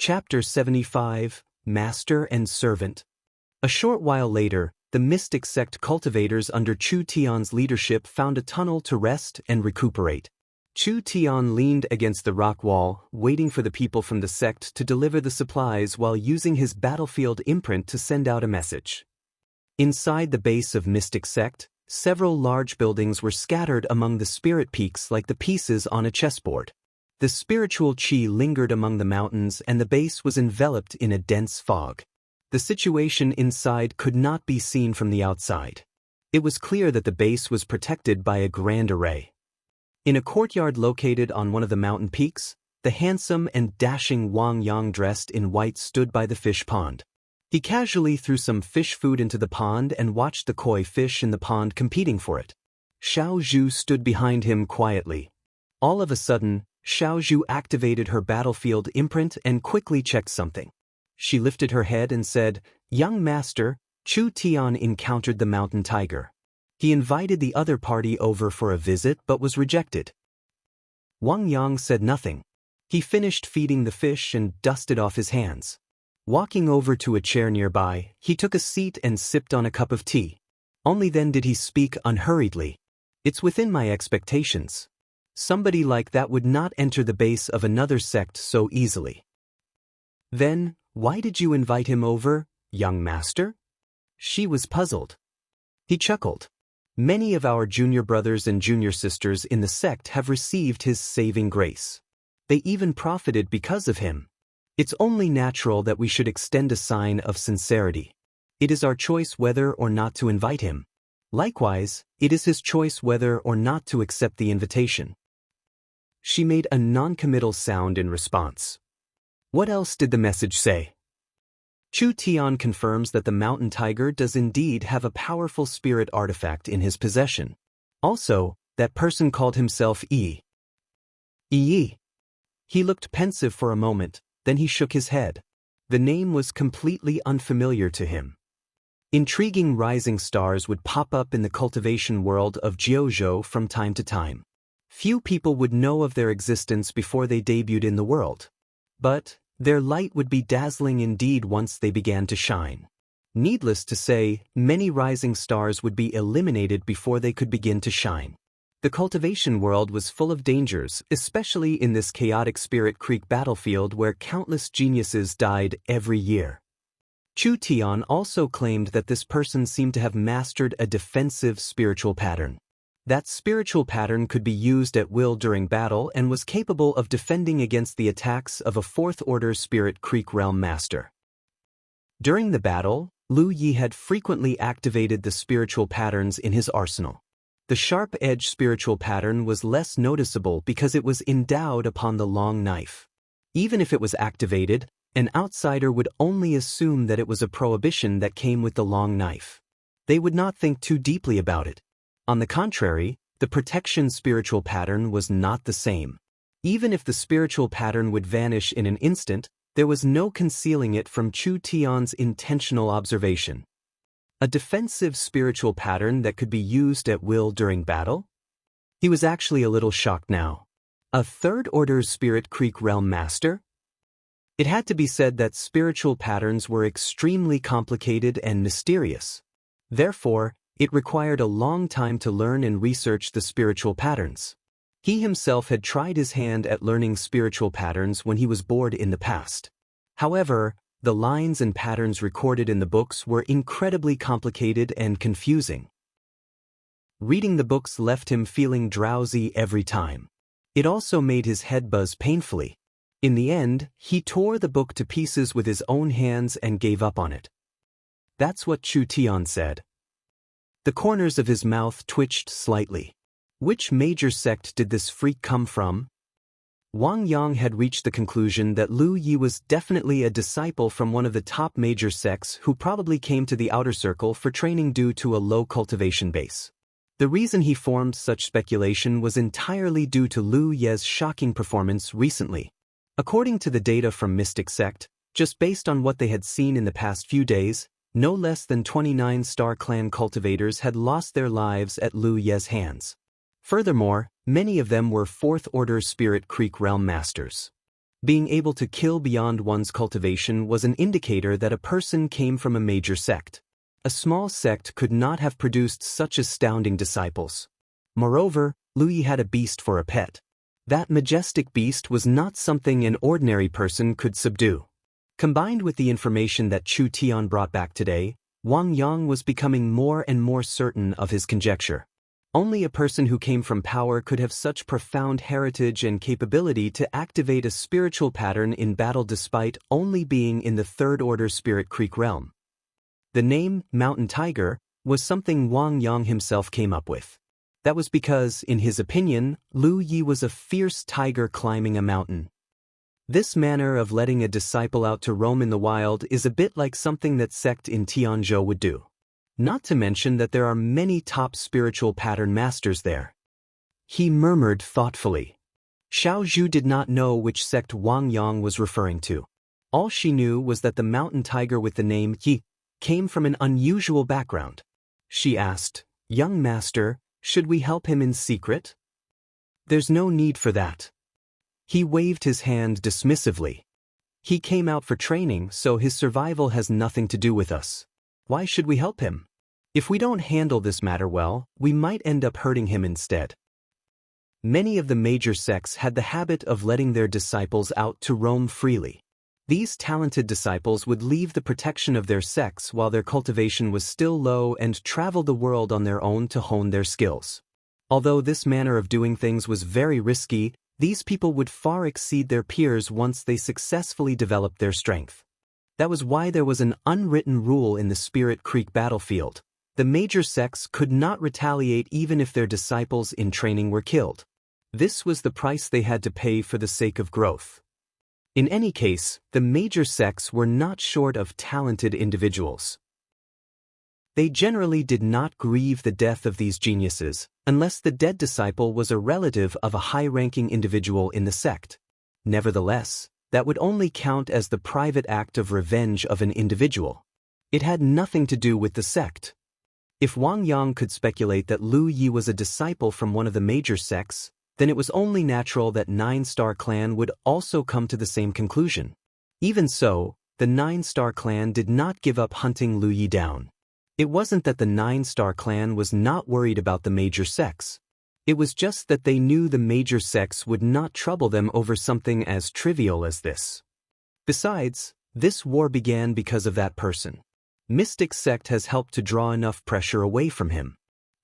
Chapter 75, Master and Servant. A short while later, the mystic sect cultivators under Chu Tian's leadership found a tunnel to rest and recuperate. Chu Tian leaned against the rock wall, waiting for the people from the sect to deliver the supplies while using his battlefield imprint to send out a message. Inside the base of Mystic Sect, several large buildings were scattered among the spirit peaks like the pieces on a chessboard. The spiritual qi lingered among the mountains and the base was enveloped in a dense fog. The situation inside could not be seen from the outside. It was clear that the base was protected by a grand array. In a courtyard located on one of the mountain peaks, the handsome and dashing Wang Yang dressed in white stood by the fish pond. He casually threw some fish food into the pond and watched the koi fish in the pond competing for it. Xiao Zhu stood behind him quietly. All of a sudden, Xiao Zhu activated her battlefield imprint and quickly checked something. She lifted her head and said, "Young master, Chu Tian encountered the mountain tiger. He invited the other party over for a visit but was rejected." Wang Yang said nothing. He finished feeding the fish and dusted off his hands. Walking over to a chair nearby, he took a seat and sipped on a cup of tea. Only then did he speak unhurriedly. "It's within my expectations. Somebody like that would not enter the base of another sect so easily." "Then, why did you invite him over, young master?" She was puzzled. He chuckled. "Many of our junior brothers and junior sisters in the sect have received his saving grace. They even profited because of him. It's only natural that we should extend a sign of sincerity. It is our choice whether or not to invite him. Likewise, it is his choice whether or not to accept the invitation." She made a non-committal sound in response. What else did the message say? Chu Tian confirms that the mountain tiger does indeed have a powerful spirit artifact in his possession. Also, that person called himself Yi. Yi. He looked pensive for a moment, then he shook his head. The name was completely unfamiliar to him. Intriguing rising stars would pop up in the cultivation world of Jianghu from time to time. Few people would know of their existence before they debuted in the world. But their light would be dazzling indeed once they began to shine. Needless to say, many rising stars would be eliminated before they could begin to shine. The cultivation world was full of dangers, especially in this chaotic Spirit Creek battlefield where countless geniuses died every year. Chu Tian also claimed that this person seemed to have mastered a defensive spiritual pattern. That spiritual pattern could be used at will during battle and was capable of defending against the attacks of a fourth-order Spirit Creek realm master. During the battle, Lu Yi had frequently activated the spiritual patterns in his arsenal. The sharp-edged spiritual pattern was less noticeable because it was endowed upon the long knife. Even if it was activated, an outsider would only assume that it was a prohibition that came with the long knife. They would not think too deeply about it. On the contrary, the protection spiritual pattern was not the same. Even if the spiritual pattern would vanish in an instant, there was no concealing it from Chu Tian's intentional observation. A defensive spiritual pattern that could be used at will during battle? He was actually a little shocked now. A third-order Spirit Creek realm master? It had to be said that spiritual patterns were extremely complicated and mysterious. Therefore, it required a long time to learn and research the spiritual patterns. He himself had tried his hand at learning spiritual patterns when he was bored in the past. However, the lines and patterns recorded in the books were incredibly complicated and confusing. Reading the books left him feeling drowsy every time. It also made his head buzz painfully. In the end, he tore the book to pieces with his own hands and gave up on it. That's what Chu Tian said. The corners of his mouth twitched slightly. Which major sect did this freak come from? Wang Yang had reached the conclusion that Lu Yi was definitely a disciple from one of the top major sects who probably came to the outer circle for training due to a low cultivation base. The reason he formed such speculation was entirely due to Lu Ye's shocking performance recently. According to the data from Mystic Sect, just based on what they had seen in the past few days, no less than 29 Star Clan cultivators had lost their lives at Lu Ye's hands. Furthermore, many of them were fourth-order Spirit Creek realm masters. Being able to kill beyond one's cultivation was an indicator that a person came from a major sect. A small sect could not have produced such astounding disciples. Moreover, Lu Yi had a beast for a pet. That majestic beast was not something an ordinary person could subdue. Combined with the information that Chu Tian brought back today, Wang Yang was becoming more and more certain of his conjecture. Only a person who came from power could have such profound heritage and capability to activate a spiritual pattern in battle despite only being in the third-order Spirit Creek realm. The name, Mountain Tiger, was something Wang Yang himself came up with. That was because, in his opinion, Lu Yi was a fierce tiger climbing a mountain. This manner of letting a disciple out to roam in the wild is a bit like something that Sect in Tianzhou would do. Not to mention that there are many top spiritual pattern masters there. He murmured thoughtfully. Xiao Zhu did not know which sect Wang Yang was referring to. All she knew was that the mountain tiger with the name Yi came from an unusual background. She asked, "Young master, should we help him in secret?" "There's no need for that." He waved his hand dismissively. "He came out for training, so his survival has nothing to do with us. Why should we help him? If we don't handle this matter well, we might end up hurting him instead." Many of the major sects had the habit of letting their disciples out to roam freely. These talented disciples would leave the protection of their sects while their cultivation was still low and travel the world on their own to hone their skills. Although this manner of doing things was very risky, these people would far exceed their peers once they successfully developed their strength. That was why there was an unwritten rule in the Spirit Creek battlefield. The major sects could not retaliate even if their disciples in training were killed. This was the price they had to pay for the sake of growth. In any case, the major sects were not short of talented individuals. They generally did not grieve the death of these geniuses, unless the dead disciple was a relative of a high-ranking individual in the sect. Nevertheless, that would only count as the private act of revenge of an individual. It had nothing to do with the sect. If Wang Yang could speculate that Lu Yi was a disciple from one of the major sects, then it was only natural that Nine-Star Clan would also come to the same conclusion. Even so, the Nine-Star Clan did not give up hunting Lu Yi down. It wasn't that the Nine-Star Clan was not worried about the major sects. It was just that they knew the major sects would not trouble them over something as trivial as this. Besides, this war began because of that person. Mystic Sect has helped to draw enough pressure away from him.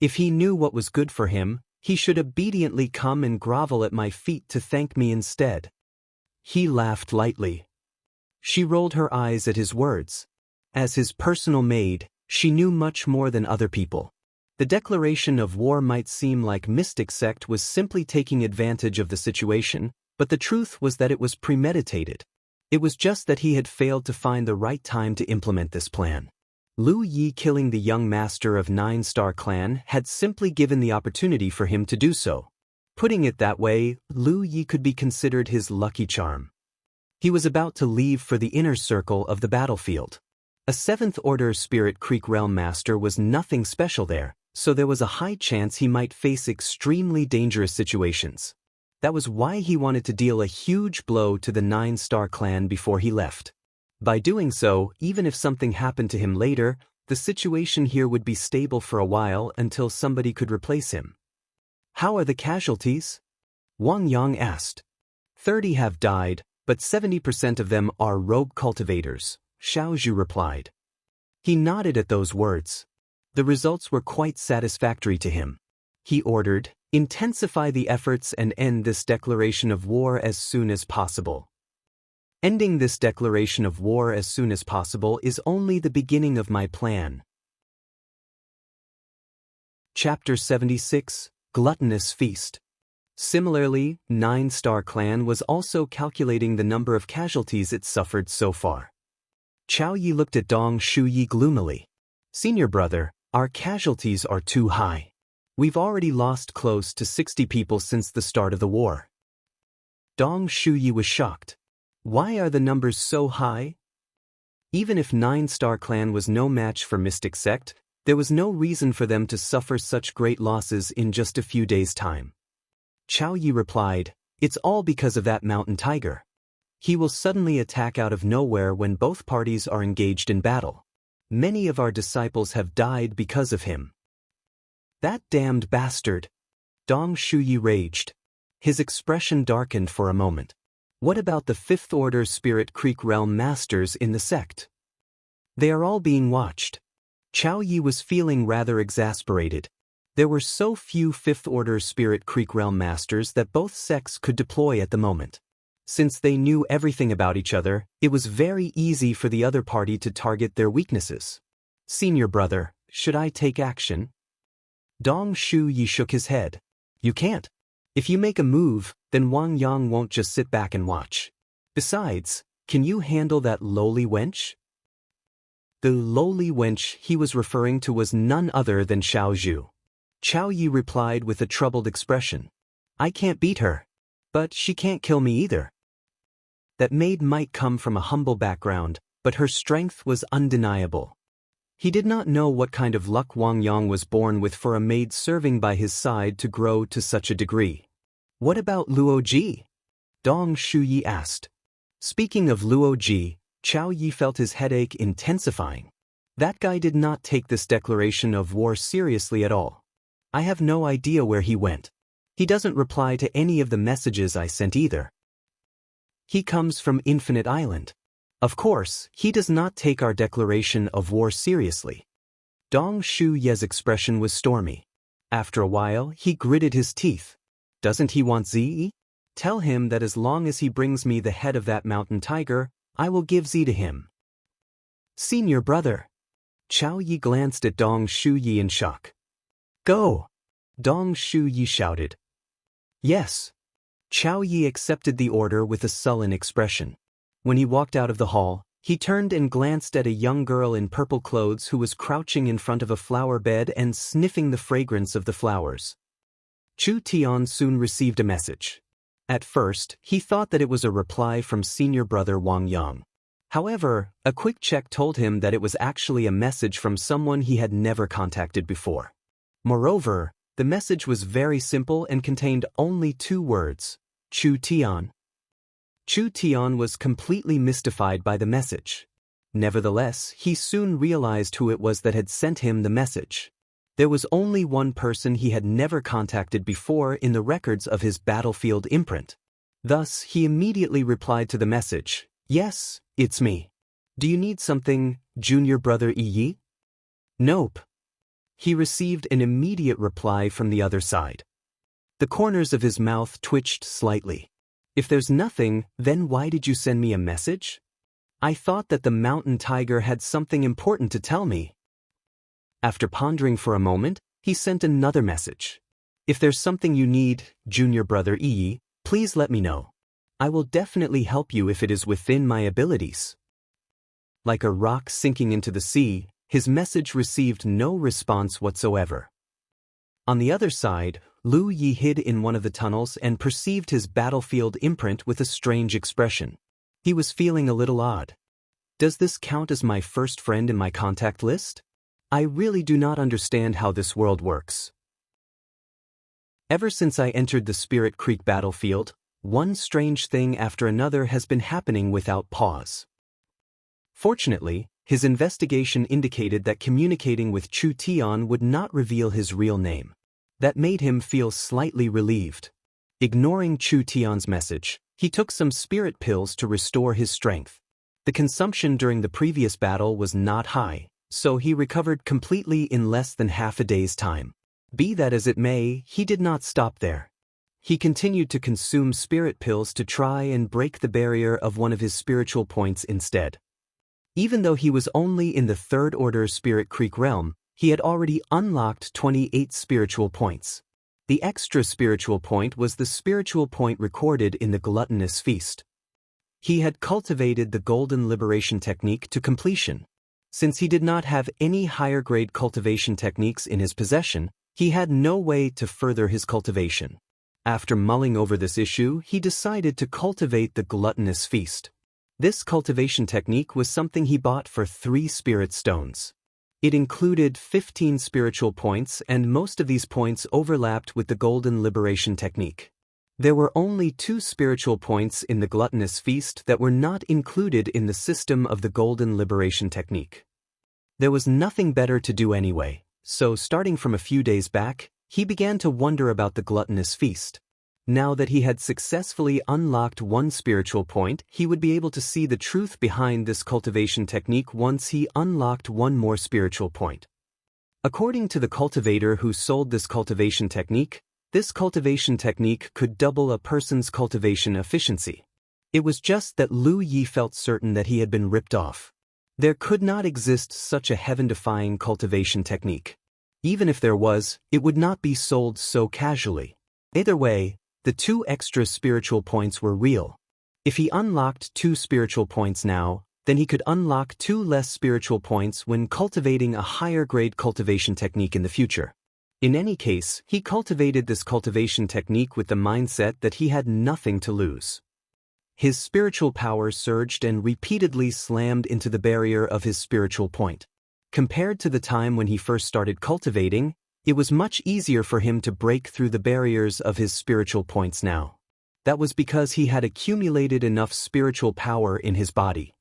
If he knew what was good for him, he should obediently come and grovel at my feet to thank me instead. He laughed lightly. She rolled her eyes at his words. As his personal maid, she knew much more than other people. The declaration of war might seem like Mystic Sect was simply taking advantage of the situation, but the truth was that it was premeditated. It was just that he had failed to find the right time to implement this plan. Lu Yi killing the young master of Nine-Star Clan had simply given the opportunity for him to do so. Putting it that way, Lu Yi could be considered his lucky charm. He was about to leave for the inner circle of the battlefield. A 7th Order Spirit Creek Realm Master was nothing special there, so there was a high chance he might face extremely dangerous situations. That was why he wanted to deal a huge blow to the Nine-Star Clan before he left. By doing so, even if something happened to him later, the situation here would be stable for a while until somebody could replace him. "How are the casualties?" Wang Yang asked. 30 have died, but 70% of them are rogue cultivators, Xiao Zhu replied. He nodded at those words. The results were quite satisfactory to him. He ordered, "Intensify the efforts and end this declaration of war as soon as possible." Ending this declaration of war as soon as possible is only the beginning of my plan. Chapter 76, Gluttonous Feast. Similarly, Nine-Star Clan was also calculating the number of casualties it suffered so far. Cao Ye looked at Dong Shuyi gloomily. "Senior brother, our casualties are too high. We've already lost close to 60 people since the start of the war." Dong Shuyi was shocked. Why are the numbers so high? Even if Nine-Star Clan was no match for Mystic Sect, there was no reason for them to suffer such great losses in just a few days' time. Cao Ye replied, "It's all because of that mountain tiger." He will suddenly attack out of nowhere when both parties are engaged in battle. Many of our disciples have died because of him. That damned bastard! Dong Shuyi raged. His expression darkened for a moment. What about the Fifth Order Spirit Creek Realm Masters in the sect? They are all being watched. Cao Ye was feeling rather exasperated. There were so few Fifth Order Spirit Creek Realm Masters that both sects could deploy at the moment. Since they knew everything about each other, it was very easy for the other party to target their weaknesses. Senior brother, should I take action? Dong Shuyi shook his head. You can't. If you make a move, then Wang Yang won't just sit back and watch. Besides, can you handle that lowly wench? The lowly wench he was referring to was none other than Xiao Zhu. Cao Ye replied with a troubled expression. I can't beat her. But she can't kill me either. That maid might come from a humble background, but her strength was undeniable. He did not know what kind of luck Wang Yang was born with for a maid serving by his side to grow to such a degree. What about Luo Ji? Dong Shuyi asked. Speaking of Luo Ji, Cao Ye felt his headache intensifying. That guy did not take this declaration of war seriously at all. I have no idea where he went. He doesn't reply to any of the messages I sent either. He comes from Infinite Island. Of course, he does not take our declaration of war seriously. Dong Shuye's expression was stormy. After a while, he gritted his teeth. Doesn't he want Zi? Tell him that as long as he brings me the head of that mountain tiger, I will give Zi to him. Senior brother. Cao Ye glanced at Dong Shuyi in shock. Go! Dong Shuyi shouted. Yes. Cao Ye accepted the order with a sullen expression. When he walked out of the hall, he turned and glanced at a young girl in purple clothes who was crouching in front of a flower bed and sniffing the fragrance of the flowers. Chu Tian soon received a message. At first, he thought that it was a reply from senior brother Wang Yang. However, a quick check told him that it was actually a message from someone he had never contacted before. Moreover, the message was very simple and contained only 2 words, Chu Tian. Chu Tian was completely mystified by the message. Nevertheless, he soon realized who it was that had sent him the message. There was only one person he had never contacted before in the records of his battlefield imprint. Thus, he immediately replied to the message, Yes, it's me. Do you need something, junior brother Yi? Nope. He received an immediate reply from the other side. The corners of his mouth twitched slightly. If there's nothing, then why did you send me a message? I thought that the mountain tiger had something important to tell me. After pondering for a moment, he sent another message. If there's something you need, junior brother Yi, please let me know. I will definitely help you if it is within my abilities. Like a rock sinking into the sea, his message received no response whatsoever. On the other side, Lu Yi hid in one of the tunnels and perceived his battlefield imprint with a strange expression. He was feeling a little odd. Does this count as my first friend in my contact list? I really do not understand how this world works. Ever since I entered the Spirit Creek battlefield, one strange thing after another has been happening without pause. Fortunately, his investigation indicated that communicating with Chu Tian would not reveal his real name. That made him feel slightly relieved. Ignoring Chu Tian's message, he took some spirit pills to restore his strength. The consumption during the previous battle was not high, so he recovered completely in less than half a day's time. Be that as it may, he did not stop there. He continued to consume spirit pills to try and break the barrier of one of his spiritual points instead. Even though he was only in the 3rd Order Spirit Creek realm, he had already unlocked 28 spiritual points. The extra spiritual point was the spiritual point recorded in the Gluttonous feast. He had cultivated the Golden Liberation technique to completion. Since he did not have any higher-grade cultivation techniques in his possession, he had no way to further his cultivation. After mulling over this issue, he decided to cultivate the Gluttonous feast. This cultivation technique was something he bought for 3 spirit stones. It included 15 spiritual points, and most of these points overlapped with the Golden Liberation technique. There were only 2 spiritual points in the Gluttonous Feast that were not included in the system of the Golden Liberation Technique. There was nothing better to do anyway, so starting from a few days back, he began to wonder about the Gluttonous Feast. Now that he had successfully unlocked 1 spiritual point, he would be able to see the truth behind this cultivation technique once he unlocked 1 more spiritual point. According to the cultivator who sold this cultivation technique, this cultivation technique could double a person's cultivation efficiency. It was just that Lu Yi felt certain that he had been ripped off. There could not exist such a heaven-defying cultivation technique. Even if there was, it would not be sold so casually. Either way, the 2 extra spiritual points were real. If he unlocked 2 spiritual points now, then he could unlock 2 less spiritual points when cultivating a higher-grade cultivation technique in the future. In any case, he cultivated this cultivation technique with the mindset that he had nothing to lose. His spiritual power surged and repeatedly slammed into the barrier of his spiritual point. Compared to the time when he first started cultivating, it was much easier for him to break through the barriers of his spiritual points now. That was because he had accumulated enough spiritual power in his body.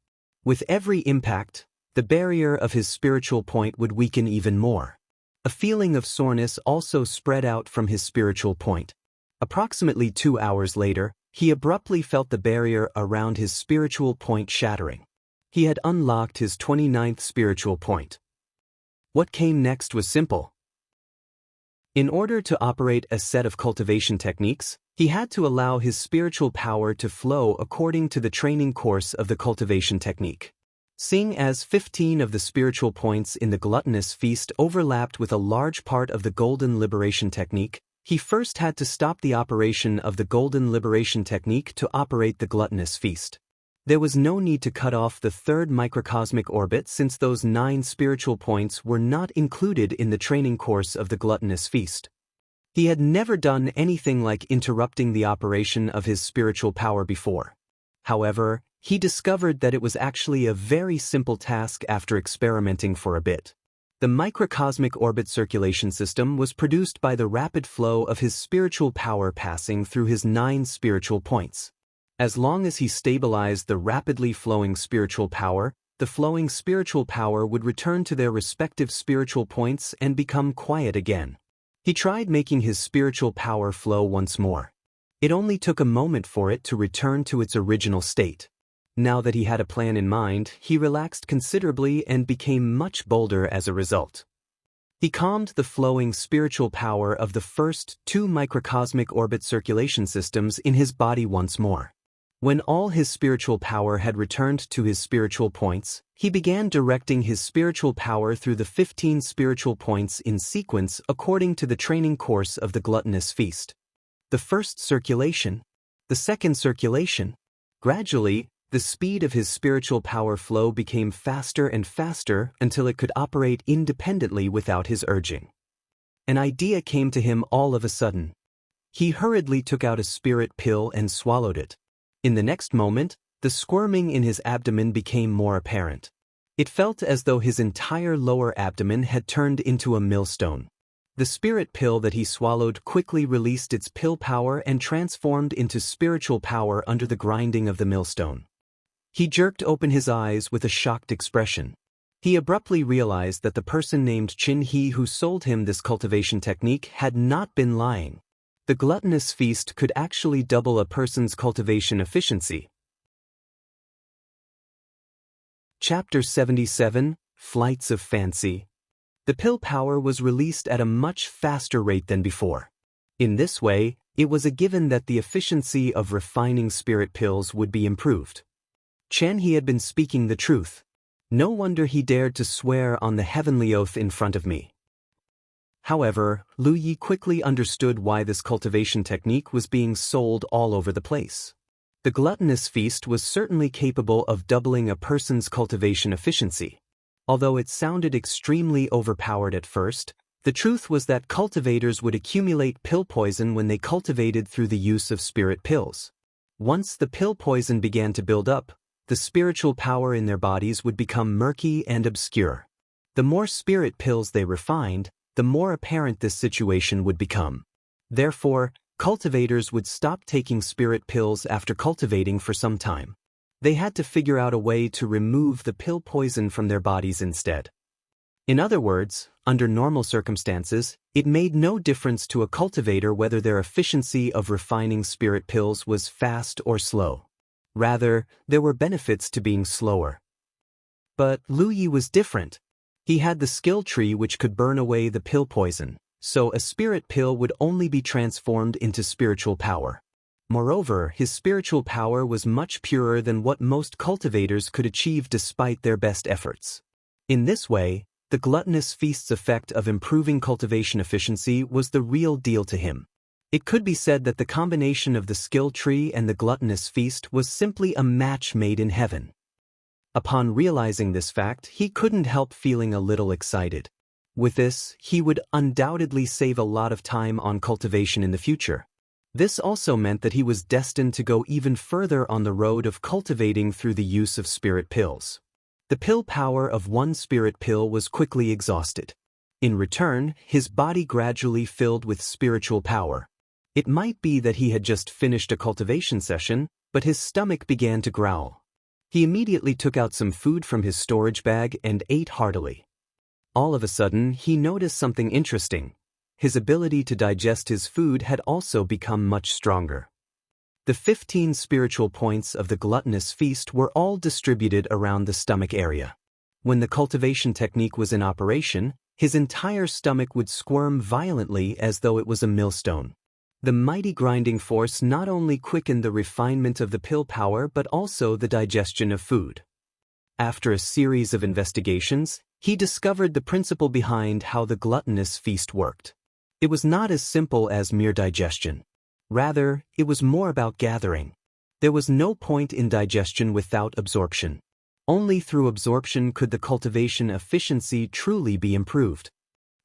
With every impact, the barrier of his spiritual point would weaken even more. A feeling of soreness also spread out from his spiritual point. Approximately 2 hours later, he abruptly felt the barrier around his spiritual point shattering. He had unlocked his 29th spiritual point. What came next was simple. In order to operate a set of cultivation techniques, he had to allow his spiritual power to flow according to the training course of the cultivation technique. Seeing as 15 of the spiritual points in the Gluttonous Feast overlapped with a large part of the Golden Liberation Technique, he first had to stop the operation of the Golden Liberation Technique to operate the Gluttonous Feast. There was no need to cut off the 3rd microcosmic orbit since those 9 spiritual points were not included in the training course of the Gluttonous Feast. He had never done anything like interrupting the operation of his spiritual power before. However, he discovered that it was actually a very simple task after experimenting for a bit. The microcosmic orbit circulation system was produced by the rapid flow of his spiritual power passing through his 9 spiritual points. As long as he stabilized the rapidly flowing spiritual power, the flowing spiritual power would return to their respective spiritual points and become quiet again. He tried making his spiritual power flow once more. It only took a moment for it to return to its original state. Now that he had a plan in mind, he relaxed considerably and became much bolder as a result. He calmed the flowing spiritual power of the first 2 microcosmic orbit circulation systems in his body once more. When all his spiritual power had returned to his spiritual points, he began directing his spiritual power through the 15 spiritual points in sequence according to the training course of the Gluttonous Feast. The first circulation, the second circulation. Gradually, the speed of his spiritual power flow became faster and faster until it could operate independently without his urging. An idea came to him all of a sudden. He hurriedly took out a spirit pill and swallowed it. In the next moment, the squirming in his abdomen became more apparent. It felt as though his entire lower abdomen had turned into a millstone. The spirit pill that he swallowed quickly released its pill power and transformed into spiritual power under the grinding of the millstone. He jerked open his eyes with a shocked expression. He abruptly realized that the person named Qin He who sold him this cultivation technique had not been lying. The Gluttonous Feast could actually double a person's cultivation efficiency. Chapter 77, Flights of Fancy. The pill power was released at a much faster rate than before. In this way, it was a given that the efficiency of refining spirit pills would be improved. Chen He had been speaking the truth. No wonder he dared to swear on the heavenly oath in front of me. However, Lu Yi quickly understood why this cultivation technique was being sold all over the place. The Gluttonous Feast was certainly capable of doubling a person's cultivation efficiency. Although it sounded extremely overpowered at first, the truth was that cultivators would accumulate pill poison when they cultivated through the use of spirit pills. Once the pill poison began to build up, the spiritual power in their bodies would become murky and obscure. The more spirit pills they refined, the more apparent this situation would become. Therefore, cultivators would stop taking spirit pills after cultivating for some time. They had to figure out a way to remove the pill poison from their bodies instead. In other words, under normal circumstances, it made no difference to a cultivator whether their efficiency of refining spirit pills was fast or slow. Rather, there were benefits to being slower. But Lu Yi was different. He had the skill tree which could burn away the pill poison, so a spirit pill would only be transformed into spiritual power. Moreover, his spiritual power was much purer than what most cultivators could achieve despite their best efforts. In this way, the Gluttonous Feast's effect of improving cultivation efficiency was the real deal to him. It could be said that the combination of the skill tree and the Gluttonous Feast was simply a match made in heaven. Upon realizing this fact, he couldn't help feeling a little excited. With this, he would undoubtedly save a lot of time on cultivation in the future. This also meant that he was destined to go even further on the road of cultivating through the use of spirit pills. The pill power of one spirit pill was quickly exhausted. In return, his body gradually filled with spiritual power. It might be that he had just finished a cultivation session, but his stomach began to growl. He immediately took out some food from his storage bag and ate heartily. All of a sudden, he noticed something interesting. His ability to digest his food had also become much stronger. The 15 spiritual points of the Gluttonous Feast were all distributed around the stomach area. When the cultivation technique was in operation, his entire stomach would squirm violently as though it was a millstone. The mighty grinding force not only quickened the refinement of the pill power but also the digestion of food. After a series of investigations, he discovered the principle behind how the Gluttonous Feast worked. It was not as simple as mere digestion. Rather, it was more about gathering. There was no point in digestion without absorption. Only through absorption could the cultivation efficiency truly be improved.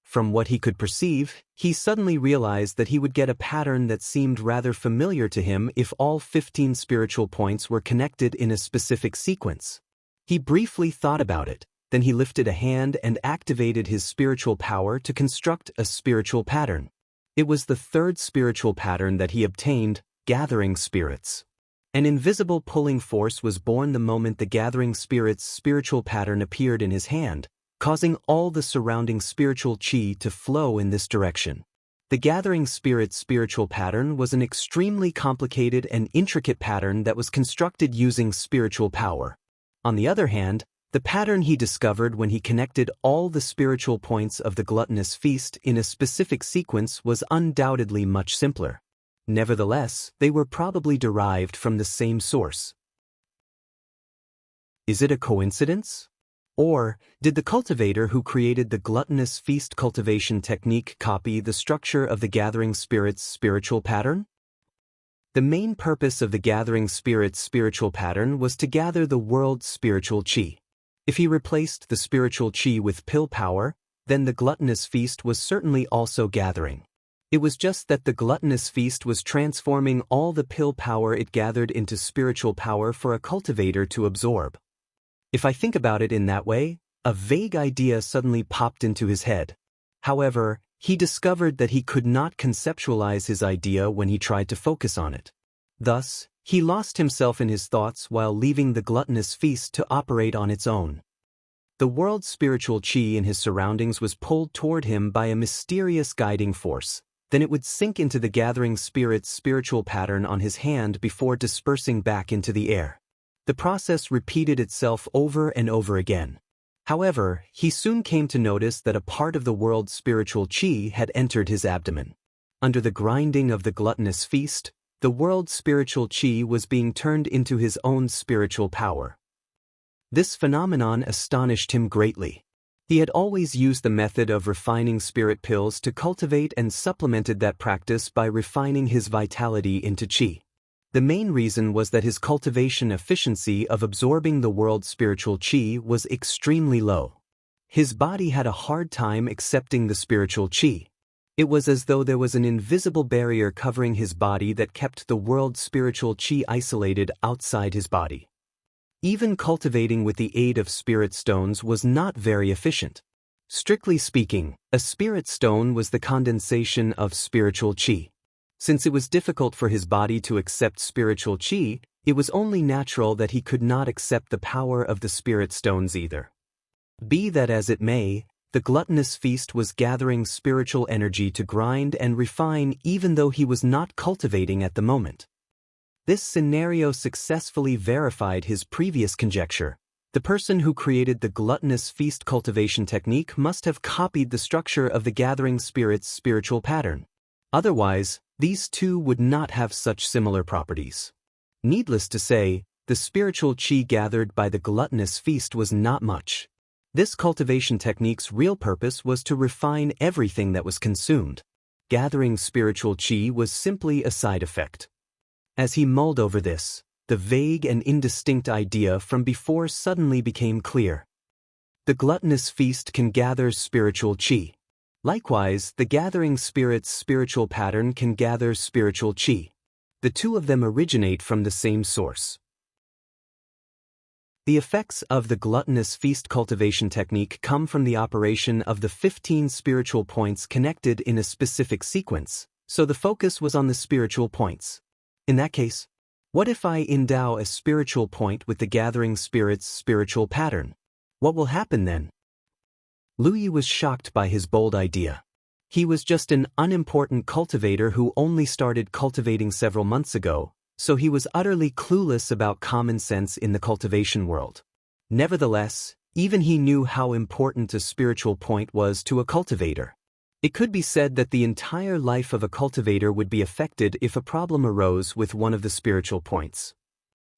From what he could perceive, he suddenly realized that he would get a pattern that seemed rather familiar to him if all 15 spiritual points were connected in a specific sequence. He briefly thought about it, then he lifted a hand and activated his spiritual power to construct a spiritual pattern. It was the third spiritual pattern that he obtained, gathering spirits. An invisible pulling force was born the moment the gathering spirit's spiritual pattern appeared in his hand, causing all the surrounding spiritual chi to flow in this direction. The gathering spirit's spiritual pattern was an extremely complicated and intricate pattern that was constructed using spiritual power. On the other hand, the pattern he discovered when he connected all the spiritual points of the Gluttonous Feast in a specific sequence was undoubtedly much simpler. Nevertheless, they were probably derived from the same source. Is it a coincidence? Or, did the cultivator who created the Gluttonous Feast cultivation technique copy the structure of the gathering spirit's spiritual pattern? The main purpose of the gathering spirit's spiritual pattern was to gather the world's spiritual chi. If he replaced the spiritual chi with pill power, then the Gluttonous Feast was certainly also gathering. It was just that the Gluttonous Feast was transforming all the pill power it gathered into spiritual power for a cultivator to absorb. If I think about it in that way, a vague idea suddenly popped into his head. However, he discovered that he could not conceptualize his idea when he tried to focus on it. Thus, he lost himself in his thoughts while leaving the Gluttonous Feast to operate on its own. The world's spiritual chi in his surroundings was pulled toward him by a mysterious guiding force. Then it would sink into the gathering spirit's spiritual pattern on his hand before dispersing back into the air. The process repeated itself over and over again. However, he soon came to notice that a part of the world's spiritual chi had entered his abdomen. Under the grinding of the Gluttonous Feast, the world's spiritual chi was being turned into his own spiritual power. This phenomenon astonished him greatly. He had always used the method of refining spirit pills to cultivate and supplemented that practice by refining his vitality into chi. The main reason was that his cultivation efficiency of absorbing the world's spiritual chi was extremely low. His body had a hard time accepting the spiritual chi. It was as though there was an invisible barrier covering his body that kept the world's spiritual chi isolated outside his body. Even cultivating with the aid of spirit stones was not very efficient. Strictly speaking, a spirit stone was the condensation of spiritual chi. Since it was difficult for his body to accept spiritual qi, it was only natural that he could not accept the power of the spirit stones either. Be that as it may, the gluttonous feast was gathering spiritual energy to grind and refine even though he was not cultivating at the moment. This scenario successfully verified his previous conjecture. The person who created the gluttonous feast cultivation technique must have copied the structure of the gathering spirit's spiritual pattern. Otherwise, these two would not have such similar properties. Needless to say, the spiritual qi gathered by the gluttonous feast was not much. This cultivation technique's real purpose was to refine everything that was consumed. Gathering spiritual qi was simply a side effect. As he mulled over this, the vague and indistinct idea from before suddenly became clear. The gluttonous feast can gather spiritual qi. Likewise, the gathering spirit's spiritual pattern can gather spiritual qi. The two of them originate from the same source. The effects of the gluttonous feast cultivation technique come from the operation of the 15 spiritual points connected in a specific sequence, so the focus was on the spiritual points. In that case, what if I endow a spiritual point with the gathering spirit's spiritual pattern? What will happen then? Lu Yi was shocked by his bold idea. He was just an unimportant cultivator who only started cultivating several months ago, so he was utterly clueless about common sense in the cultivation world. Nevertheless, even he knew how important a spiritual point was to a cultivator. It could be said that the entire life of a cultivator would be affected if a problem arose with one of the spiritual points.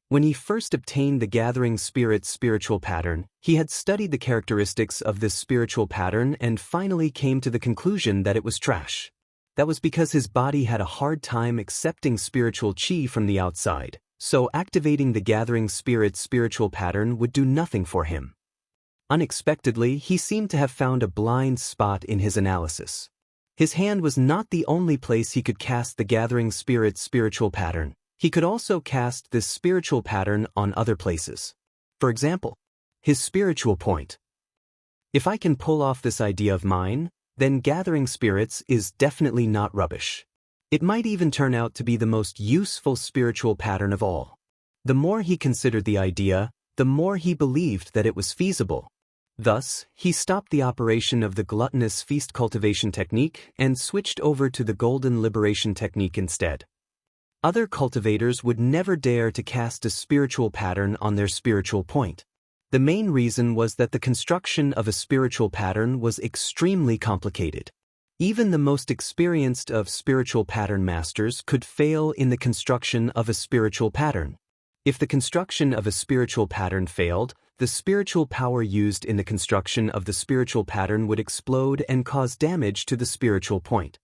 When he first obtained the gathering spirit's spiritual pattern, he had studied the characteristics of this spiritual pattern and finally came to the conclusion that it was trash. That was because his body had a hard time accepting spiritual qi from the outside, so activating the gathering spirit's spiritual pattern would do nothing for him. Unexpectedly, he seemed to have found a blind spot in his analysis. His hand was not the only place he could cast the gathering spirit's spiritual pattern. He could also cast this spiritual pattern on other places. For example, his spiritual point. If I can pull off this idea of mine, then gathering spirits is definitely not rubbish. It might even turn out to be the most useful spiritual pattern of all. The more he considered the idea, the more he believed that it was feasible. Thus, he stopped the operation of the gluttonous feast cultivation technique and switched over to the golden liberation technique instead. Other cultivators would never dare to cast a spiritual pattern on their spiritual point. The main reason was that the construction of a spiritual pattern was extremely complicated. Even the most experienced of spiritual pattern masters could fail in the construction of a spiritual pattern. If the construction of a spiritual pattern failed, the spiritual power used in the construction of the spiritual pattern would explode and cause damage to the spiritual point.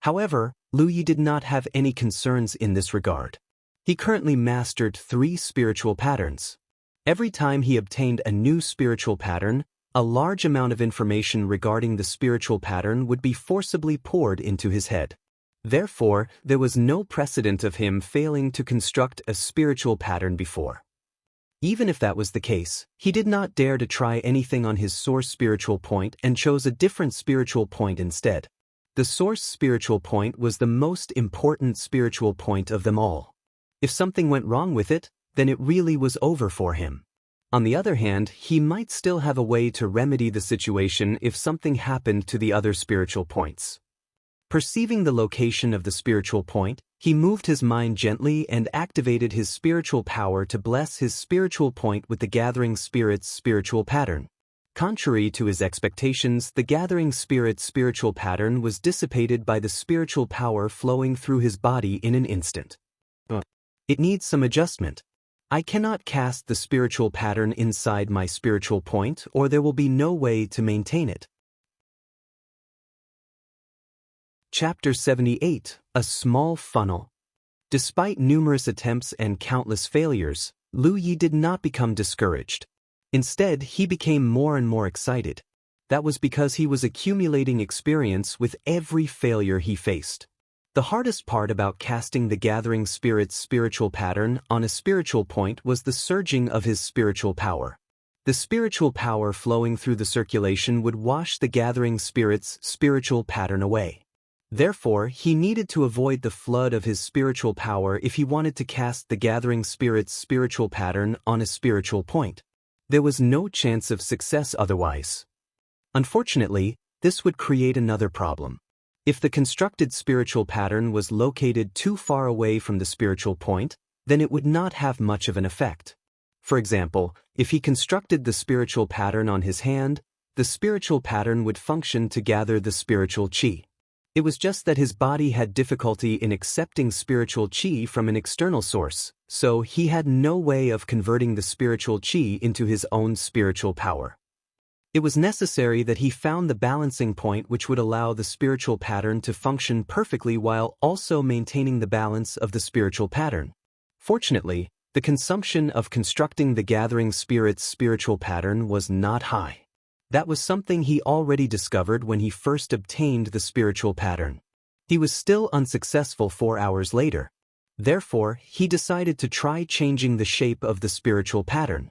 However, Lu Yi did not have any concerns in this regard. He currently mastered 3 spiritual patterns. Every time he obtained a new spiritual pattern, a large amount of information regarding the spiritual pattern would be forcibly poured into his head. Therefore, there was no precedent of him failing to construct a spiritual pattern before. Even if that was the case, he did not dare to try anything on his source spiritual point and chose a different spiritual point instead. The source spiritual point was the most important spiritual point of them all. If something went wrong with it, then it really was over for him. On the other hand, he might still have a way to remedy the situation if something happened to the other spiritual points. Perceiving the location of the spiritual point, he moved his mind gently and activated his spiritual power to bless his spiritual point with the gathering spirit's spiritual pattern. Contrary to his expectations, the gathering spirit's spiritual pattern was dissipated by the spiritual power flowing through his body in an instant. It needs some adjustment. I cannot cast the spiritual pattern inside my spiritual point, or there will be no way to maintain it. Chapter 78, A Small Funnel. Despite numerous attempts and countless failures, Lu Yi did not become discouraged. Instead, he became more and more excited. That was because he was accumulating experience with every failure he faced. The hardest part about casting the gathering spirit's spiritual pattern on a spiritual point was the surging of his spiritual power. The spiritual power flowing through the circulation would wash the gathering spirit's spiritual pattern away. Therefore, he needed to avoid the flood of his spiritual power if he wanted to cast the Gathering Spirit's spiritual pattern on a spiritual point. There was no chance of success otherwise. Unfortunately, this would create another problem. If the constructed spiritual pattern was located too far away from the spiritual point, then it would not have much of an effect. For example, if he constructed the spiritual pattern on his hand, the spiritual pattern would function to gather the spiritual qi. It was just that his body had difficulty in accepting spiritual qi from an external source, so he had no way of converting the spiritual qi into his own spiritual power. It was necessary that he found the balancing point which would allow the spiritual pattern to function perfectly while also maintaining the balance of the spiritual pattern. Fortunately, the consumption of constructing the Gathering Spirit's spiritual pattern was not high. That was something he already discovered when he first obtained the spiritual pattern. He was still unsuccessful 4 hours later. Therefore, he decided to try changing the shape of the spiritual pattern.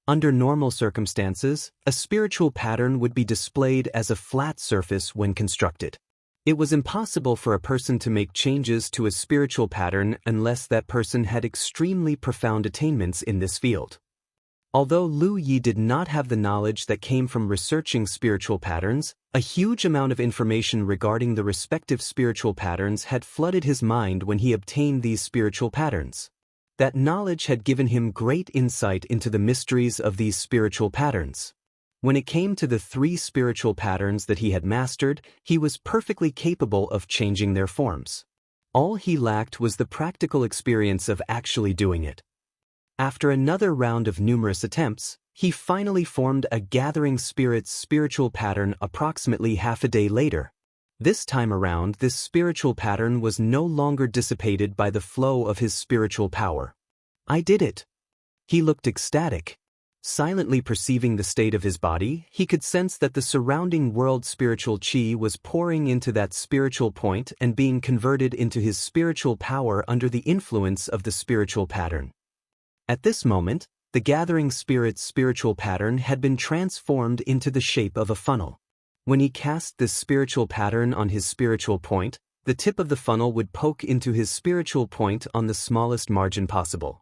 Under normal circumstances, a spiritual pattern would be displayed as a flat surface when constructed. It was impossible for a person to make changes to a spiritual pattern unless that person had extremely profound attainments in this field. Although Lu Yi did not have the knowledge that came from researching spiritual patterns, a huge amount of information regarding the respective spiritual patterns had flooded his mind when he obtained these spiritual patterns. That knowledge had given him great insight into the mysteries of these spiritual patterns. When it came to the 3 spiritual patterns that he had mastered, he was perfectly capable of changing their forms. All he lacked was the practical experience of actually doing it. After another round of numerous attempts, he finally formed a Gathering Spirit's spiritual pattern approximately half a day later. This time around, this spiritual pattern was no longer dissipated by the flow of his spiritual power. I did it. He looked ecstatic. Silently perceiving the state of his body, he could sense that the surrounding world spiritual qi was pouring into that spiritual point and being converted into his spiritual power under the influence of the spiritual pattern. At this moment, the Gathering Spirit's spiritual pattern had been transformed into the shape of a funnel. When he cast this spiritual pattern on his spiritual point, the tip of the funnel would poke into his spiritual point on the smallest margin possible.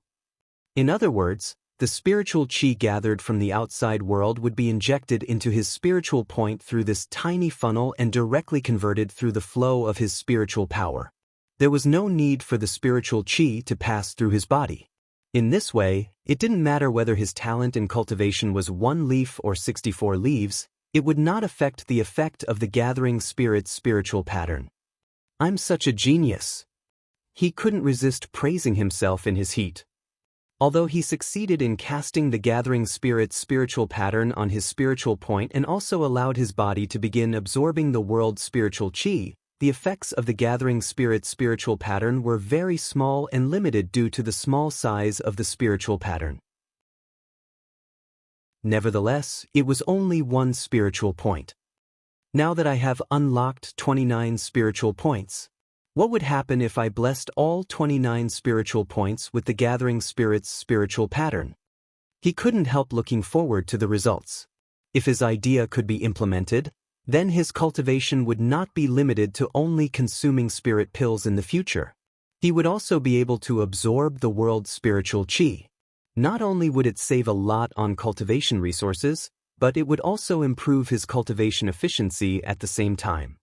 In other words, the spiritual qi gathered from the outside world would be injected into his spiritual point through this tiny funnel and directly converted through the flow of his spiritual power. There was no need for the spiritual qi to pass through his body. In this way, it didn't matter whether his talent in cultivation was 1 leaf or 64 leaves, it would not affect the effect of the Gathering Spirit's spiritual pattern. I'm such a genius. He couldn't resist praising himself in his heat. Although he succeeded in casting the Gathering Spirit's spiritual pattern on his spiritual point and also allowed his body to begin absorbing the world's spiritual qi, the effects of the Gathering Spirit's spiritual pattern were very small and limited due to the small size of the spiritual pattern. Nevertheless, it was only 1 spiritual point. Now that I have unlocked 29 spiritual points, what would happen if I blessed all 29 spiritual points with the Gathering Spirit's spiritual pattern? He couldn't help looking forward to the results. If his idea could be implemented, then his cultivation would not be limited to only consuming spirit pills in the future. He would also be able to absorb the world's spiritual qi. Not only would it save a lot on cultivation resources, but it would also improve his cultivation efficiency at the same time.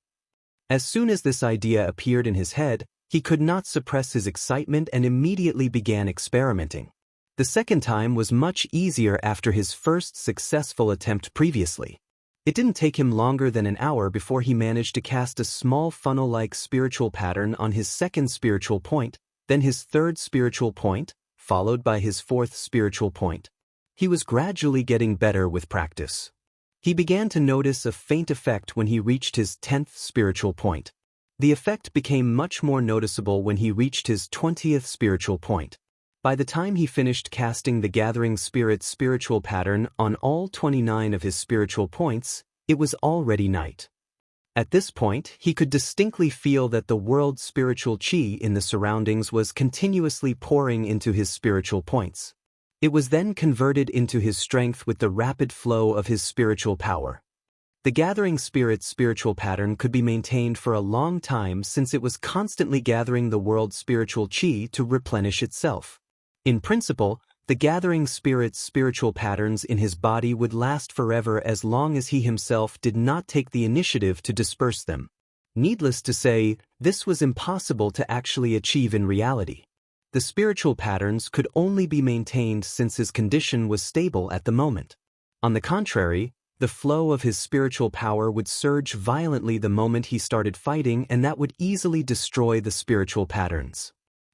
As soon as this idea appeared in his head, he could not suppress his excitement and immediately began experimenting. The second time was much easier after his first successful attempt previously. It didn't take him longer than an hour before he managed to cast a small funnel-like spiritual pattern on his second spiritual point, then his third spiritual point, followed by his fourth spiritual point. He was gradually getting better with practice. He began to notice a faint effect when he reached his 10th spiritual point. The effect became much more noticeable when he reached his 20th spiritual point. By the time he finished casting the Gathering Spirit's spiritual pattern on all 29 of his spiritual points, it was already night. At this point, he could distinctly feel that the world's spiritual qi in the surroundings was continuously pouring into his spiritual points. It was then converted into his strength with the rapid flow of his spiritual power. The gathering spirit's spiritual pattern could be maintained for a long time since it was constantly gathering the world's spiritual qi to replenish itself. In principle, the gathering spirit's spiritual patterns in his body would last forever as long as he himself did not take the initiative to disperse them. Needless to say, this was impossible to actually achieve in reality. The spiritual patterns could only be maintained since his condition was stable at the moment. On the contrary, the flow of his spiritual power would surge violently the moment he started fighting, and that would easily destroy the spiritual patterns.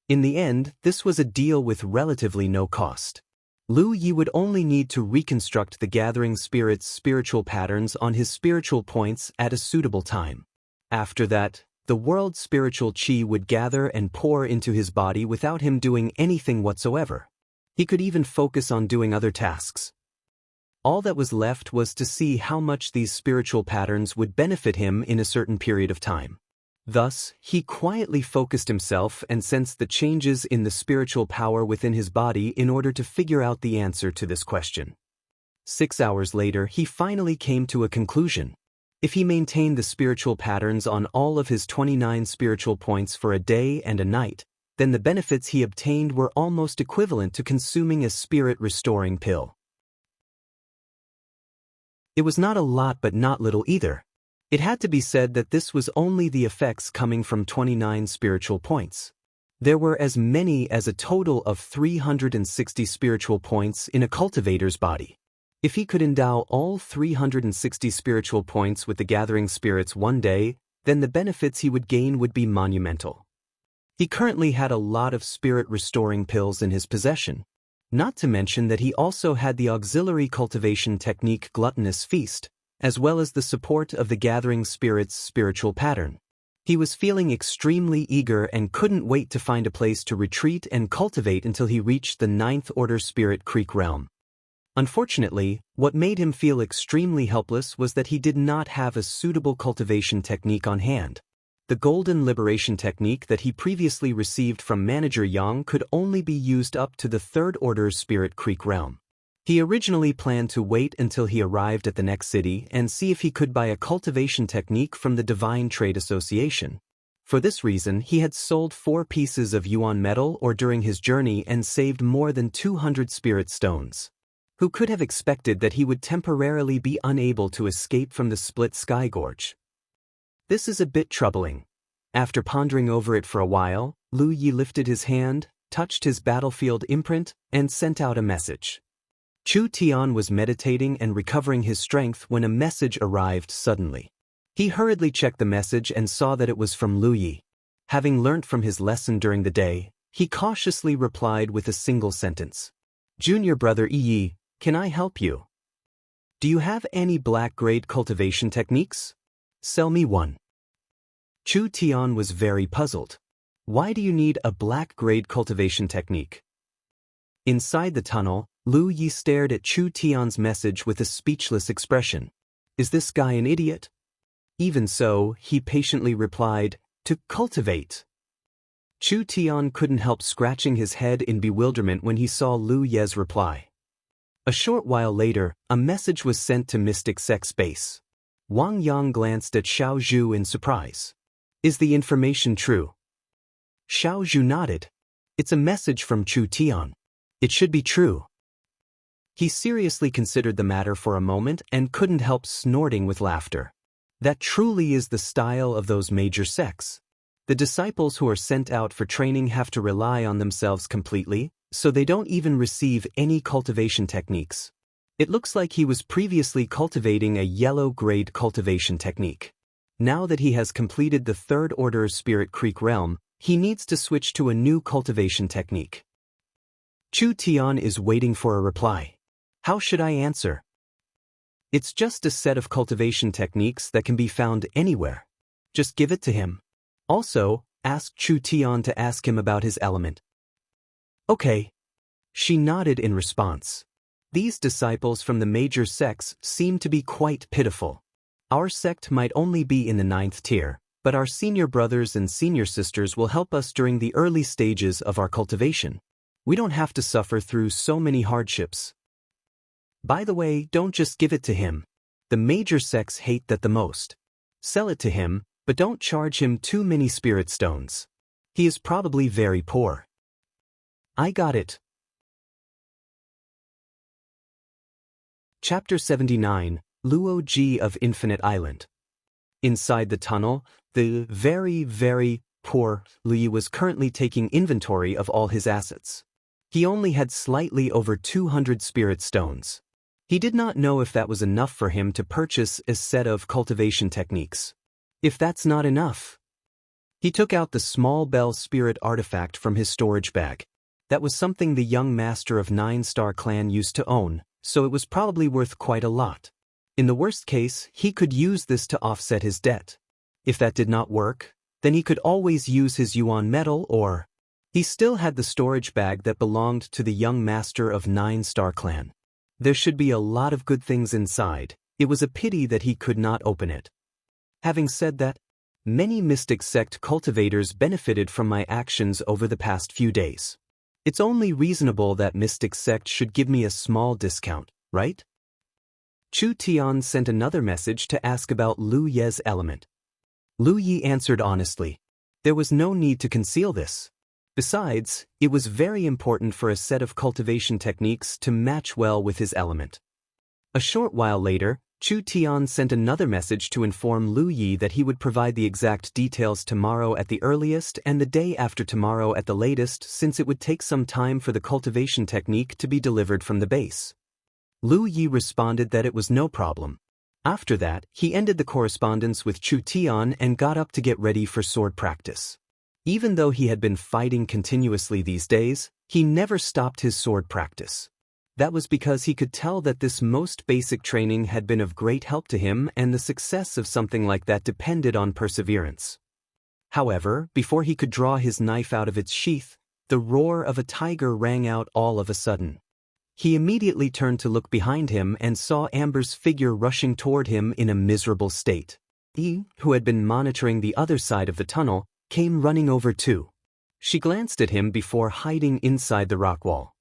In the end, this was a deal with relatively no cost. Lu Yi would only need to reconstruct the gathering spirit's spiritual patterns on his spiritual points at a suitable time. After that, the world's spiritual qi would gather and pour into his body without him doing anything whatsoever. He could even focus on doing other tasks. All that was left was to see how much these spiritual patterns would benefit him in a certain period of time. Thus, he quietly focused himself and sensed the changes in the spiritual power within his body in order to figure out the answer to this question. 6 hours later, he finally came to a conclusion. If he maintained the spiritual patterns on all of his 29 spiritual points for a day and a night, then the benefits he obtained were almost equivalent to consuming a spirit-restoring pill. It was not a lot but not little either. It had to be said that this was only the effects coming from 29 spiritual points. There were as many as a total of 360 spiritual points in a cultivator's body. If he could endow all 360 spiritual points with the gathering spirits one day, then the benefits he would gain would be monumental. He currently had a lot of spirit-restoring pills in his possession. Not to mention that he also had the auxiliary cultivation technique Gluttonous Feast, as well as the support of the gathering spirit's spiritual pattern. He was feeling extremely eager and couldn't wait to find a place to retreat and cultivate until he reached the 9th Order Spirit Creek realm. Unfortunately, what made him feel extremely helpless was that he did not have a suitable cultivation technique on hand. The Golden Liberation technique that he previously received from Manager Yang could only be used up to the 3rd Order Spirit Creek realm. He originally planned to wait until he arrived at the next city and see if he could buy a cultivation technique from the Divine Trade Association. For this reason, he had sold 4 pieces of yuan metal ore during his journey and saved more than 200 spirit stones. Who could have expected that he would temporarily be unable to escape from the split sky gorge? This is a bit troubling. After pondering over it for a while, Lu Yi lifted his hand, touched his battlefield imprint, and sent out a message. Chu Tian was meditating and recovering his strength when a message arrived suddenly. He hurriedly checked the message and saw that it was from Lu Yi. Having learnt from his lesson during the day, he cautiously replied with a single sentence. Junior brother Yi, can I help you? Do you have any black-grade cultivation techniques? Sell me one. Chu Tian was very puzzled. Why do you need a black-grade cultivation technique? Inside the tunnel, Lu Yi stared at Chu Tian's message with a speechless expression. Is this guy an idiot? Even so, he patiently replied, to cultivate. Chu Tian couldn't help scratching his head in bewilderment when he saw Lu Ye's reply. A short while later, a message was sent to Mystic Sect's base. Wang Yang glanced at Xiao Zhu in surprise. Is the information true? Xiao Zhu nodded. It's a message from Chu Tian. It should be true. He seriously considered the matter for a moment and couldn't help snorting with laughter. That truly is the style of those major sects. The disciples who are sent out for training have to rely on themselves completely, so they don't even receive any cultivation techniques. It looks like he was previously cultivating a yellow-grade cultivation technique. Now that he has completed the 3rd Order Spirit Creek realm, he needs to switch to a new cultivation technique. Chu Tian is waiting for a reply. How should I answer? It's just a set of cultivation techniques that can be found anywhere. Just give it to him. Also, ask Chu Tian to ask him about his element. Okay. She nodded in response. These disciples from the major sects seem to be quite pitiful. Our sect might only be in the 9th tier, but our senior brothers and senior sisters will help us during the early stages of our cultivation. We don't have to suffer through so many hardships. By the way, don't just give it to him. The major sects hate that the most. Sell it to him, but don't charge him too many spirit stones. He is probably very poor. I got it. Chapter 79, Luo Ji of Infinite Island. Inside the tunnel, the very poor Li was currently taking inventory of all his assets. He only had slightly over 200 spirit stones. He did not know if that was enough for him to purchase a set of cultivation techniques. If that's not enough, he took out the small bell spirit artifact from his storage bag. That was something the young master of 9-star clan used to own, so it was probably worth quite a lot. In the worst case, he could use this to offset his debt. If that did not work, then he could always use his yuan metal or... He still had the storage bag that belonged to the young master of 9-star clan. There should be a lot of good things inside. It was a pity that he could not open it. Having said that, many Mystic Sect cultivators benefited from my actions over the past few days. It's only reasonable that Mystic Sect should give me a small discount, right? Chu Tian sent another message to ask about Lu Ye's element. Lu Yi answered honestly. There was no need to conceal this. Besides, it was very important for a set of cultivation techniques to match well with his element. A short while later, Chu Tian sent another message to inform Lu Yi that he would provide the exact details tomorrow at the earliest and the day after tomorrow at the latest, since it would take some time for the cultivation technique to be delivered from the base. Lu Yi responded that it was no problem. After that, he ended the correspondence with Chu Tian and got up to get ready for sword practice. Even though he had been fighting continuously these days, he never stopped his sword practice. That was because he could tell that this most basic training had been of great help to him, and the success of something like that depended on perseverance. However, before he could draw his knife out of its sheath, the roar of a tiger rang out all of a sudden. He immediately turned to look behind him and saw Amber's figure rushing toward him in a miserable state. He, who had been monitoring the other side of the tunnel, came running over too. She glanced at him before hiding inside the rock wall.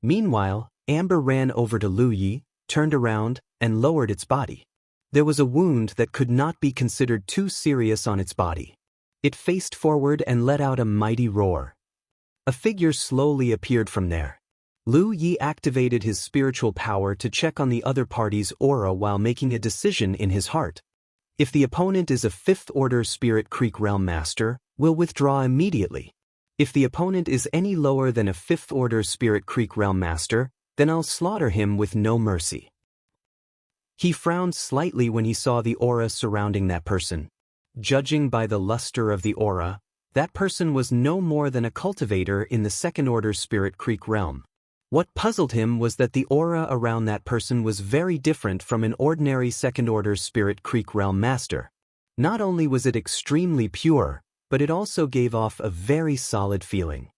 Meanwhile, Amber ran over to Lu Yi, turned around, and lowered its body. There was a wound that could not be considered too serious on its body. It faced forward and let out a mighty roar. A figure slowly appeared from there. Lu Yi activated his spiritual power to check on the other party's aura while making a decision in his heart. If the opponent is a 5th-order Spirit Creek Realm Master, we'll withdraw immediately. If the opponent is any lower than a 5th-order Spirit Creek Realm Master, then I'll slaughter him with no mercy. He frowned slightly when he saw the aura surrounding that person. Judging by the luster of the aura, that person was no more than a cultivator in the 2nd-order Spirit Creek realm. What puzzled him was that the aura around that person was very different from an ordinary 2nd-order Spirit Creek Realm Master. Not only was it extremely pure, but it also gave off a very solid feeling.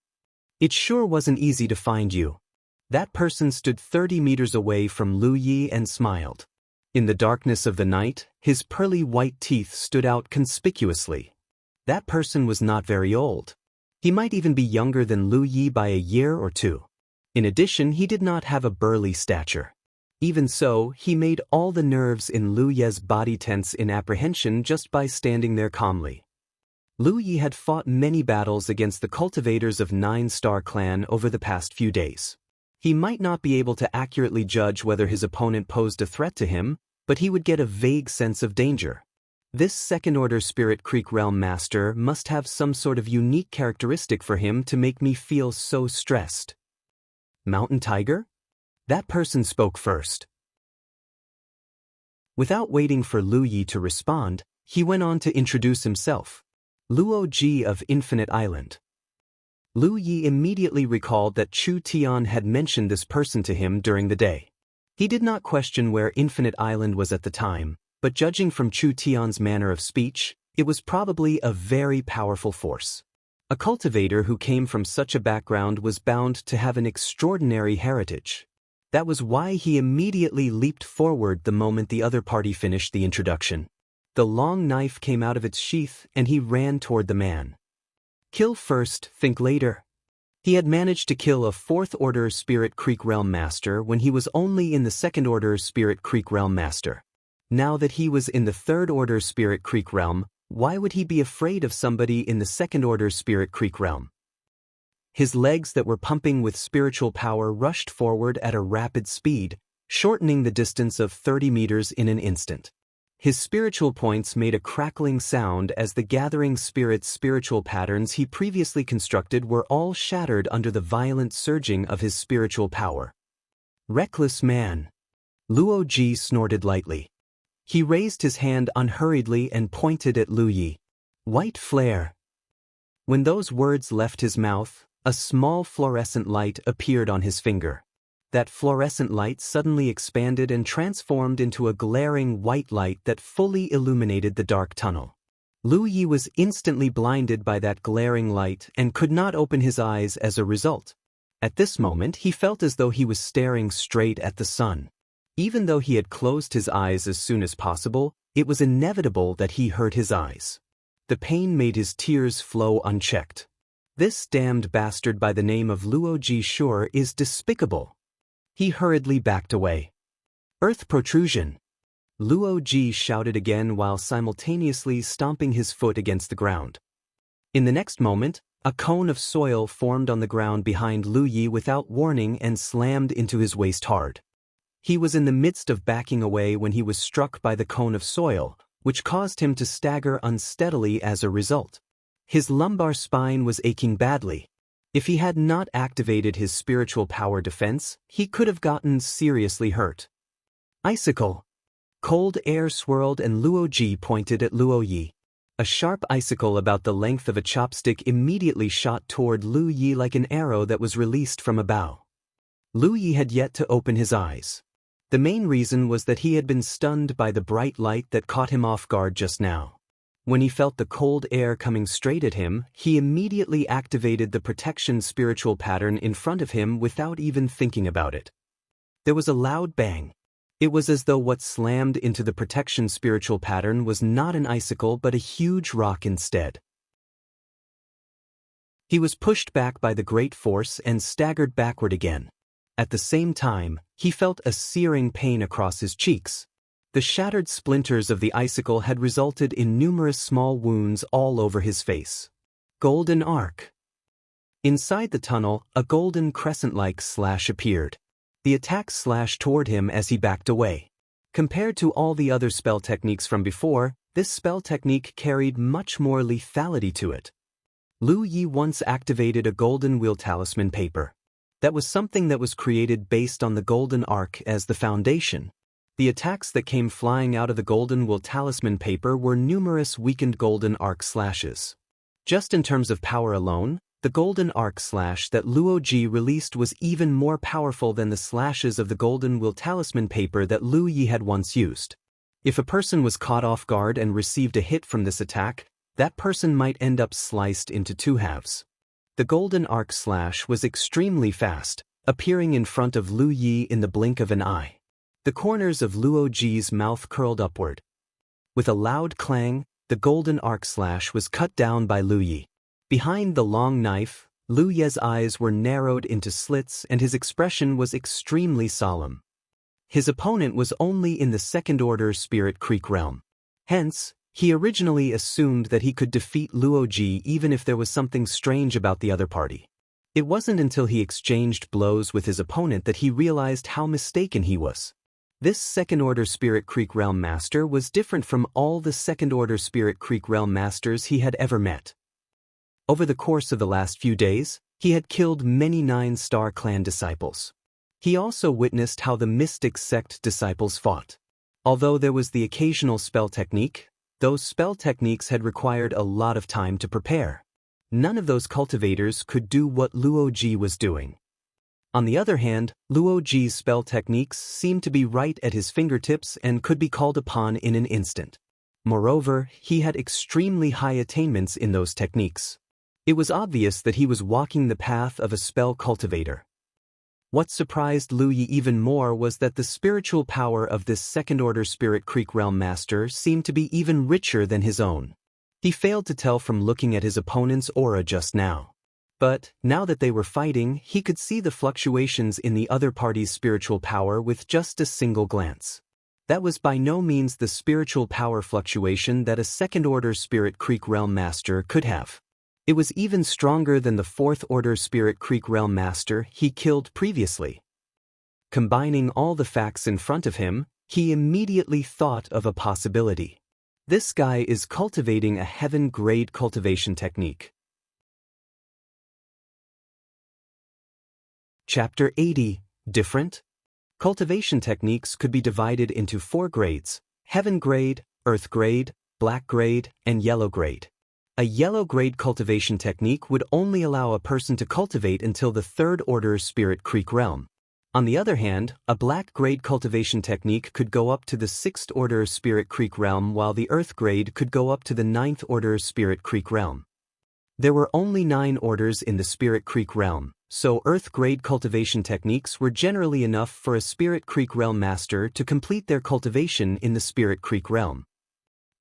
It sure wasn't easy to find you. That person stood 30 meters away from Lu Yi and smiled. In the darkness of the night, his pearly white teeth stood out conspicuously. That person was not very old. He might even be younger than Lu Yi by a year or two. In addition, he did not have a burly stature. Even so, he made all the nerves in Lu Yi's body tense in apprehension just by standing there calmly. Lu Yi had fought many battles against the cultivators of 9-star clan over the past few days. He might not be able to accurately judge whether his opponent posed a threat to him, but he would get a vague sense of danger. This 2nd-order Spirit Creek Realm Master must have some sort of unique characteristic for him to make me feel so stressed. Mountain Tiger? That person spoke first. Without waiting for Lu Yi to respond, he went on to introduce himself. Luo Ji of Infinite Island. Lu Yi immediately recalled that Chu Tian had mentioned this person to him during the day. He did not question where Infinite Island was at the time, but judging from Chu Tian's manner of speech, it was probably a very powerful force. A cultivator who came from such a background was bound to have an extraordinary heritage. That was why he immediately leaped forward the moment the other party finished the introduction. The long knife came out of its sheath and he ran toward the man. Kill first, think later. He had managed to kill a 4th-order Spirit Creek Realm Master when he was only in the 2nd-order Spirit Creek Realm Master. Now that he was in the third-order Spirit Creek realm, why would he be afraid of somebody in the second-order Spirit Creek realm? His legs that were pumping with spiritual power rushed forward at a rapid speed, shortening the distance of 30 meters in an instant. His spiritual points made a crackling sound as the gathering spirit's spiritual patterns he previously constructed were all shattered under the violent surging of his spiritual power. Reckless man. Luo Ji snorted lightly. He raised his hand unhurriedly and pointed at Lu Yi. White flare. When those words left his mouth, a small fluorescent light appeared on his finger. That fluorescent light suddenly expanded and transformed into a glaring white light that fully illuminated the dark tunnel. Lu Yi was instantly blinded by that glaring light and could not open his eyes as a result. At this moment he felt as though he was staring straight at the sun. Even though he had closed his eyes as soon as possible, it was inevitable that he hurt his eyes. The pain made his tears flow unchecked. This damned bastard by the name of Luo Ji sure is despicable. He hurriedly backed away. Earth protrusion. Luo Ji shouted again while simultaneously stomping his foot against the ground. In the next moment, a cone of soil formed on the ground behind Lu Yi without warning and slammed into his waist hard. He was in the midst of backing away when he was struck by the cone of soil, which caused him to stagger unsteadily as a result. His lumbar spine was aching badly. If he had not activated his spiritual power defense, he could have gotten seriously hurt. Icicle. Cold air swirled and Luo Ji pointed at Luo Yi. A sharp icicle about the length of a chopstick immediately shot toward Lu Yi like an arrow that was released from a bow. Lu Yi had yet to open his eyes. The main reason was that he had been stunned by the bright light that caught him off guard just now. When he felt the cold air coming straight at him, he immediately activated the protection spiritual pattern in front of him without even thinking about it. There was a loud bang. It was as though what slammed into the protection spiritual pattern was not an icicle but a huge rock instead. He was pushed back by the great force and staggered backward again. At the same time, he felt a searing pain across his cheeks. The shattered splinters of the icicle had resulted in numerous small wounds all over his face. Golden arc. Inside the tunnel, a golden crescent-like slash appeared. The attack slashed toward him as he backed away. Compared to all the other spell techniques from before, this spell technique carried much more lethality to it. Lu Yi once activated a golden wheel talisman paper. That was something that was created based on the golden arc as the foundation. The attacks that came flying out of the golden wool talisman paper were numerous weakened golden arc slashes. Just in terms of power alone, the golden arc slash that Luo Ji released was even more powerful than the slashes of the golden wool talisman paper that Lu Yi had once used. If a person was caught off guard and received a hit from this attack, that person might end up sliced into two halves. The golden arc slash was extremely fast, appearing in front of Lu Yi in the blink of an eye. The corners of Luo Ji's mouth curled upward. With a loud clang, the golden arc slash was cut down by Lu Yi. Behind the long knife, Lu Yi's eyes were narrowed into slits and his expression was extremely solemn. His opponent was only in the second-order Spirit Creek realm. Hence, he originally assumed that he could defeat Luo Ji even if there was something strange about the other party. It wasn't until he exchanged blows with his opponent that he realized how mistaken he was. This second-order Spirit Creek Realm Master was different from all the second-order Spirit Creek Realm Masters he had ever met. Over the course of the last few days, he had killed many 9-star clan disciples. He also witnessed how the Mystic Sect disciples fought. Although there was the occasional spell technique, those spell techniques had required a lot of time to prepare. None of those cultivators could do what Luo Ji was doing. On the other hand, Luo Ji's spell techniques seemed to be right at his fingertips and could be called upon in an instant. Moreover, he had extremely high attainments in those techniques. It was obvious that he was walking the path of a spell cultivator. What surprised Lu Yi even more was that the spiritual power of this second-order Spirit Creek Realm Master seemed to be even richer than his own. He failed to tell from looking at his opponent's aura just now. But, now that they were fighting, he could see the fluctuations in the other party's spiritual power with just a single glance. That was by no means the spiritual power fluctuation that a second-order Spirit Creek Realm Master could have. It was even stronger than the fourth-order Spirit Creek Realm Master he killed previously. Combining all the facts in front of him, he immediately thought of a possibility. This guy is cultivating a heaven-grade cultivation technique. Chapter 80. Different? Cultivation techniques could be divided into 4 grades: heaven grade, earth grade, black grade, and yellow grade. A yellow grade cultivation technique would only allow a person to cultivate until the third order Spirit Creek realm. On the other hand, a black grade cultivation technique could go up to the 6th order Spirit Creek realm, while the earth grade could go up to the 9th order Spirit Creek realm. There were only 9 orders in the Spirit Creek realm, so earth grade cultivation techniques were generally enough for a Spirit Creek realm master to complete their cultivation in the Spirit Creek realm.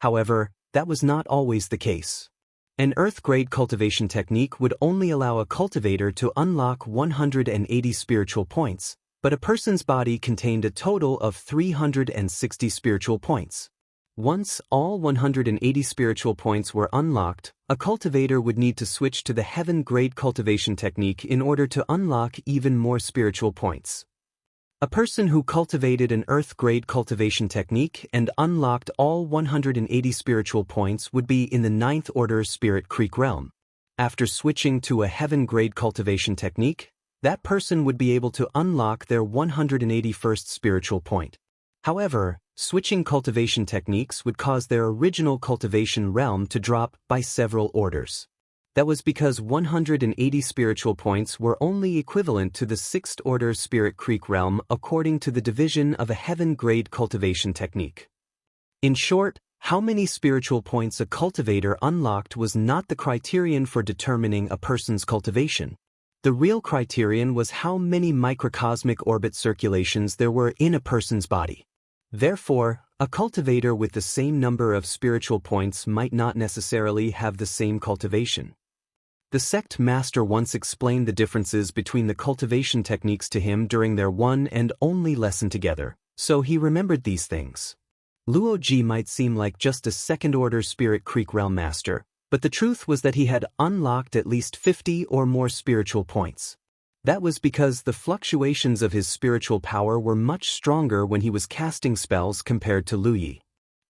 However, that was not always the case. An earth grade cultivation technique would only allow a cultivator to unlock 180 spiritual points, but a person's body contained a total of 360 spiritual points. Once all 180 spiritual points were unlocked, a cultivator would need to switch to the heaven grade cultivation technique in order to unlock even more spiritual points. A person who cultivated an earth grade cultivation technique and unlocked all 180 spiritual points would be in the 9th order Spirit Creek realm. After switching to a heaven grade cultivation technique, that person would be able to unlock their 181st spiritual point. However, switching cultivation techniques would cause their original cultivation realm to drop by several orders. That was because 180 spiritual points were only equivalent to the 6th order Spirit Creek realm according to the division of a heaven grade cultivation technique. In short, how many spiritual points a cultivator unlocked was not the criterion for determining a person's cultivation. The real criterion was how many microcosmic orbit circulations there were in a person's body. Therefore, a cultivator with the same number of spiritual points might not necessarily have the same cultivation. The sect master once explained the differences between the cultivation techniques to him during their one and only lesson together, so he remembered these things. Luoji might seem like just a second-order Spirit Creek realm master, but the truth was that he had unlocked at least 50 or more spiritual points. That was because the fluctuations of his spiritual power were much stronger when he was casting spells compared to Luyi.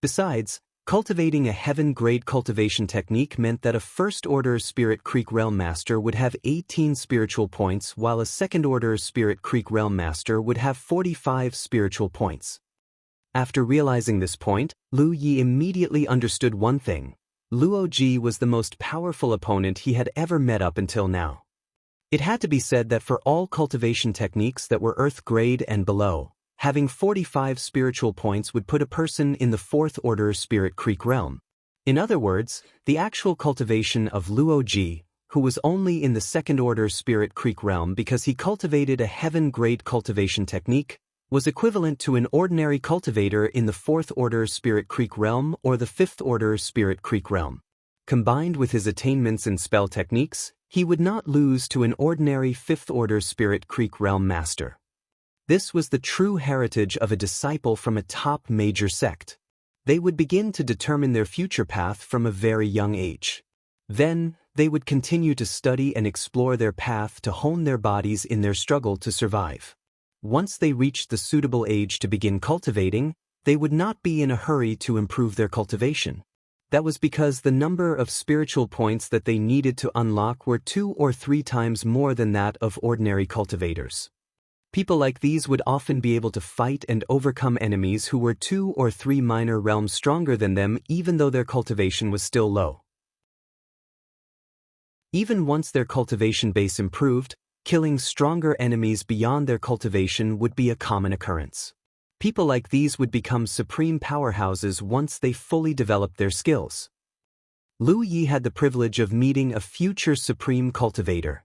Besides, cultivating a heaven-grade cultivation technique meant that a first-order Spirit Creek Realm Master would have 18 spiritual points while a second-order Spirit Creek Realm Master would have 45 spiritual points. After realizing this point, Lu Yi immediately understood one thing. Luoji was the most powerful opponent he had ever met up until now. It had to be said that for all cultivation techniques that were Earth grade and below, having 45 spiritual points would put a person in the 4th order Spirit Creek realm. In other words, the actual cultivation of Luoji, who was only in the 2nd order Spirit Creek realm because he cultivated a heaven-grade cultivation technique, was equivalent to an ordinary cultivator in the 4th order Spirit Creek realm or the 5th order Spirit Creek realm. Combined with his attainments in spell techniques, he would not lose to an ordinary 5th order Spirit Creek realm master. This was the true heritage of a disciple from a top major sect. They would begin to determine their future path from a very young age. Then, they would continue to study and explore their path to hone their bodies in their struggle to survive. Once they reached the suitable age to begin cultivating, they would not be in a hurry to improve their cultivation. That was because the number of spiritual points that they needed to unlock were 2 or 3 times more than that of ordinary cultivators. People like these would often be able to fight and overcome enemies who were 2 or 3 minor realms stronger than them even though their cultivation was still low. Even once their cultivation base improved, killing stronger enemies beyond their cultivation would be a common occurrence. People like these would become supreme powerhouses once they fully developed their skills. Lu Yi had the privilege of meeting a future supreme cultivator.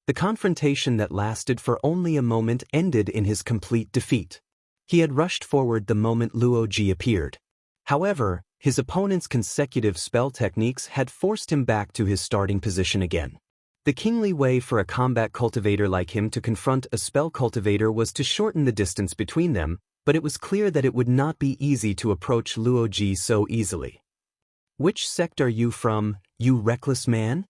The confrontation that lasted for only a moment ended in his complete defeat. He had rushed forward the moment Luoji appeared. However, his opponent's consecutive spell techniques had forced him back to his starting position again. The kingly way for a combat cultivator like him to confront a spell cultivator was to shorten the distance between them, but it was clear that it would not be easy to approach Luo Ji so easily. "Which sect are you from, you reckless man?"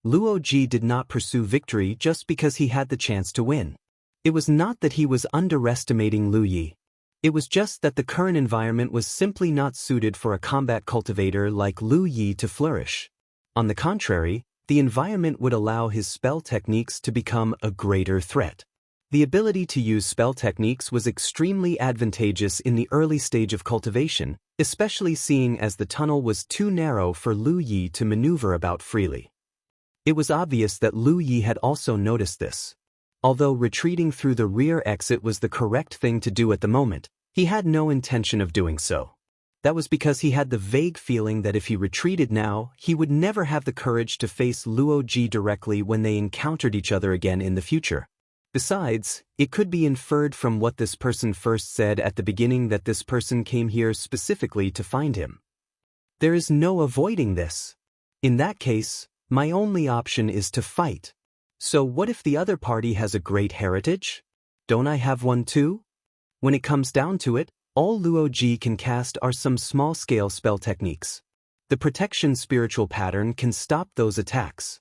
Luo Ji did not pursue victory just because he had the chance to win. It was not that he was underestimating Lu Yi. It was just that the current environment was simply not suited for a combat cultivator like Lu Yi to flourish. On the contrary, the environment would allow his spell techniques to become a greater threat. The ability to use spell techniques was extremely advantageous in the early stage of cultivation, especially seeing as the tunnel was too narrow for Lu Yi to maneuver about freely. It was obvious that Lu Yi had also noticed this. Although retreating through the rear exit was the correct thing to do at the moment, he had no intention of doing so. That was because he had the vague feeling that if he retreated now, he would never have the courage to face Luo Ji directly when they encountered each other again in the future. Besides, it could be inferred from what this person first said at the beginning that this person came here specifically to find him. There is no avoiding this. In that case, my only option is to fight. So what if the other party has a great heritage? Don't I have one too? When it comes down to it, all Luo Ji can cast are some small-scale spell techniques. The protection spiritual pattern can stop those attacks.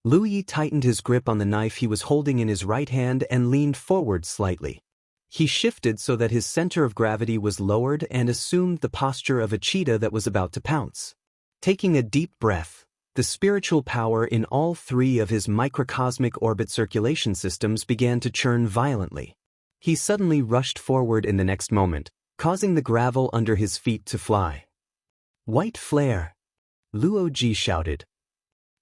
Lu Yi tightened his grip on the knife he was holding in his right hand and leaned forward slightly. He shifted so that his center of gravity was lowered and assumed the posture of a cheetah that was about to pounce. Taking a deep breath, the spiritual power in all three of his microcosmic orbit circulation systems began to churn violently. He suddenly rushed forward in the next moment, causing the gravel under his feet to fly. "White flare!" Luo Ji shouted.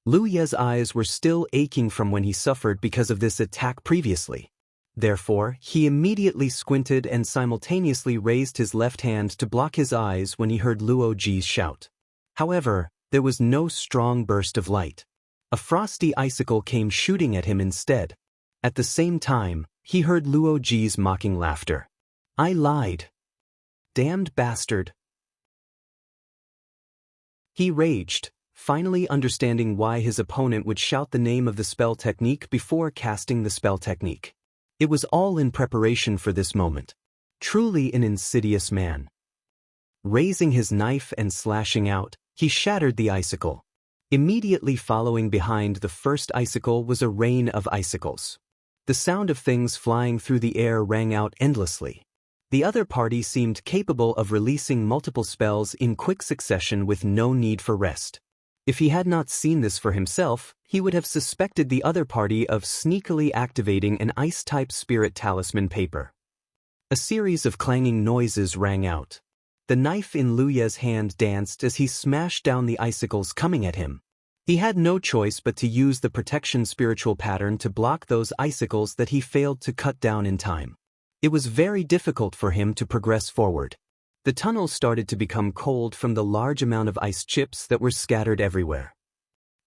Lu Ye's eyes were still aching from when he suffered because of this attack previously. Therefore, he immediately squinted and simultaneously raised his left hand to block his eyes when he heard Luo Ji's shout. However, there was no strong burst of light. A frosty icicle came shooting at him instead. At the same time, he heard Luo Ji's mocking laughter. "I lied. Damned bastard." He raged, finally understanding why his opponent would shout the name of the spell technique before casting the spell technique. It was all in preparation for this moment. Truly an insidious man. Raising his knife and slashing out, he shattered the icicle. Immediately following behind the first icicle was a rain of icicles. The sound of things flying through the air rang out endlessly. The other party seemed capable of releasing multiple spells in quick succession with no need for rest. If he had not seen this for himself, he would have suspected the other party of sneakily activating an ice-type spirit talisman paper. A series of clanging noises rang out. The knife in Lu Ye's hand danced as he smashed down the icicles coming at him. He had no choice but to use the protection spiritual pattern to block those icicles that he failed to cut down in time. It was very difficult for him to progress forward. The tunnel started to become cold from the large amount of ice chips that were scattered everywhere.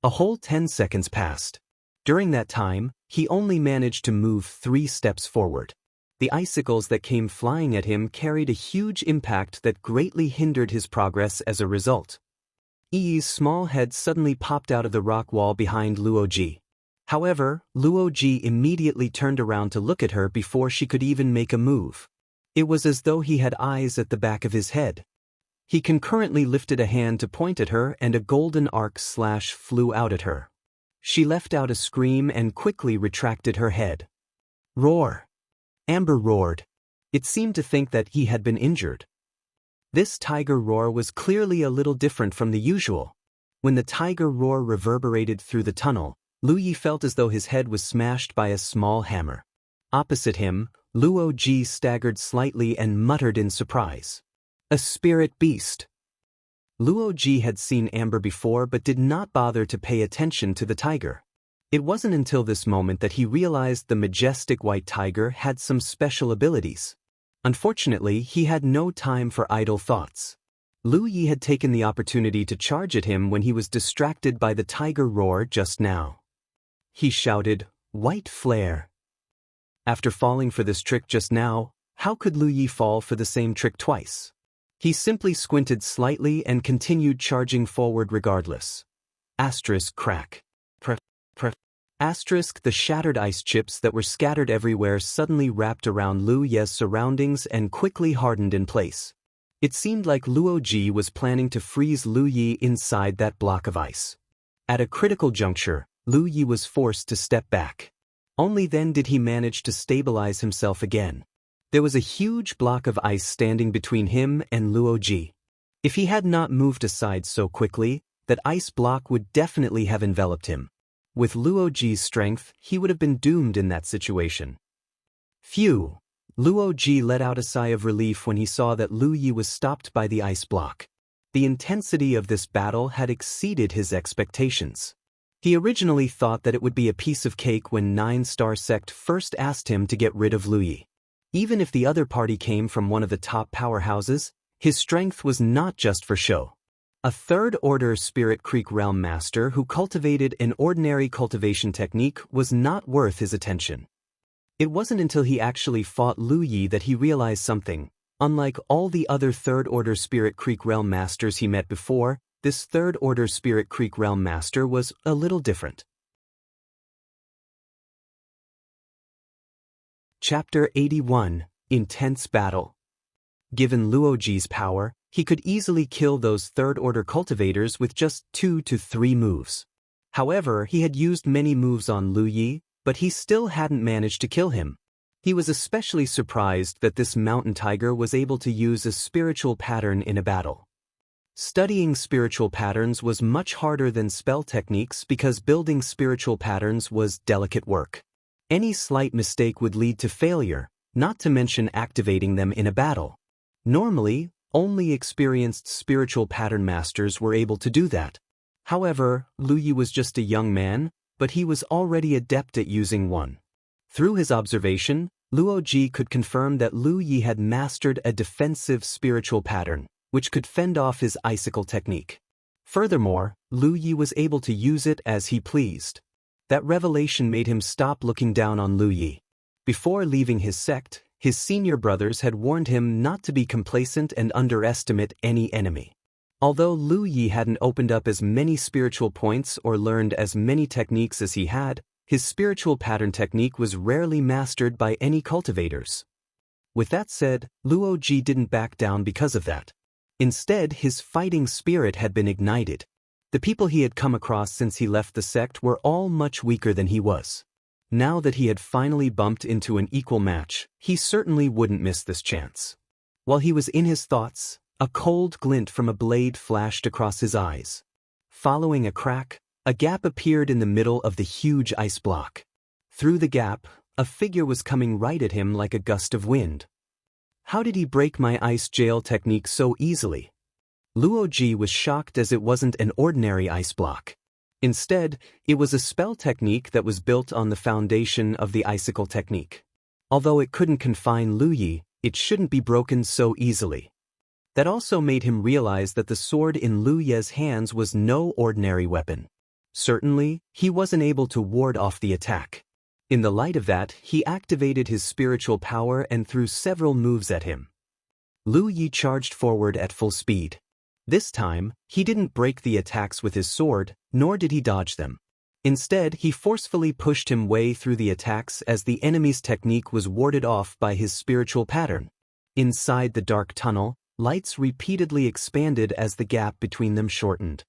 A whole 10 seconds passed. During that time, he only managed to move 3 steps forward. The icicles that came flying at him carried a huge impact that greatly hindered his progress as a result. Yi's small head suddenly popped out of the rock wall behind Luo Ji. However, Luo Ji immediately turned around to look at her before she could even make a move. It was as though he had eyes at the back of his head. He concurrently lifted a hand to point at her and a golden arc slash flew out at her. She let out a scream and quickly retracted her head. "Roar!" Amber roared. It seemed to think that he had been injured. This tiger roar was clearly a little different from the usual. When the tiger roar reverberated through the tunnel, Lu Yi felt as though his head was smashed by a small hammer. Opposite him, Luo Ji staggered slightly and muttered in surprise. "A spirit beast." Luo Ji had seen Amber before but did not bother to pay attention to the tiger. It wasn't until this moment that he realized the majestic white tiger had some special abilities. Unfortunately, he had no time for idle thoughts. Lu Yi had taken the opportunity to charge at him when he was distracted by the tiger roar just now. He shouted, "White flare." After falling for this trick just now, how could Lu Yi fall for the same trick twice? He simply squinted slightly and continued charging forward regardless. Asterisk crack. Asterisk, the shattered ice chips that were scattered everywhere suddenly wrapped around Lu Ye's surroundings and quickly hardened in place. It seemed like Luo Ji was planning to freeze Lu Yi inside that block of ice. At a critical juncture, Lu Yi was forced to step back. Only then did he manage to stabilize himself again. There was a huge block of ice standing between him and Luo Ji. If he had not moved aside so quickly, that ice block would definitely have enveloped him. With Luo Ji's strength, he would have been doomed in that situation. Phew! Luo Ji let out a sigh of relief when he saw that Lu Yi was stopped by the ice block. The intensity of this battle had exceeded his expectations. He originally thought that it would be a piece of cake when 9-star Sect first asked him to get rid of Lu Yi. Even if the other party came from one of the top powerhouses, his strength was not just for show. A third-order Spirit Creek Realm Master who cultivated an ordinary cultivation technique was not worth his attention. It wasn't until he actually fought Lu Yi that he realized something. Unlike all the other third-order Spirit Creek Realm Masters he met before, this third-order Spirit Creek Realm Master was a little different. Chapter 81, Intense Battle. Given Luo Ji's power, he could easily kill those third-order cultivators with just 2 to 3 moves. However, he had used many moves on Lu Yi, but he still hadn't managed to kill him. He was especially surprised that this mountain tiger was able to use a spiritual pattern in a battle. Studying spiritual patterns was much harder than spell techniques because building spiritual patterns was delicate work. Any slight mistake would lead to failure, not to mention activating them in a battle. Normally, only experienced spiritual pattern masters were able to do that. However, Lu Yi was just a young man, but he was already adept at using one. Through his observation, Luo Ji could confirm that Lu Yi had mastered a defensive spiritual pattern, which could fend off his icicle technique. Furthermore, Lu Yi was able to use it as he pleased. That revelation made him stop looking down on Lu Yi. Before leaving his sect, his senior brothers had warned him not to be complacent and underestimate any enemy. Although Lu Yi hadn't opened up as many spiritual points or learned as many techniques as he had, his spiritual pattern technique was rarely mastered by any cultivators. With that said, Luo Ji didn't back down because of that. Instead, his fighting spirit had been ignited. The people he had come across since he left the sect were all much weaker than he was. Now that he had finally bumped into an equal match, he certainly wouldn't miss this chance. While he was in his thoughts, a cold glint from a blade flashed across his eyes. Following a crack, a gap appeared in the middle of the huge ice block. Through the gap, a figure was coming right at him like a gust of wind. How did he break my ice jail technique so easily? Luo Ji was shocked as it wasn't an ordinary ice block. Instead, it was a spell technique that was built on the foundation of the icicle technique. Although it couldn't confine Lu Yi, it shouldn't be broken so easily. That also made him realize that the sword in Lu Ye's hands was no ordinary weapon. Certainly, he wasn't able to ward off the attack. In the light of that, he activated his spiritual power and threw several moves at him. Lu Yi charged forward at full speed. This time, he didn't break the attacks with his sword, nor did he dodge them. Instead, he forcefully pushed him way through the attacks as the enemy's technique was warded off by his spiritual pattern. Inside the dark tunnel, lights repeatedly expanded as the gap between them shortened.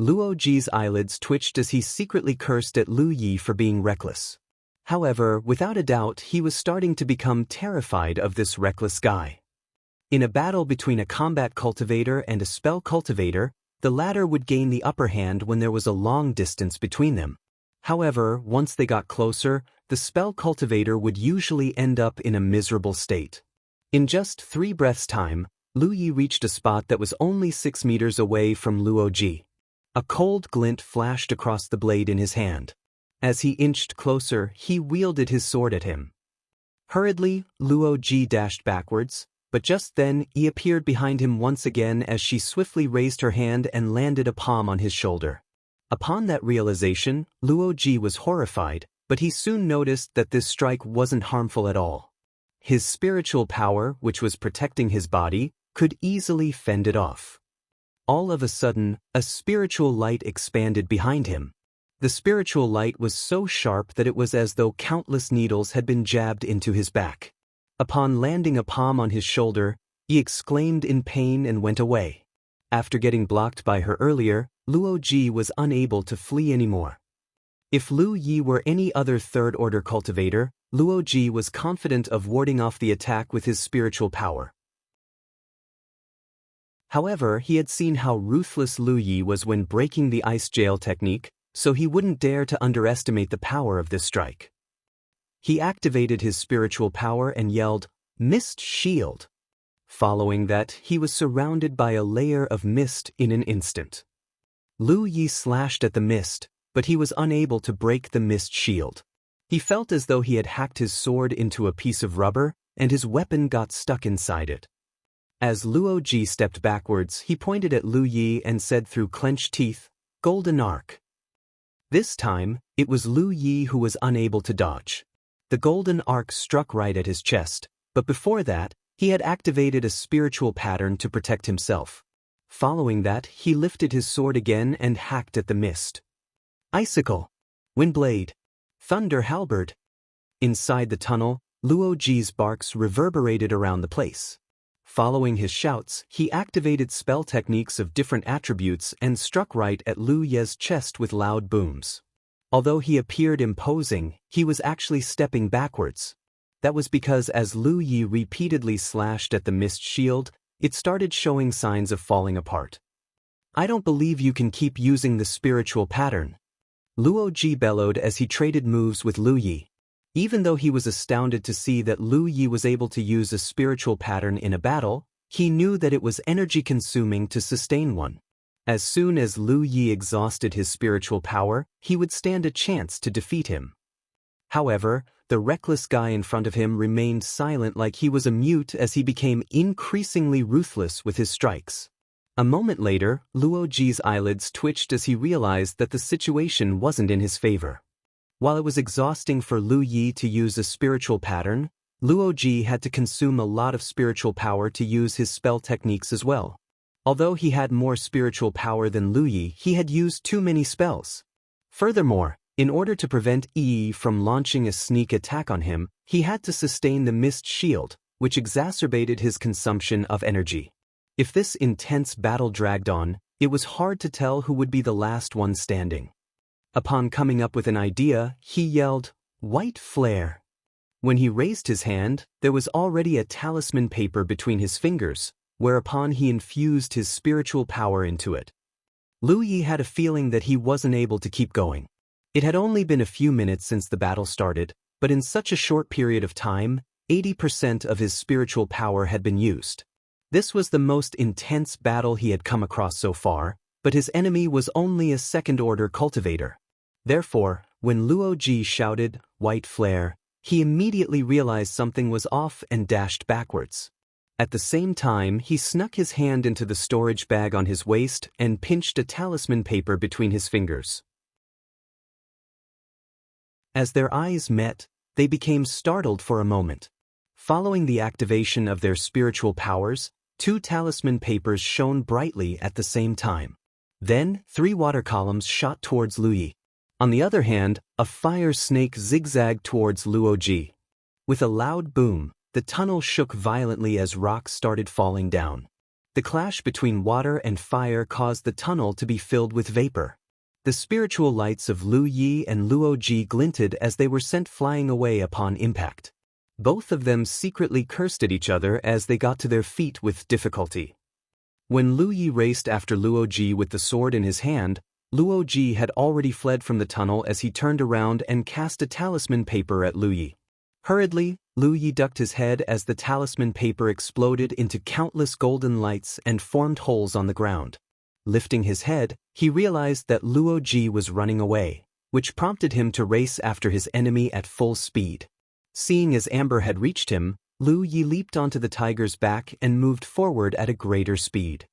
Luo Ji's eyelids twitched as he secretly cursed at Lu Yi for being reckless. However, without a doubt, he was starting to become terrified of this reckless guy. In a battle between a combat cultivator and a spell cultivator, the latter would gain the upper hand when there was a long distance between them. However, once they got closer, the spell cultivator would usually end up in a miserable state. In just 3 breaths' time, Lu Yi reached a spot that was only 6 meters away from Luo Ji. A cold glint flashed across the blade in his hand. As he inched closer, he wielded his sword at him. Hurriedly, Luo Ji dashed backwards, but just then he appeared behind him once again as she swiftly raised her hand and landed a palm on his shoulder. Upon that realization, Luo Ji was horrified, but he soon noticed that this strike wasn't harmful at all. His spiritual power, which was protecting his body, could easily fend it off. All of a sudden, a spiritual light expanded behind him. The spiritual light was so sharp that it was as though countless needles had been jabbed into his back. Upon landing a palm on his shoulder, he exclaimed in pain and went away. After getting blocked by her earlier, Luo Ji was unable to flee anymore. If Lu Yi were any other third-order cultivator, Luo Ji was confident of warding off the attack with his spiritual power. However, he had seen how ruthless Lu Yi was when breaking the ice jail technique, so he wouldn't dare to underestimate the power of this strike. He activated his spiritual power and yelled, "Mist Shield!" Following that, he was surrounded by a layer of mist in an instant. Lu Yi slashed at the mist, but he was unable to break the mist shield. He felt as though he had hacked his sword into a piece of rubber, and his weapon got stuck inside it. As Luo Ji stepped backwards, he pointed at Lu Yi and said through clenched teeth, "Golden Arc." This time, it was Lu Yi who was unable to dodge. The golden arc struck right at his chest, but before that, he had activated a spiritual pattern to protect himself. Following that, he lifted his sword again and hacked at the mist. Icicle, Windblade, Thunder Halberd. Inside the tunnel, Luo Ji's barks reverberated around the place. Following his shouts, he activated spell techniques of different attributes and struck right at Lu Ye's chest with loud booms. Although he appeared imposing, he was actually stepping backwards. That was because as Lu Yi repeatedly slashed at the mist shield, it started showing signs of falling apart. "I don't believe you can keep using the spiritual pattern," Luo Ji bellowed as he traded moves with Lu Yi. Even though he was astounded to see that Lu Yi was able to use a spiritual pattern in a battle, he knew that it was energy-consuming to sustain one. As soon as Lu Yi exhausted his spiritual power, he would stand a chance to defeat him. However, the reckless guy in front of him remained silent like he was a mute as he became increasingly ruthless with his strikes. A moment later, Luo Ji's eyelids twitched as he realized that the situation wasn't in his favor. While it was exhausting for Lu Yi to use a spiritual pattern, Luo Ji had to consume a lot of spiritual power to use his spell techniques as well. Although he had more spiritual power than Lu Yi, he had used too many spells. Furthermore, in order to prevent Yi from launching a sneak attack on him, he had to sustain the mist shield, which exacerbated his consumption of energy. If this intense battle dragged on, it was hard to tell who would be the last one standing. Upon coming up with an idea, he yelled, "White Flare." When he raised his hand, there was already a talisman paper between his fingers, whereupon he infused his spiritual power into it. Lu Yi had a feeling that he wasn't able to keep going. It had only been a few minutes since the battle started, but in such a short period of time, 80% of his spiritual power had been used. This was the most intense battle he had come across so far, but his enemy was only a second-order cultivator. Therefore, when Luo Ji shouted, "White Flare," he immediately realized something was off and dashed backwards. At the same time, he snuck his hand into the storage bag on his waist and pinched a talisman paper between his fingers. As their eyes met, they became startled for a moment. Following the activation of their spiritual powers, 2 talisman papers shone brightly at the same time. Then, 3 water columns shot towards Lu Yi. On the other hand, a fire snake zigzagged towards Luo Ji. With a loud boom, the tunnel shook violently as rocks started falling down. The clash between water and fire caused the tunnel to be filled with vapor. The spiritual lights of Lu Yi and Luo Ji glinted as they were sent flying away upon impact. Both of them secretly cursed at each other as they got to their feet with difficulty. When Lu Yi raced after Luo Ji with the sword in his hand, Luo Ji had already fled from the tunnel as he turned around and cast a talisman paper at Lu Yi. Hurriedly, Lu Yi ducked his head as the talisman paper exploded into countless golden lights and formed holes on the ground. Lifting his head, he realized that Luo Ji was running away, which prompted him to race after his enemy at full speed. Seeing as Amber had reached him, Lu Yi leaped onto the tiger's back and moved forward at a greater speed.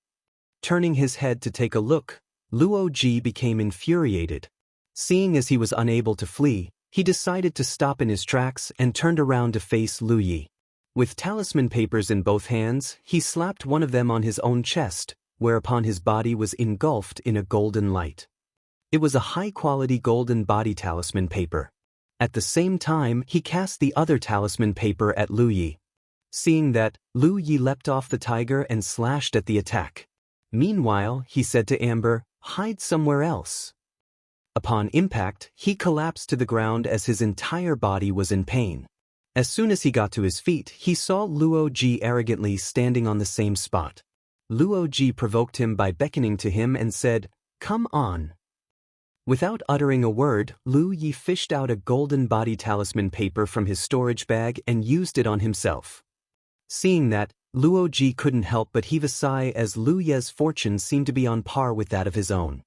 Turning his head to take a look, Luo Ji became infuriated. Seeing as he was unable to flee, he decided to stop in his tracks and turned around to face Lu Yi. With talisman papers in both hands, he slapped one of them on his own chest, whereupon his body was engulfed in a golden light. It was a high-quality golden body talisman paper. At the same time, he cast the other talisman paper at Lu Yi. Seeing that, Lu Yi leapt off the tiger and slashed at the attack. Meanwhile, he said to Amber, "Hide somewhere else." Upon impact, he collapsed to the ground as his entire body was in pain. As soon as he got to his feet, he saw Luo Ji arrogantly standing on the same spot. Luo Ji provoked him by beckoning to him and said, "Come on." Without uttering a word, Lu Yi fished out a golden body talisman paper from his storage bag and used it on himself. Seeing that, Luo Ji couldn't help but heave a sigh as Lu Ye's fortune seemed to be on par with that of his own.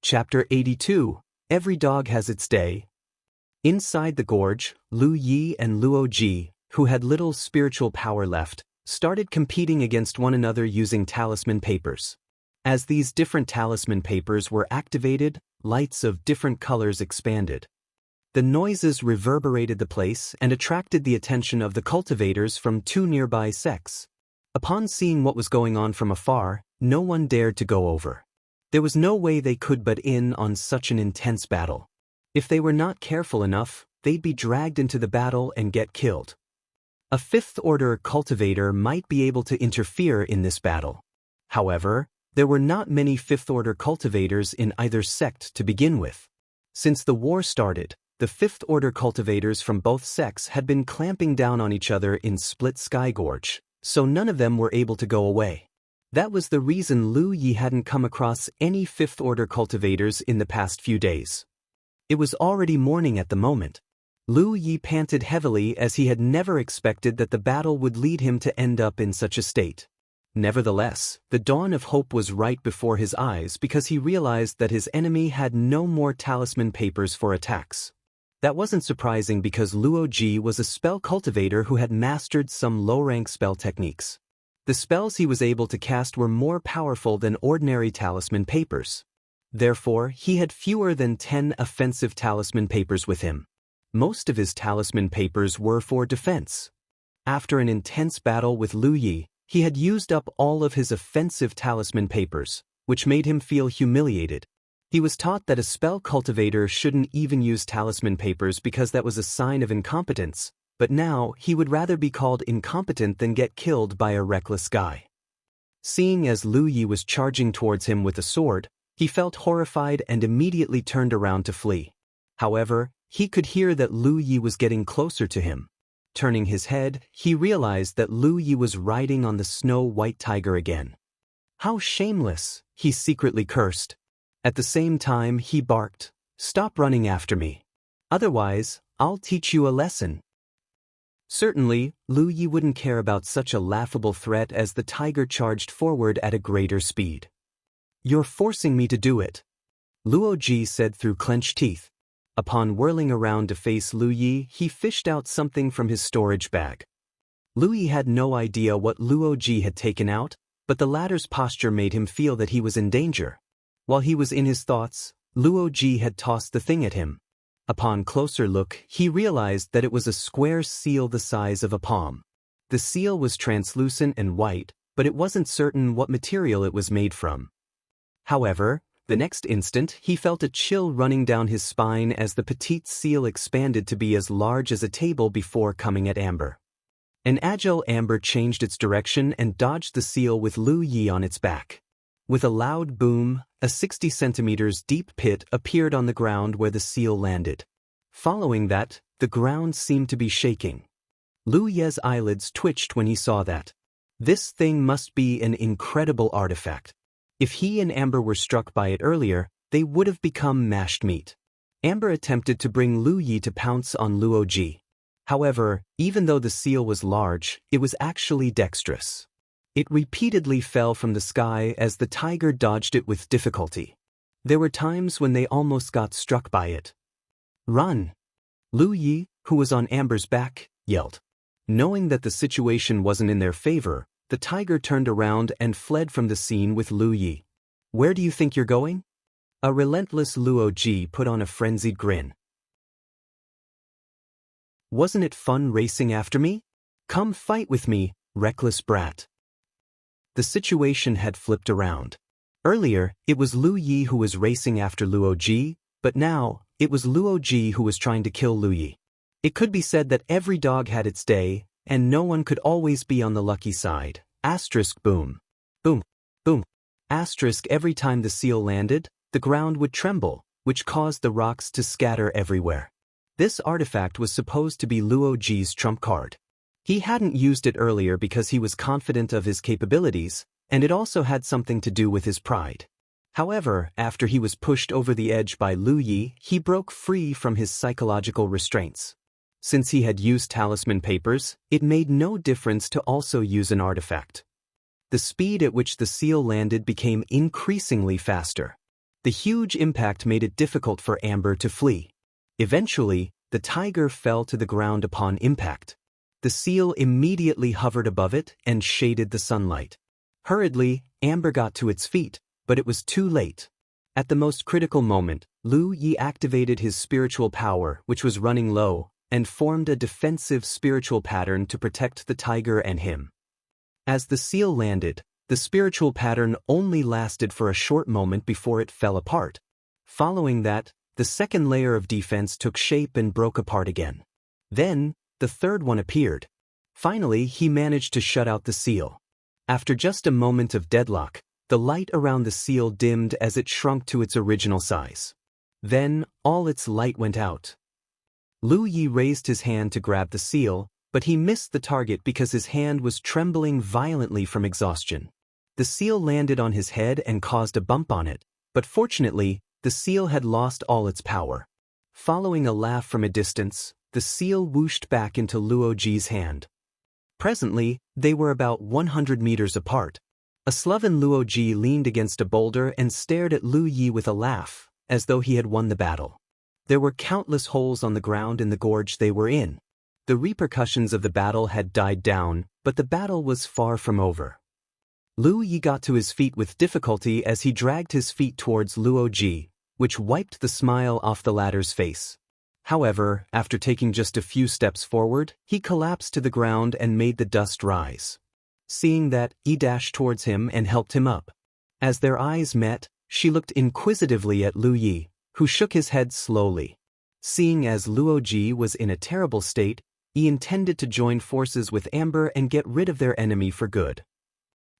Chapter 82. Every Dog Has Its Day. Inside the gorge, Lu Yi and Luo Ji, who had little spiritual power left, started competing against one another using talisman papers. As these different talisman papers were activated, lights of different colors expanded. The noises reverberated the place and attracted the attention of the cultivators from two nearby sects. Upon seeing what was going on from afar, no one dared to go over. There was no way they could butt in on such an intense battle. If they were not careful enough, they'd be dragged into the battle and get killed. A fifth-order cultivator might be able to interfere in this battle. However, there were not many fifth-order cultivators in either sect to begin with. Since the war started, the fifth-order cultivators from both sects had been clamping down on each other in Split Sky Gorge, so none of them were able to go away. That was the reason Lu Yi hadn't come across any fifth-order cultivators in the past few days. It was already morning at the moment. Lu Yi panted heavily as he had never expected that the battle would lead him to end up in such a state. Nevertheless, the dawn of hope was right before his eyes because he realized that his enemy had no more talisman papers for attacks. That wasn't surprising because Luo Ji was a spell cultivator who had mastered some low-rank spell techniques. The spells he was able to cast were more powerful than ordinary talisman papers. Therefore, he had fewer than 10 offensive talisman papers with him. Most of his talisman papers were for defense. After an intense battle with Lu Yi, he had used up all of his offensive talisman papers, which made him feel humiliated. He was taught that a spell cultivator shouldn't even use talisman papers because that was a sign of incompetence, but now he would rather be called incompetent than get killed by a reckless guy. Seeing as Lu Yi was charging towards him with a sword, he felt horrified and immediately turned around to flee. However, he could hear that Lu Yi was getting closer to him. Turning his head, he realized that Lu Yi was riding on the snow-white tiger again. "How shameless," he secretly cursed. At the same time, he barked, "Stop running after me. Otherwise, I'll teach you a lesson." Certainly, Lu Yi wouldn't care about such a laughable threat as the tiger charged forward at a greater speed. "You're forcing me to do it," Luo Ji said through clenched teeth. Upon whirling around to face Lu Yi, he fished out something from his storage bag. Lu Yi had no idea what Luo Ji had taken out, but the latter's posture made him feel that he was in danger. While he was in his thoughts, Luo Ji had tossed the thing at him. Upon closer look, he realized that it was a square seal the size of a palm. The seal was translucent and white, but it wasn't certain what material it was made from. However, the next instant he felt a chill running down his spine as the petite seal expanded to be as large as a table before coming at Amber. An agile Amber changed its direction and dodged the seal with Lu Yi on its back. With a loud boom, a 60 centimeters deep pit appeared on the ground where the seal landed. Following that, the ground seemed to be shaking. Lu Ye's eyelids twitched when he saw that. This thing must be an incredible artifact. If he and Amber were struck by it earlier, they would have become mashed meat. Amber attempted to bring Lu Yi to pounce on Luo Ji. However, even though the seal was large, it was actually dexterous. It repeatedly fell from the sky as the tiger dodged it with difficulty. There were times when they almost got struck by it. "Run!" Lu Yi, who was on Amber's back, yelled. Knowing that the situation wasn't in their favor, the tiger turned around and fled from the scene with Lu Yi. "Where do you think you're going?" A relentless Luo Ji put on a frenzied grin. "Wasn't it fun racing after me? Come fight with me, reckless brat." the situation had flipped around. Earlier, it was Lu Yi who was racing after Luo Ji, but now, it was Luo Ji who was trying to kill Lu Yi. It could be said that every dog had its day, and no one could always be on the lucky side. Asterisk boom. Boom. Boom. Asterisk every time the seal landed, the ground would tremble, which caused the rocks to scatter everywhere. This artifact was supposed to be Luo Ji's trump card. He hadn't used it earlier because he was confident of his capabilities, and it also had something to do with his pride. However, after he was pushed over the edge by Lu Yi, he broke free from his psychological restraints. Since he had used talisman papers, it made no difference to also use an artifact. The speed at which the seal landed became increasingly faster. The huge impact made it difficult for Amber to flee. Eventually, the tiger fell to the ground upon impact. The seal immediately hovered above it and shaded the sunlight. Hurriedly, Amber got to its feet, but it was too late. At the most critical moment, Lu Yi activated his spiritual power, which was running low, and formed a defensive spiritual pattern to protect the tiger and him. As the seal landed, the spiritual pattern only lasted for a short moment before it fell apart. Following that, the second layer of defense took shape and broke apart again. Then, the third one appeared. Finally, he managed to shut out the seal. After just a moment of deadlock, the light around the seal dimmed as it shrunk to its original size. Then, all its light went out. Lu Yi raised his hand to grab the seal, but he missed the target because his hand was trembling violently from exhaustion. The seal landed on his head and caused a bump on it, but fortunately, the seal had lost all its power. Following a laugh from a distance, the seal whooshed back into Luo Ji's hand. Presently, they were about 100 meters apart. A sloven Luo Ji leaned against a boulder and stared at Lu Yi with a laugh, as though he had won the battle. There were countless holes on the ground in the gorge they were in. The repercussions of the battle had died down, but the battle was far from over. Lu Yi got to his feet with difficulty as he dragged his feet towards Luo Ji, which wiped the smile off the latter's face. However, after taking just a few steps forward, he collapsed to the ground and made the dust rise. Seeing that, he dashed towards him and helped him up. As their eyes met, she looked inquisitively at Lu Yi, who shook his head slowly. Seeing as Luo Ji was in a terrible state, he intended to join forces with Amber and get rid of their enemy for good.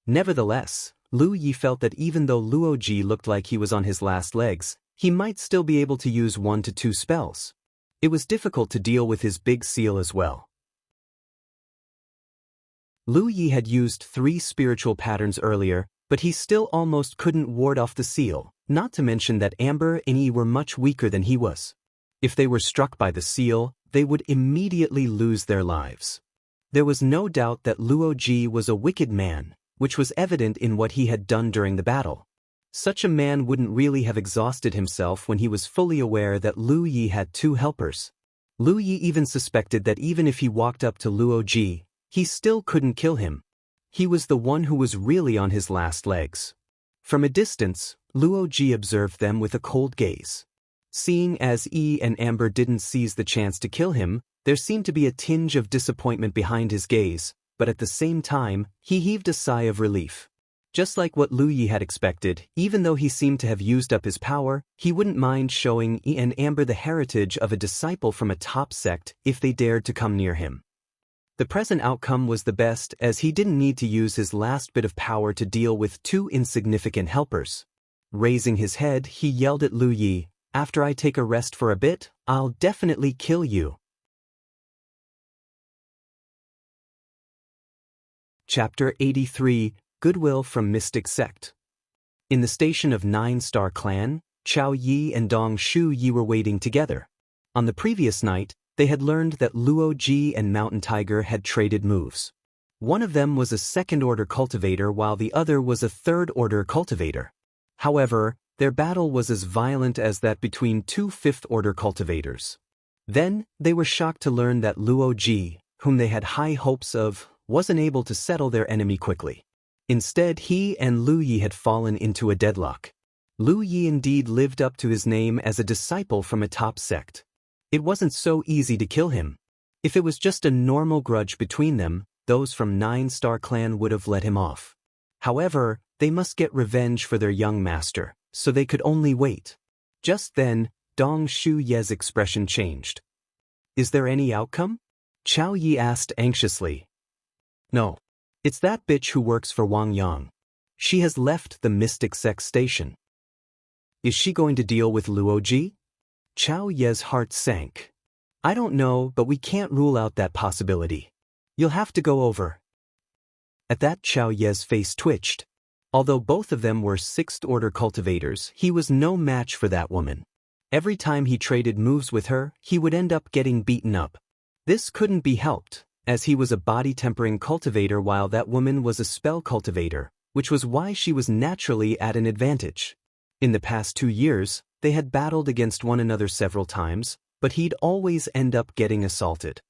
Nevertheless, Lu Yi felt that even though Luo Ji looked like he was on his last legs, he might still be able to use 1 to 2 spells. It was difficult to deal with his big seal as well. Lu Yi had used 3 spiritual patterns earlier, but he still almost couldn't ward off the seal, not to mention that Amber and Yi were much weaker than he was. If they were struck by the seal, they would immediately lose their lives. There was no doubt that Luo Ji was a wicked man, which was evident in what he had done during the battle. Such a man wouldn't really have exhausted himself when he was fully aware that Lu Yi had 2 helpers. Lu Yi even suspected that even if he walked up to Luo Ji, he still couldn't kill him. He was the one who was really on his last legs. From a distance, Luo Ji observed them with a cold gaze. Seeing as Yi and Amber didn't seize the chance to kill him, there seemed to be a tinge of disappointment behind his gaze, but at the same time, he heaved a sigh of relief. Just like what Lu Yi had expected, even though he seemed to have used up his power, he wouldn't mind showing Yi and Amber the heritage of a disciple from a top sect if they dared to come near him. The present outcome was the best as he didn't need to use his last bit of power to deal with 2 insignificant helpers. Raising his head, he yelled at Lu Yi, "After I take a rest for a bit, I'll definitely kill you." Chapter 83, Goodwill from Mystic Sect. In the station of 9-Star Clan, Cao Ye and Dong Shu Yi were waiting together. On the previous night, they had learned that Luo Ji and Mountain Tiger had traded moves. One of them was a 2nd-order cultivator while the other was a 3rd-order cultivator. However, their battle was as violent as that between 2 5th-order cultivators. Then, they were shocked to learn that Luo Ji, whom they had high hopes of, wasn't able to settle their enemy quickly. Instead, he and Lu Yi had fallen into a deadlock. Lu Yi indeed lived up to his name as a disciple from a top sect. It wasn't so easy to kill him. If it was just a normal grudge between them, those from 9-Star Clan would have let him off. However, they must get revenge for their young master, so they could only wait. Just then, Dong Shu Ye's expression changed. Is there any outcome? Cao Ye asked anxiously. No. It's that bitch who works for Wang Yang. She has left the Mystic Sect station. Is she going to deal with Luoji? Cao Ye's heart sank. I don't know, but we can't rule out that possibility. You'll have to go over. At that, Cao Ye's face twitched. Although both of them were sixth-order cultivators, he was no match for that woman. Every time he traded moves with her, he would end up getting beaten up. This couldn't be helped, as he was a body-tempering cultivator while that woman was a spell cultivator, which was why she was naturally at an advantage. In the past 2 years, they had battled against one another several times, but he'd always end up getting assaulted.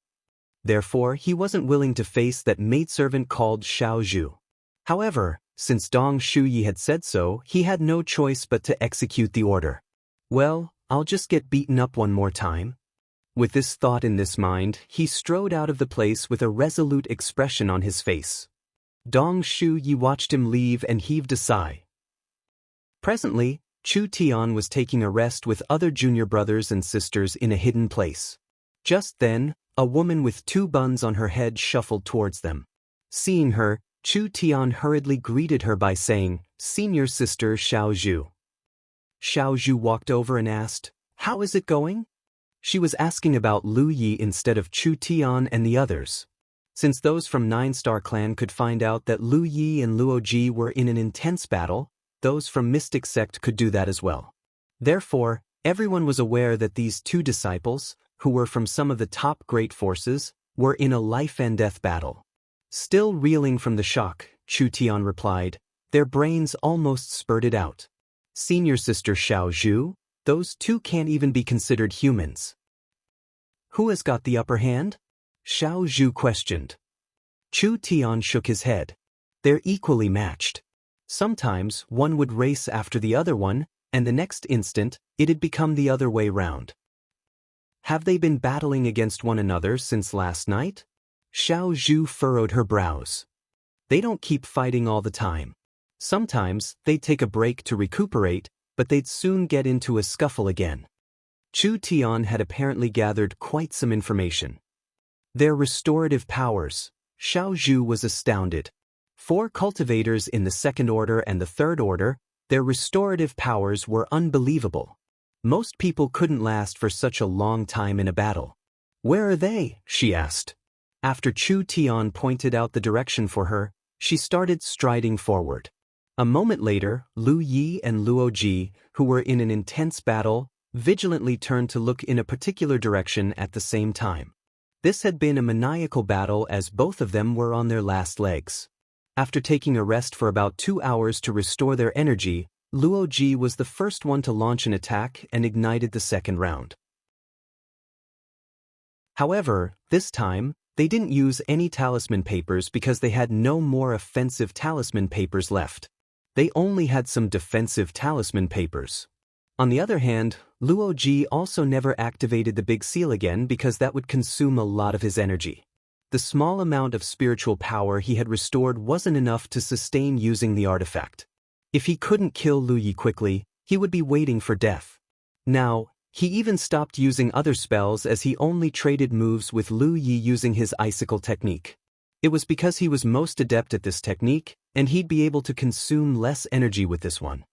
Therefore, he wasn't willing to face that maidservant called Xiao Zhu. However, since Dong Shu Ye had said so, he had no choice but to execute the order. Well, I'll just get beaten up one more time. With this thought in this mind, he strode out of the place with a resolute expression on his face. Dong Shu Ye watched him leave and heaved a sigh. Presently, Chu Tian was taking a rest with other junior brothers and sisters in a hidden place. Just then, a woman with 2 buns on her head shuffled towards them. Seeing her, Chu Tian hurriedly greeted her by saying, "Senior sister Xiao Zhu." Xiao Zhu walked over and asked, "How is it going?" She was asking about Lu Yi instead of Chu Tian and the others. Since those from 9-star clan could find out that Lu Yi and Luoji were in an intense battle, those from Mystic Sect could do that as well. Therefore, everyone was aware that these 2 disciples, who were from some of the top great forces, were in a life-and-death battle. Still reeling from the shock, Chu Tian replied, their brains almost spurted out. "Senior sister Xiao Zhu, those 2 can't even be considered humans." "Who has got the upper hand?" Xiao Zhu questioned. Chu Tian shook his head. They're equally matched. Sometimes one would race after the other one, and the next instant, it'd become the other way round. "Have they been battling against one another since last night?" Xiao Zhu furrowed her brows. "They don't keep fighting all the time. Sometimes, they'd take a break to recuperate, but they'd soon get into a scuffle again." Chu Tian had apparently gathered quite some information. Their restorative powers. Xiao Zhu was astounded. 4 cultivators in the 2nd order and the 3rd order, their restorative powers were unbelievable. Most people couldn't last for such a long time in a battle. "Where are they?" she asked. After Chu Tian pointed out the direction for her, she started striding forward. A moment later, Lu Yi and Luoji, who were in an intense battle, vigilantly turned to look in a particular direction at the same time. This had been a maniacal battle as both of them were on their last legs. After taking a rest for about 2 hours to restore their energy, Luoji was the first one to launch an attack and ignited the 2nd round. However, this time, they didn't use any talisman papers because they had no more offensive talisman papers left. They only had some defensive talisman papers. On the other hand, Luoji also never activated the big seal again because that would consume a lot of his energy. The small amount of spiritual power he had restored wasn't enough to sustain using the artifact. If he couldn't kill Lu Yi quickly, he would be waiting for death. Now, he even stopped using other spells as he only traded moves with Lu Yi using his icicle technique. It was because he was most adept at this technique, and he'd be able to consume less energy with this one.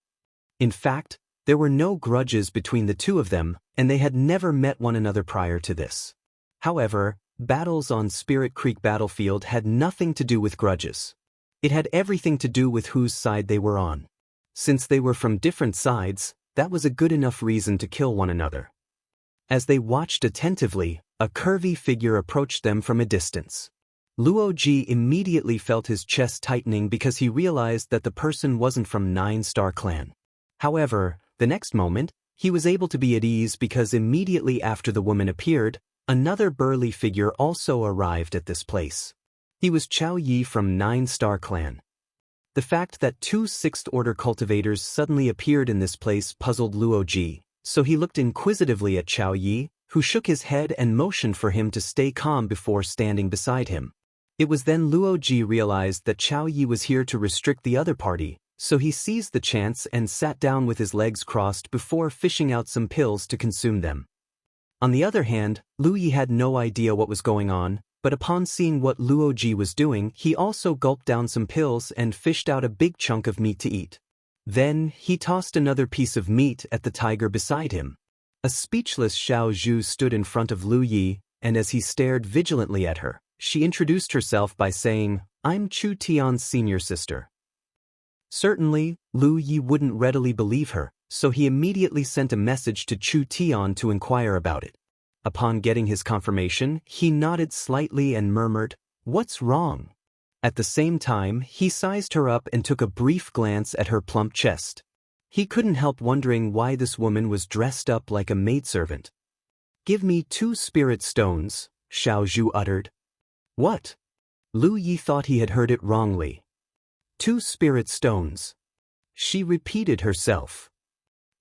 In fact, there were no grudges between the 2 of them, and they had never met one another prior to this. However, battles on Spirit Creek battlefield had nothing to do with grudges. It had everything to do with whose side they were on. Since they were from different sides, that was a good enough reason to kill one another. As they watched attentively, a curvy figure approached them from a distance. Luoji immediately felt his chest tightening because he realized that the person wasn't from 9-star clan. However, the next moment, he was able to be at ease because immediately after the woman appeared, another burly figure also arrived at this place. He was Cao Ye from 9-star clan. The fact that 2 6th-order cultivators suddenly appeared in this place puzzled Luoji, so he looked inquisitively at Cao Ye, who shook his head and motioned for him to stay calm before standing beside him. It was then Luo Ji realized that Cao Ye was here to restrict the other party, so he seized the chance and sat down with his legs crossed before fishing out some pills to consume them. On the other hand, Lu Yi had no idea what was going on, but upon seeing what Luo Ji was doing, he also gulped down some pills and fished out a big chunk of meat to eat. Then, he tossed another piece of meat at the tiger beside him. A speechless Xiao Zhu stood in front of Lu Yi, and as he stared vigilantly at her, she introduced herself by saying, "I'm Chu Tian's senior sister." Certainly, Lu Yi wouldn't readily believe her, so he immediately sent a message to Chu Tian to inquire about it. Upon getting his confirmation, he nodded slightly and murmured, "What's wrong?" At the same time, he sized her up and took a brief glance at her plump chest. He couldn't help wondering why this woman was dressed up like a maidservant. "Give me 2 spirit stones," Xiao Zhu uttered. "What?" Lu Yi thought he had heard it wrongly. 2 spirit stones. She repeated herself.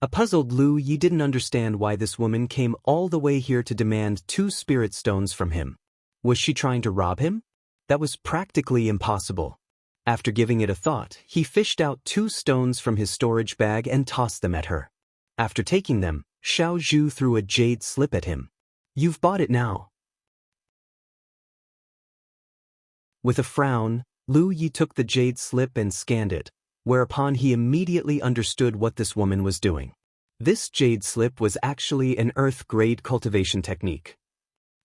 A puzzled Lu Yi didn't understand why this woman came all the way here to demand 2 spirit stones from him. Was she trying to rob him? That was practically impossible. After giving it a thought, he fished out 2 stones from his storage bag and tossed them at her. After taking them, Xiao Zhu threw a jade slip at him. "You've bought it now." With a frown, Lu Yi took the jade slip and scanned it, whereupon he immediately understood what this woman was doing. This jade slip was actually an earth-grade cultivation technique.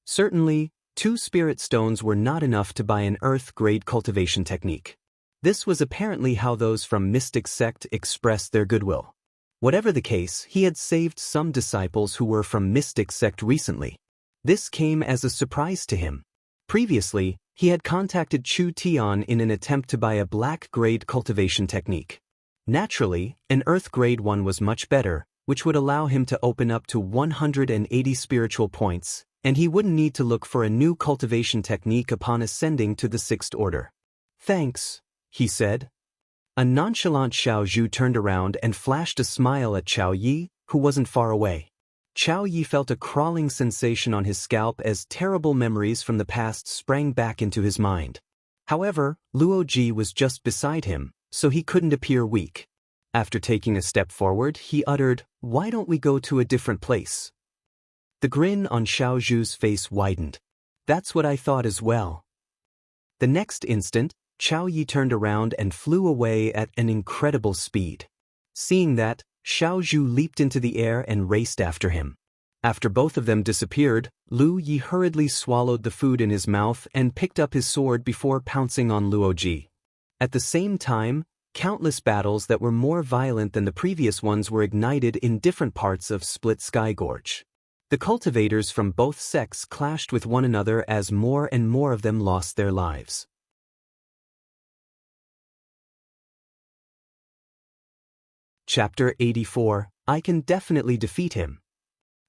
Certainly, 2 spirit stones were not enough to buy an earth-grade cultivation technique. This was apparently how those from Mystic Sect expressed their goodwill. Whatever the case, he had saved some disciples who were from Mystic Sect recently. This came as a surprise to him. Previously, he had contacted Chu Tian in an attempt to buy a black-grade cultivation technique. Naturally, an earth-grade one was much better, which would allow him to open up to 180 spiritual points, and he wouldn't need to look for a new cultivation technique upon ascending to the 6th order. "Thanks," he said. A nonchalant Xiao Zhu turned around and flashed a smile at Cao Ye, who wasn't far away. Cao Ye felt a crawling sensation on his scalp as terrible memories from the past sprang back into his mind. However, Luo Ji was just beside him, so he couldn't appear weak. After taking a step forward, he uttered, "Why don't we go to a different place?" The grin on Xiao Zhu's face widened. "That's what I thought as well." The next instant, Cao Ye turned around and flew away at an incredible speed. Seeing that, Xiao Zhu leaped into the air and raced after him. After both of them disappeared, Lu Yi hurriedly swallowed the food in his mouth and picked up his sword before pouncing on Luo Ji. At the same time, countless battles that were more violent than the previous ones were ignited in different parts of Split Sky Gorge. The cultivators from both sects clashed with one another as more and more of them lost their lives. Chapter 84, I Can Definitely Defeat Him.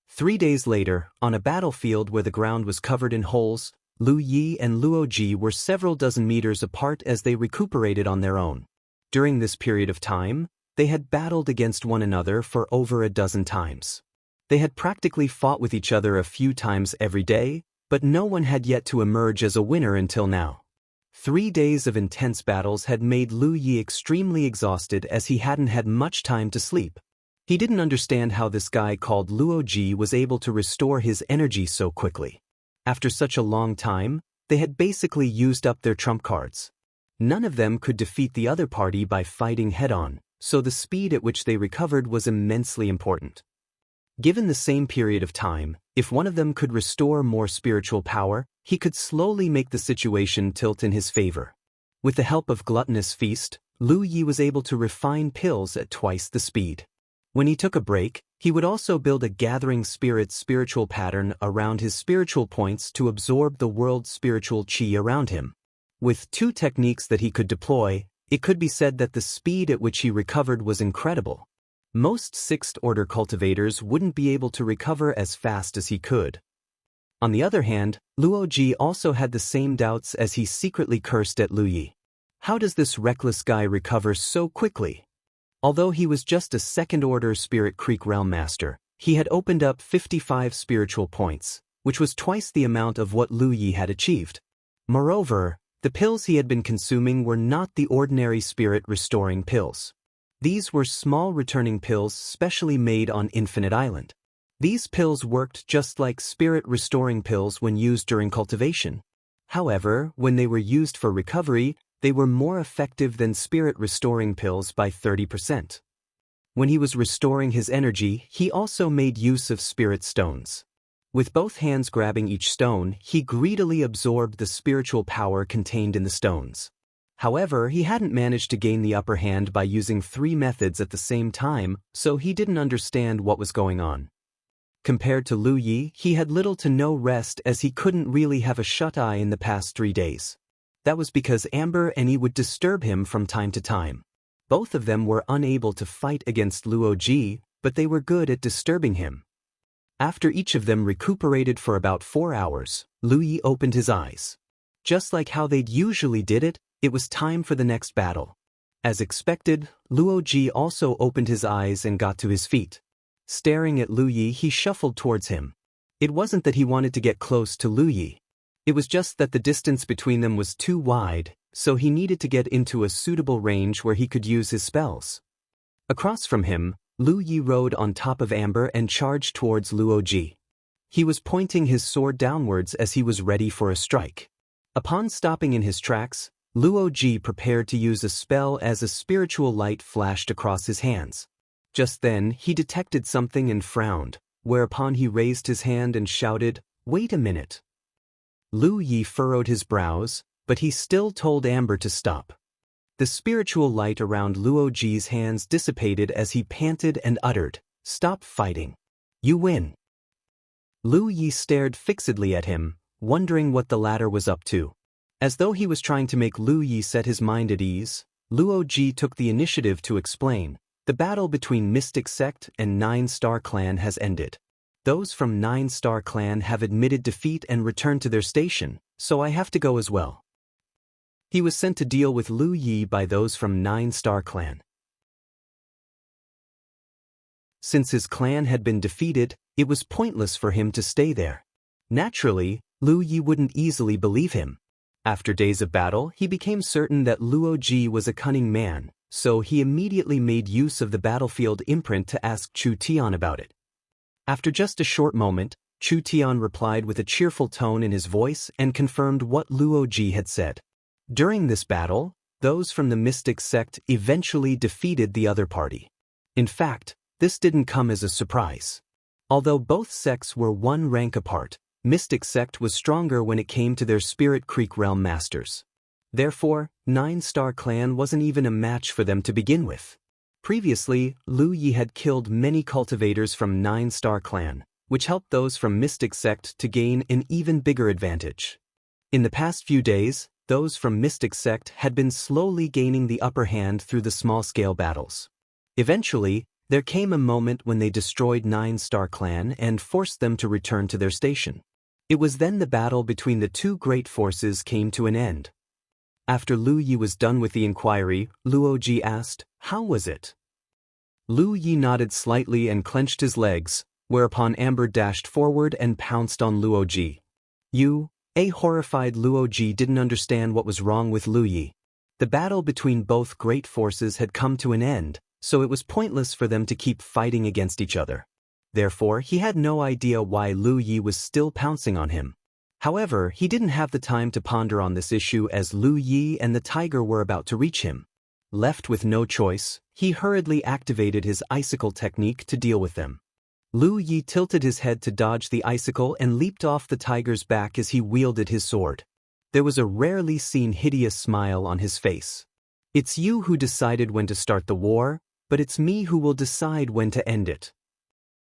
3 days later, on a battlefield where the ground was covered in holes, Lu Yi and Luo Ji were several dozen meters apart as they recuperated on their own. During this period of time, they had battled against one another for over a dozen times. They had practically fought with each other a few times every day, but no one had yet to emerge as a winner until now. 3 days of intense battles had made Lu Yi extremely exhausted as he hadn't had much time to sleep. He didn't understand how this guy called Luo Ji was able to restore his energy so quickly. After such a long time, they had basically used up their trump cards. None of them could defeat the other party by fighting head-on, so the speed at which they recovered was immensely important. Given the same period of time, if one of them could restore more spiritual power, he could slowly make the situation tilt in his favor. With the help of Gluttonous Feast, Lu Yi was able to refine pills at twice the speed. When he took a break, he would also build a gathering spirit spiritual pattern around his spiritual points to absorb the world's spiritual chi around him. With 2 techniques that he could deploy, it could be said that the speed at which he recovered was incredible. Most 6th order cultivators wouldn't be able to recover as fast as he could. On the other hand, Luo Ji also had the same doubts as he secretly cursed at Lu Yi. How does this reckless guy recover so quickly? Although he was just a 2nd order Spirit Creek Realm Master, he had opened up 55 spiritual points, which was twice the amount of what Lu Yi had achieved. Moreover, The pills he had been consuming were not the ordinary spirit-restoring pills. These were small returning pills specially made on Infinite Island. These pills worked just like spirit-restoring pills when used during cultivation. However, when they were used for recovery, they were more effective than spirit-restoring pills by 30%. When he was restoring his energy, he also made use of spirit stones. With both hands grabbing each stone, he greedily absorbed the spiritual power contained in the stones. However, he hadn't managed to gain the upper hand by using 3 methods at the same time, so he didn't understand what was going on. Compared to Lu Yi, he had little to no rest as he couldn't really have a shut-eye in the past 3 days. That was because Amber and Yi would disturb him from time to time. Both of them were unable to fight against Luo Ji, but they were good at disturbing him. After each of them recuperated for about 4 hours, Lu Yi opened his eyes. Just like how they'd usually did it, it was time for the next battle. As expected, Luo Ji also opened his eyes and got to his feet. Staring at Lu Yi, he shuffled towards him. It wasn't that he wanted to get close to Lu Yi. It was just that the distance between them was too wide, so he needed to get into a suitable range where he could use his spells. Across from him, Lu Yi rode on top of Amber and charged towards Luo Ji. He was pointing his sword downwards as he was ready for a strike. Upon stopping in his tracks, Luo Ji prepared to use a spell as a spiritual light flashed across his hands. Just then, he detected something and frowned, whereupon he raised his hand and shouted, "Wait a minute." Lu Yi furrowed his brows, but he still told Amber to stop. The spiritual light around Luo Ji's hands dissipated as he panted and uttered, "Stop fighting. You win." Lu Yi stared fixedly at him, wondering what the latter was up to. As though he was trying to make Lu Yi set his mind at ease, Luo Ji took the initiative to explain, "The battle between Mystic Sect and 9-Star Clan has ended. Those from 9-Star Clan have admitted defeat and returned to their station, so I have to go as well." He was sent to deal with Lu Yi by those from 9-Star Clan. Since his clan had been defeated, it was pointless for him to stay there. Naturally, Lu Yi wouldn't easily believe him. After days of battle, he became certain that Luo Ji was a cunning man, so he immediately made use of the battlefield imprint to ask Chu Tian about it. After just a short moment, Chu Tian replied with a cheerful tone in his voice and confirmed what Luo Ji had said. During this battle, those from the Mystic Sect eventually defeated the other party. In fact, this didn't come as a surprise. Although both sects were 1 rank apart, Mystic Sect was stronger when it came to their Spirit Creek Realm Masters. Therefore, 9-Star Clan wasn't even a match for them to begin with. Previously, Lu Yi had killed many cultivators from 9-Star Clan, which helped those from Mystic Sect to gain an even bigger advantage. In the past few days, those from Mystic Sect had been slowly gaining the upper hand through the small-scale battles. Eventually, there came a moment when they destroyed 9-Star Clan and forced them to return to their station. It was then the battle between the 2 great forces came to an end. After Lu Yi was done with the inquiry, Luo Ji asked, "How was it?" Lu Yi nodded slightly and clenched his legs, whereupon Amber dashed forward and pounced on Luo Ji. A horrified Luo Ji didn't understand what was wrong with Lu Yi. The battle between both great forces had come to an end, so it was pointless for them to keep fighting against each other. Therefore, he had no idea why Lu Yi was still pouncing on him. However, he didn't have the time to ponder on this issue as Lu Yi and the tiger were about to reach him. Left with no choice, he hurriedly activated his icicle technique to deal with them. Lu Yi tilted his head to dodge the icicle and leaped off the tiger's back as he wielded his sword. There was a rarely seen hideous smile on his face. "It's you who decided when to start the war, but it's me who will decide when to end it."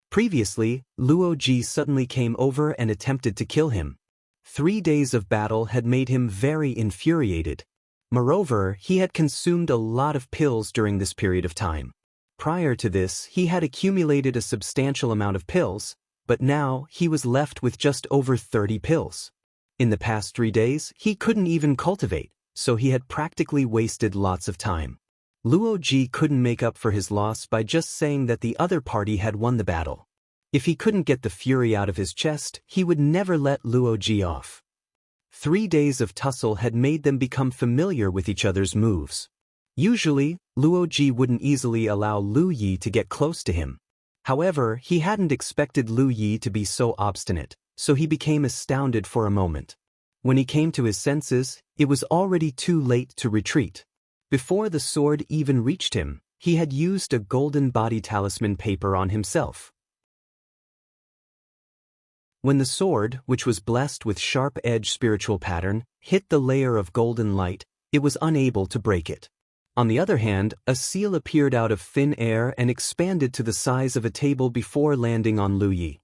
Previously, Luo Ji suddenly came over and attempted to kill him. 3 days of battle had made him very infuriated. Moreover, he had consumed a lot of pills during this period of time. Prior to this, he had accumulated a substantial amount of pills, but now he was left with just over 30 pills. In the past 3 days, he couldn't even cultivate, so he had practically wasted lots of time. Luo Ji couldn't make up for his loss by just saying that the other party had won the battle. If he couldn't get the fury out of his chest, he would never let Luo Ji off. 3 days of tussle had made them become familiar with each other's moves. Usually, Luoji wouldn't easily allow Lu Yi to get close to him. However, he hadn't expected Lu Yi to be so obstinate, so he became astounded for a moment. When he came to his senses, it was already too late to retreat. Before the sword even reached him, he had used a golden body talisman paper on himself. When the sword, which was blessed with sharp-edged spiritual pattern, hit the layer of golden light, it was unable to break it. On the other hand, a seal appeared out of thin air and expanded to the size of a table before landing on Lu Yi.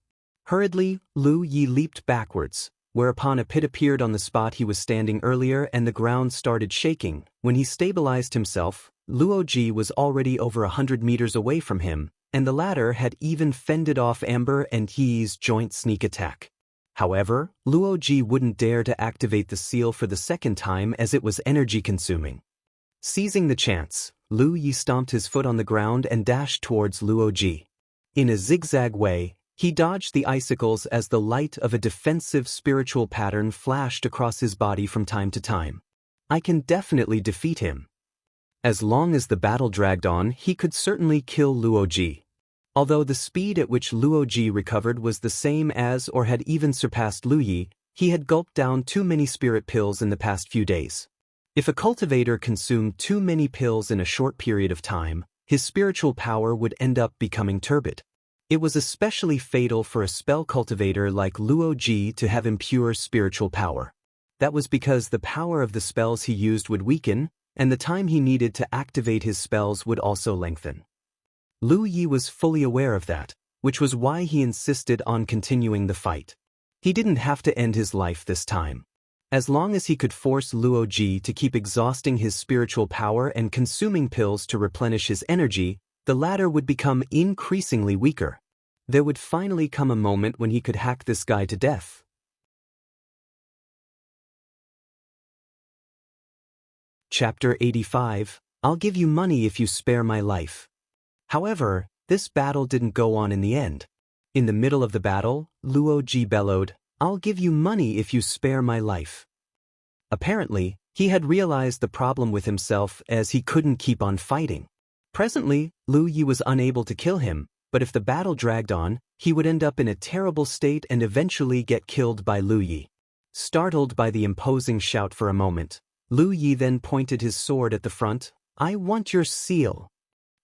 Hurriedly, Lu Yi leaped backwards, whereupon a pit appeared on the spot he was standing earlier and the ground started shaking. When he stabilized himself, Luoji was already over 100 meters away from him, and the latter had even fended off Amber and Yi's joint sneak attack. However, Luoji wouldn't dare to activate the seal for the second time as it was energy-consuming. Seizing the chance, Lu Yi stomped his foot on the ground and dashed towards Luoji. In a zigzag way, he dodged the icicles as the light of a defensive spiritual pattern flashed across his body from time to time. I can definitely defeat him. As long as the battle dragged on, he could certainly kill Luoji. Although the speed at which Luoji recovered was the same as or had even surpassed Lu Yi, he had gulped down too many spirit pills in the past few days. If a cultivator consumed too many pills in a short period of time, his spiritual power would end up becoming turbid. It was especially fatal for a spell cultivator like Luoji to have impure spiritual power. That was because the power of the spells he used would weaken, and the time he needed to activate his spells would also lengthen. Lu Yi was fully aware of that, which was why he insisted on continuing the fight. He didn't have to end his life this time. As long as he could force Luoji to keep exhausting his spiritual power and consuming pills to replenish his energy, the latter would become increasingly weaker. There would finally come a moment when he could hack this guy to death. Chapter 85, I'll give you money if you spare my life. However, this battle didn't go on in the end. In the middle of the battle, Luoji bellowed, I'll give you money if you spare my life. Apparently, he had realized the problem with himself as he couldn't keep on fighting. Presently, Lu Yi was unable to kill him, but if the battle dragged on, he would end up in a terrible state and eventually get killed by Lu Yi. Startled by the imposing shout for a moment, Lu Yi then pointed his sword at the front. I want your seal.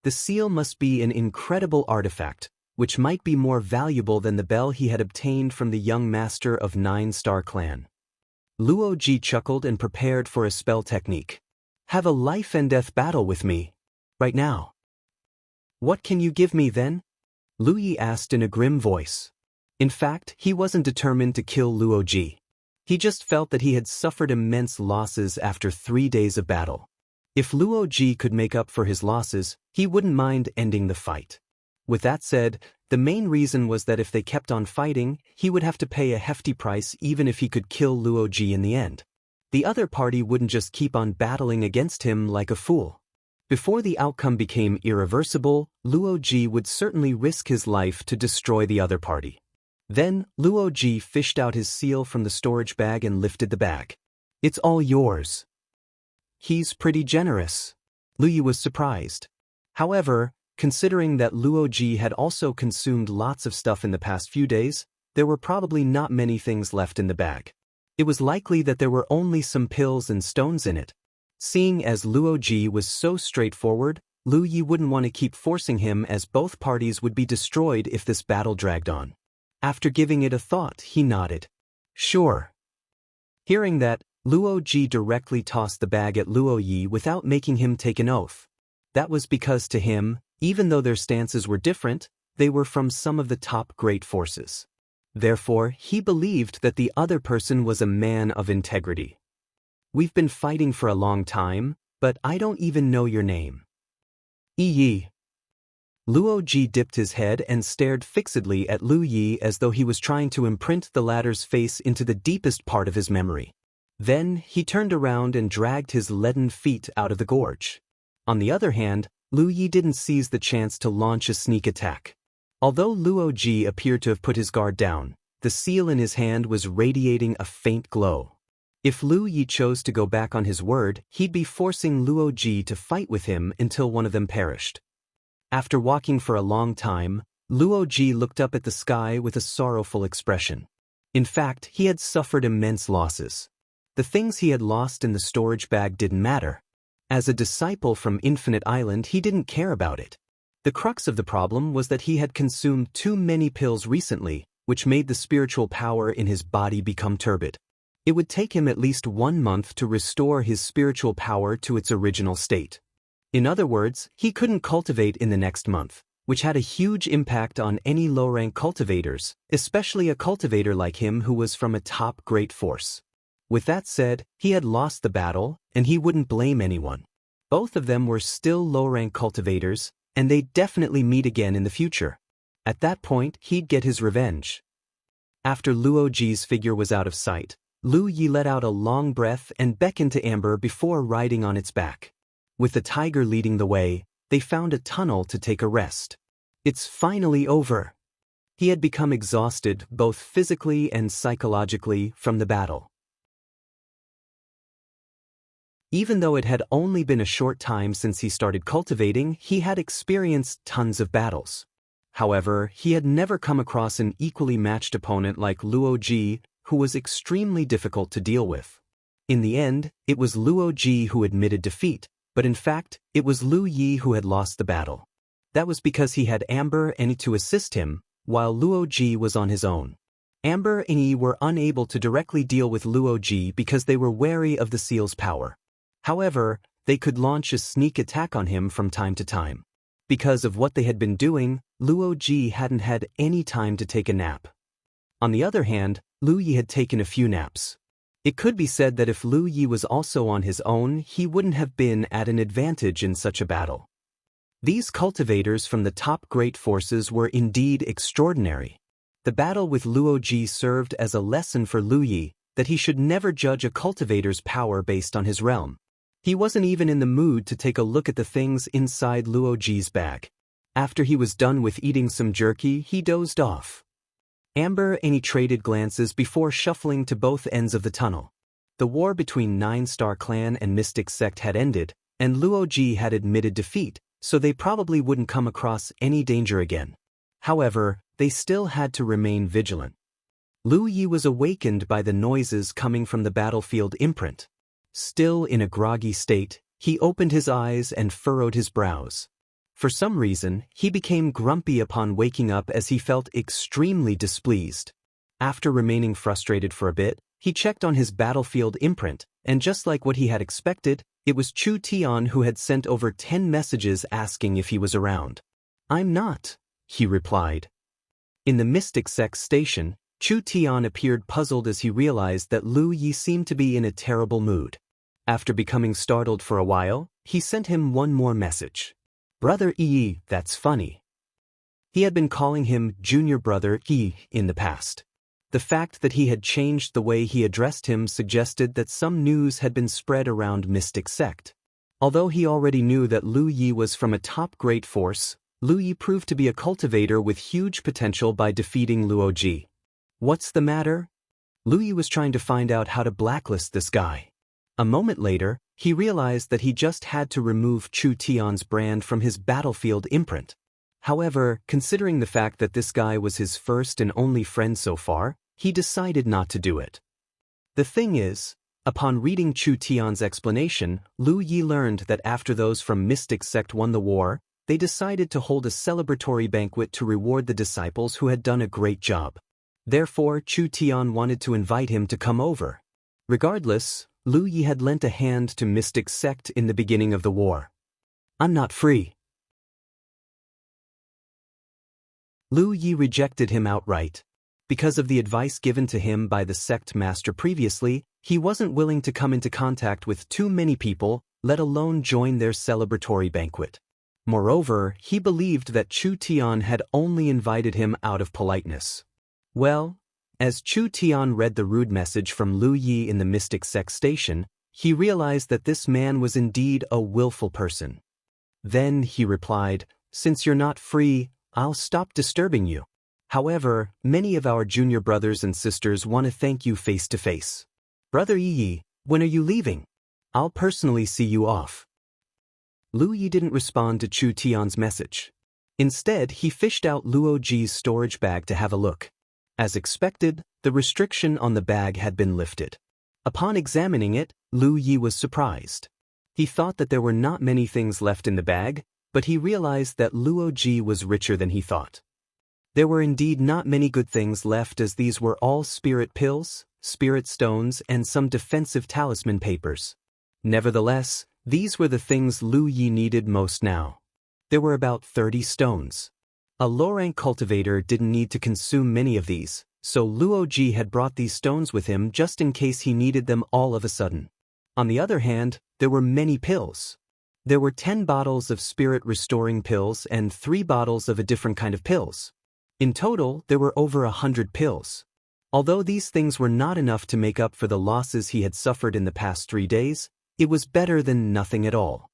The seal must be an incredible artifact, which might be more valuable than the bell he had obtained from the young master of 9-Star Clan. Luoji chuckled and prepared for a spell technique. Have a life and death battle with me. Right now. What can you give me then? Lu Yi asked in a grim voice. In fact, he wasn't determined to kill Luoji. He just felt that he had suffered immense losses after 3 days of battle. If Luoji could make up for his losses, he wouldn't mind ending the fight. With that said, the main reason was that if they kept on fighting, he would have to pay a hefty price even if he could kill Luoji in the end. The other party wouldn't just keep on battling against him like a fool. Before the outcome became irreversible, Luoji would certainly risk his life to destroy the other party. Then, Luoji fished out his seal from the storage bag and lifted the bag. It's all yours. He's pretty generous. Lu Yi was surprised. However, considering that Luoji had also consumed lots of stuff in the past few days, there were probably not many things left in the bag. It was likely that there were only some pills and stones in it. Seeing as Luoji was so straightforward, Lu Yi wouldn't want to keep forcing him as both parties would be destroyed if this battle dragged on. After giving it a thought, he nodded. Sure. Hearing that, Luoji directly tossed the bag at Luo Yi without making him take an oath. That was because to him, even though their stances were different, they were from some of the top great forces. Therefore, he believed that the other person was a man of integrity. We've been fighting for a long time, but I don't even know your name. Yi. Luoji dipped his head and stared fixedly at Lu Yi as though he was trying to imprint the latter's face into the deepest part of his memory. Then, he turned around and dragged his leaden feet out of the gorge. On the other hand, Lu Yi didn't seize the chance to launch a sneak attack. Although Luoji appeared to have put his guard down, the seal in his hand was radiating a faint glow. If Lu Yi chose to go back on his word, he'd be forcing Luo Ji to fight with him until one of them perished. After walking for a long time, Luo Ji looked up at the sky with a sorrowful expression. In fact, he had suffered immense losses. The things he had lost in the storage bag didn't matter. As a disciple from Infinite Island, he didn't care about it. The crux of the problem was that he had consumed too many pills recently, which made the spiritual power in his body become turbid. It would take him at least 1 month to restore his spiritual power to its original state. In other words, he couldn't cultivate in the next month, which had a huge impact on any low-rank cultivators, especially a cultivator like him who was from a top great force. With that said, he had lost the battle, and he wouldn't blame anyone. Both of them were still low-rank cultivators, and they'd definitely meet again in the future. At that point, he'd get his revenge. After Luo Ji's figure was out of sight, Lu Yi let out a long breath and beckoned to Amber before riding on its back. With the tiger leading the way, they found a tunnel to take a rest. It's finally over. He had become exhausted both physically and psychologically from the battle. Even though it had only been a short time since he started cultivating, he had experienced tons of battles. However, he had never come across an equally matched opponent like Luo Ji, who was extremely difficult to deal with. In the end, it was Luo Ji who admitted defeat, but in fact, it was Lu Yi who had lost the battle. That was because he had Amber and Yi to assist him, while Luo Ji was on his own. Amber and Yi were unable to directly deal with Luo Ji because they were wary of the seal's power. However, they could launch a sneak attack on him from time to time. Because of what they had been doing, Luo Ji hadn't had any time to take a nap. On the other hand, Lu Yi had taken a few naps. It could be said that if Lu Yi was also on his own, he wouldn't have been at an advantage in such a battle. These cultivators from the top great forces were indeed extraordinary. The battle with Luo Ji served as a lesson for Lu Yi that he should never judge a cultivator's power based on his realm. He wasn't even in the mood to take a look at the things inside Luo Ji's bag. After he was done with eating some jerky, he dozed off. Amber and he traded glances before shuffling to both ends of the tunnel. The war between 9-Star Clan and Mystic Sect had ended, and Luo Ji had admitted defeat, so they probably wouldn't come across any danger again. However, they still had to remain vigilant. Lu Yi was awakened by the noises coming from the battlefield imprint. Still in a groggy state, he opened his eyes and furrowed his brows. For some reason, he became grumpy upon waking up as he felt extremely displeased. After remaining frustrated for a bit, he checked on his battlefield imprint, and just like what he had expected, it was Chu Tian who had sent over 10 messages asking if he was around. "I'm not," he replied. In the Mystic Sect station, Chu Tian appeared puzzled as he realized that Lu Yi seemed to be in a terrible mood. After becoming startled for a while, he sent him one more message. "Brother Yi, that's funny." He had been calling him Junior Brother Yi in the past. The fact that he had changed the way he addressed him suggested that some news had been spread around Mystic Sect. Although he already knew that Lu Yi was from a top great force, Lu Yi proved to be a cultivator with huge potential by defeating Luo Ji. What's the matter? Lu Yi was trying to find out how to blacklist this guy. A moment later, he realized that he just had to remove Chu Tian's brand from his battlefield imprint. However, considering the fact that this guy was his first and only friend so far, he decided not to do it. The thing is, upon reading Chu Tian's explanation, Lu Yi learned that after those from Mystic Sect won the war, they decided to hold a celebratory banquet to reward the disciples who had done a great job. Therefore, Chu Tian wanted to invite him to come over. Regardless, Lu Yi had lent a hand to Mystic Sect in the beginning of the war. "I'm not free." Lu Yi rejected him outright. Because of the advice given to him by the sect master previously, he wasn't willing to come into contact with too many people, let alone join their celebratory banquet. Moreover, he believed that Chu Tian had only invited him out of politeness. Well, as Chu Tian read the rude message from Lu Yi in the Mystic Sect station, he realized that this man was indeed a willful person. Then he replied, "Since you're not free, I'll stop disturbing you. However, many of our junior brothers and sisters want to thank you face to face." Brother Yi, when are you leaving? I'll personally see you off. Lu Yi didn't respond to Chu Tian's message. Instead, he fished out Luo Ji's storage bag to have a look. As expected, the restriction on the bag had been lifted. Upon examining it, Lu Yi was surprised. He thought that there were not many things left in the bag, but he realized that Luo Ji was richer than he thought. There were indeed not many good things left, as these were all spirit pills, spirit stones, and some defensive talisman papers. Nevertheless, these were the things Lu Yi needed most now. There were about 30 stones. A low-rank cultivator didn't need to consume many of these, so Luo Ji had brought these stones with him just in case he needed them all of a sudden. On the other hand, there were many pills. There were 10 bottles of spirit-restoring pills and 3 bottles of a different kind of pills. In total, there were over 100 pills. Although these things were not enough to make up for the losses he had suffered in the past 3 days, it was better than nothing at all.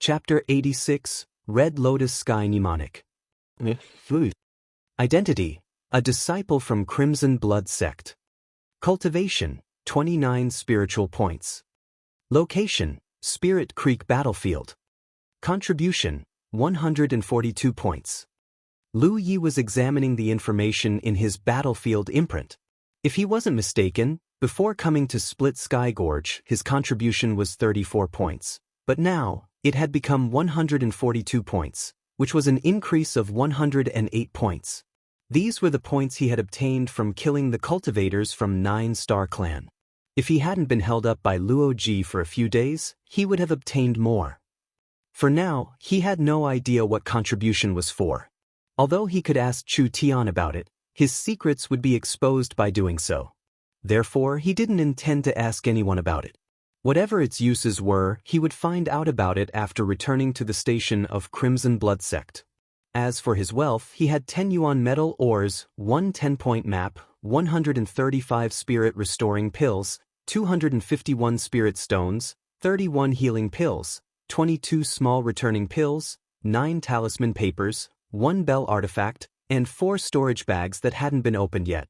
Chapter 86, Red Lotus Sky Mnemonic. Identity: a disciple from Crimson Blood Sect. Cultivation: 29 spiritual points. Location: Spirit Creek Battlefield. Contribution: 142 points. Lu Yi was examining the information in his battlefield imprint. If he wasn't mistaken, before coming to Split Sky Gorge, his contribution was 34 points, but now, it had become 142 points, which was an increase of 108 points. These were the points he had obtained from killing the cultivators from 9-Star Clan. If he hadn't been held up by Luo Ji for a few days, he would have obtained more. For now, he had no idea what contribution was for. Although he could ask Chu Tian about it, his secrets would be exposed by doing so. Therefore, he didn't intend to ask anyone about it. Whatever its uses were, he would find out about it after returning to the station of Crimson Blood Sect. As for his wealth, he had 10 yuan metal ores, 1 10-point map, 135 spirit-restoring pills, 251 spirit stones, 31 healing pills, 22 small returning pills, 9 talisman papers, 1 bell artifact, and 4 storage bags that hadn't been opened yet.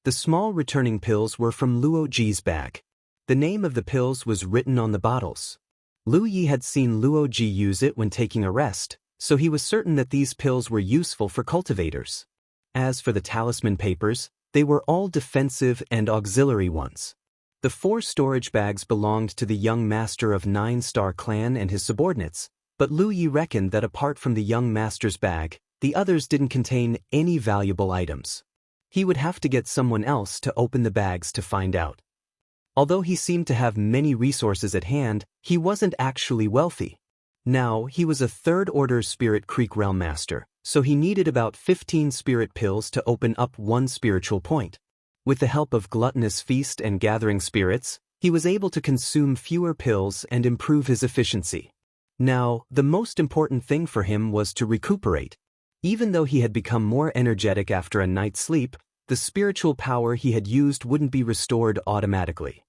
The small returning pills were from Luo Ji's bag. The name of the pills was written on the bottles. Lu Yi had seen Luo Ji use it when taking a rest, so he was certain that these pills were useful for cultivators. As for the talisman papers, they were all defensive and auxiliary ones. The 4 storage bags belonged to the young master of 9-Star Clan and his subordinates, but Lu Yi reckoned that apart from the young master's bag, the others didn't contain any valuable items. He would have to get someone else to open the bags to find out. Although he seemed to have many resources at hand, he wasn't actually wealthy. Now, he was a 3rd-order Spirit Creek Realm Master, so he needed about 15 spirit pills to open up 1 spiritual point. With the help of Gluttonous Feast and Gathering Spirits, he was able to consume fewer pills and improve his efficiency. Now, the most important thing for him was to recuperate. Even though he had become more energetic after a night's sleep, the spiritual power he had used wouldn't be restored automatically.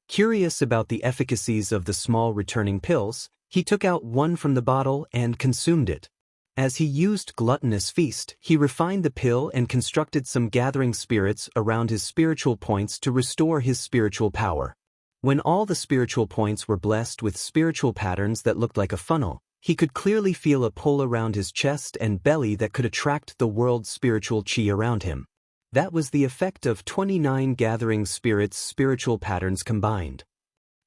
Curious about the efficacies of the small returning pills, he took out 1 from the bottle and consumed it. As he used Gluttonous Feast, he refined the pill and constructed some gathering spirits around his spiritual points to restore his spiritual power. When all the spiritual points were blessed with spiritual patterns that looked like a funnel, he could clearly feel a pull around his chest and belly that could attract the world's spiritual chi around him. That was the effect of 29 gathering spirits' spiritual patterns combined.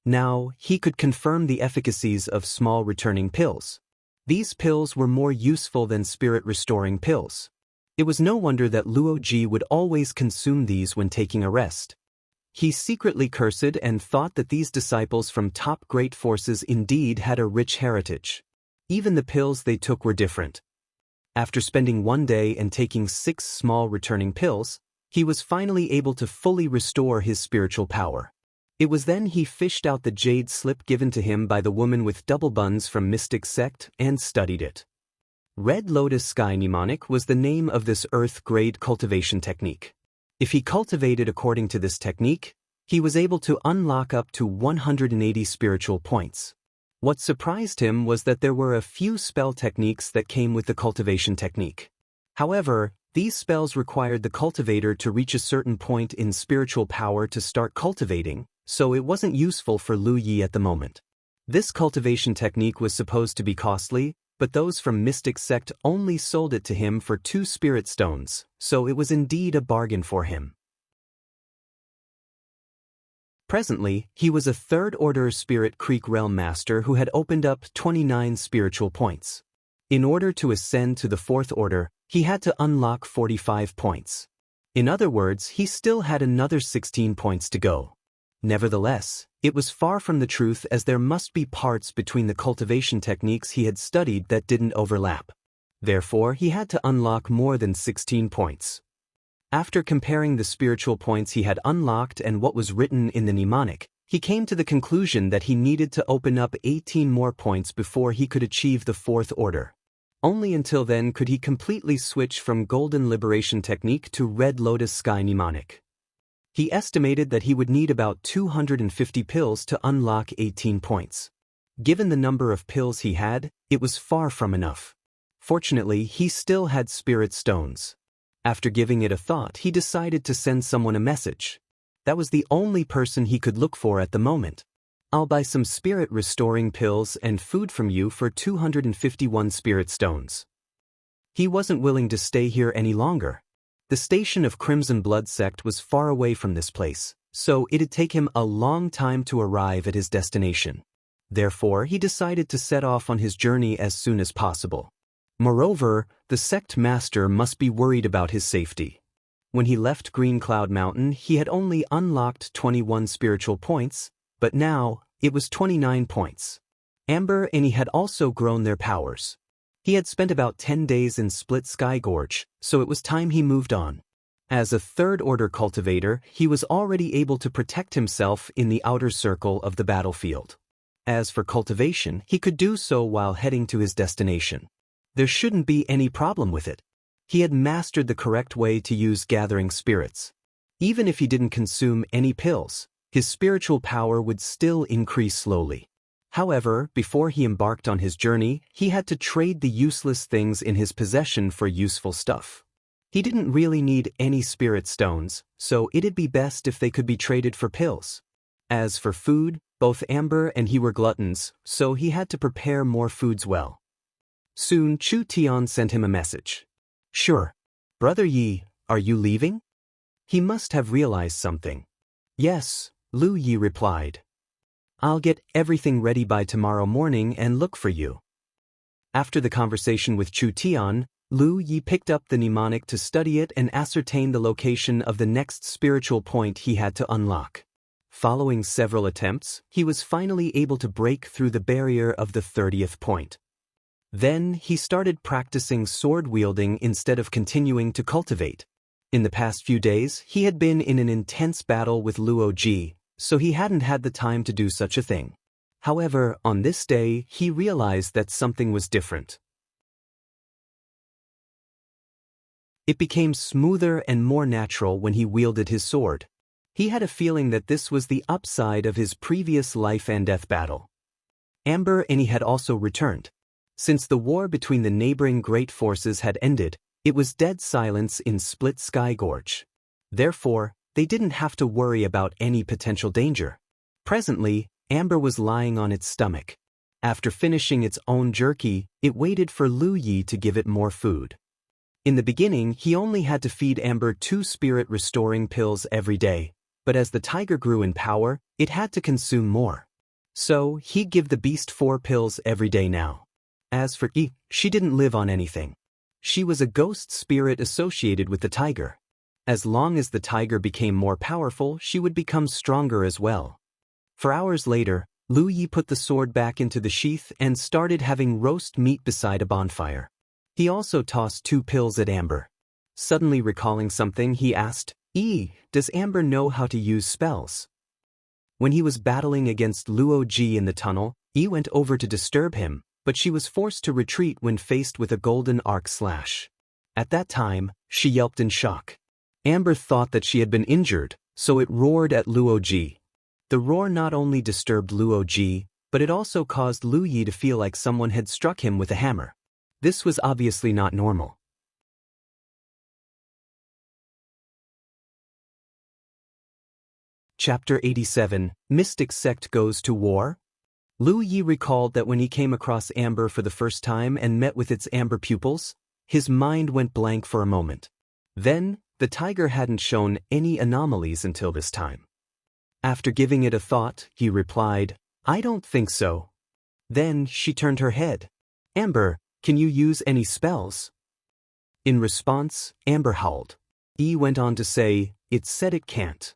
Now, he could confirm the efficacies of small returning pills. These pills were more useful than spirit-restoring pills. It was no wonder that Luo Ji would always consume these when taking a rest. He secretly cursed and thought that these disciples from top great forces indeed had a rich heritage. Even the pills they took were different. After spending 1 day and taking 6 small returning pills, he was finally able to fully restore his spiritual power. It was then he fished out the jade slip given to him by the woman with double buns from Mystic Sect and studied it. Red Lotus Sky Mnemonic was the name of this earth-grade cultivation technique. If he cultivated according to this technique, he was able to unlock up to 180 spiritual points. What surprised him was that there were a few spell techniques that came with the cultivation technique. However, These spells required the cultivator to reach a certain point in spiritual power to start cultivating, so it wasn't useful for Lu Yi at the moment. This cultivation technique was supposed to be costly, but those from Mystic Sect only sold it to him for 2 spirit stones, so it was indeed a bargain for him. Presently, he was a 3rd Order Spirit Creek Realm Master who had opened up 29 spiritual points. In order to ascend to the 4th Order, he had to unlock 45 points. In other words, he still had another 16 points to go. Nevertheless, it was far from the truth, as there must be parts between the cultivation techniques he had studied that didn't overlap. Therefore, he had to unlock more than 16 points. After comparing the spiritual points he had unlocked and what was written in the Mnemonic, he came to the conclusion that he needed to open up 18 more points before he could achieve the 4th Order. Only until then could he completely switch from Golden Liberation Technique to Red Lotus Sky Mnemonic. He estimated that he would need about 250 pills to unlock 18 points. Given the number of pills he had, it was far from enough. Fortunately, he still had spirit stones. After giving it a thought, he decided to send someone a message. That was the only person he could look for at the moment. "I'll buy some spirit-restoring pills and food from you for 251 spirit stones." He wasn't willing to stay here any longer. The station of Crimson Blood Sect was far away from this place, so it'd take him a long time to arrive at his destination. Therefore, he decided to set off on his journey as soon as possible. Moreover, the Sect Master must be worried about his safety. When he left Green Cloud Mountain, he had only unlocked 21 spiritual points, but now, it was 29 points. Amber and he had also grown their powers. He had spent about 10 days in Split Sky Gorge, so it was time he moved on. As a 3rd Order cultivator, he was already able to protect himself in the outer circle of the battlefield. As for cultivation, he could do so while heading to his destination. There shouldn't be any problem with it. He had mastered the correct way to use gathering spirits. Even if he didn't consume any pills, his spiritual power would still increase slowly. However, before he embarked on his journey, he had to trade the useless things in his possession for useful stuff. He didn't really need any spirit stones, so it'd be best if they could be traded for pills. As for food, both Amber and he were gluttons, so he had to prepare more foods well. Soon, Chu Tian sent him a message. "Sure. Brother Yi, are you leaving?" He must have realized something. "Yes," Lu Yi replied. "I'll get everything ready by tomorrow morning and look for you." After the conversation with Chu Tian, Lu Yi picked up the mnemonic to study it and ascertain the location of the next spiritual point he had to unlock. Following several attempts, he was finally able to break through the barrier of the 30th point. Then, he started practicing sword wielding instead of continuing to cultivate. In the past few days, he had been in an intense battle with Luo Ji, so he hadn't had the time to do such a thing. However, on this day, he realized that something was different. It became smoother and more natural when he wielded his sword. He had a feeling that this was the upside of his previous life and death battle. Amber and he had also returned. Since the war between the neighboring great forces had ended, it was dead silence in Split Sky Gorge. Therefore, they didn't have to worry about any potential danger. Presently, Amber was lying on its stomach. After finishing its own jerky, it waited for Lu Yi to give it more food. In the beginning, he only had to feed Amber 2 spirit-restoring pills every day, but as the tiger grew in power, it had to consume more. So, he'd give the beast 4 pills every day now. As for Yi, she didn't live on anything. She was a ghost spirit associated with the tiger. As long as the tiger became more powerful, she would become stronger as well. For hours later, Lu Yi put the sword back into the sheath and started having roast meat beside a bonfire. He also tossed 2 pills at Amber. Suddenly recalling something, he asked, "Yi, does Amber know how to use spells?" When he was battling against Luo Ji in the tunnel, Yi went over to disturb him, but she was forced to retreat when faced with a golden arc slash. At that time, she yelped in shock. Amber thought that she had been injured, so it roared at Luo Ji. The roar not only disturbed Luo Ji, but it also caused Lu Yi to feel like someone had struck him with a hammer. This was obviously not normal. Chapter 87, Mystic Sect Goes to War? Lu Yi recalled that when he came across amber for the first time and met with its amber pupils, his mind went blank for a moment. Then, the tiger hadn't shown any anomalies until this time. After giving it a thought, he replied, "I don't think so." Then she turned her head. "Amber, can you use any spells?" In response, Amber howled. Yi went on to say, "It said it can't."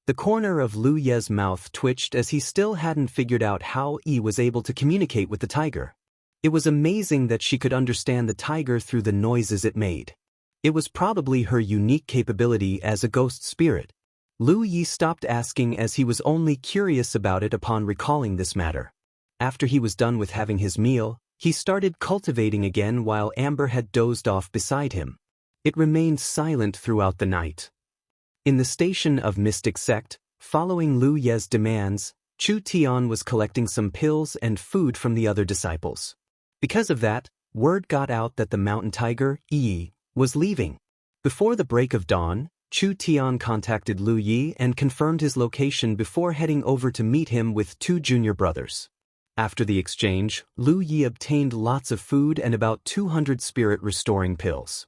The corner of Lu Ye's mouth twitched as he still hadn't figured out how Yi was able to communicate with the tiger. It was amazing that she could understand the tiger through the noises it made. It was probably her unique capability as a ghost spirit. Lu Yi stopped asking as he was only curious about it upon recalling this matter. After he was done with having his meal, he started cultivating again while Amber had dozed off beside him. It remained silent throughout the night. In the station of Mystic Sect, following Lu Ye's demands, Chu Tian was collecting some pills and food from the other disciples. Because of that, word got out that the mountain tiger, Yi, was leaving. Before the break of dawn, Chu Tian contacted Lu Yi and confirmed his location before heading over to meet him with 2 junior brothers. After the exchange, Lu Yi obtained lots of food and about 200 spirit-restoring pills.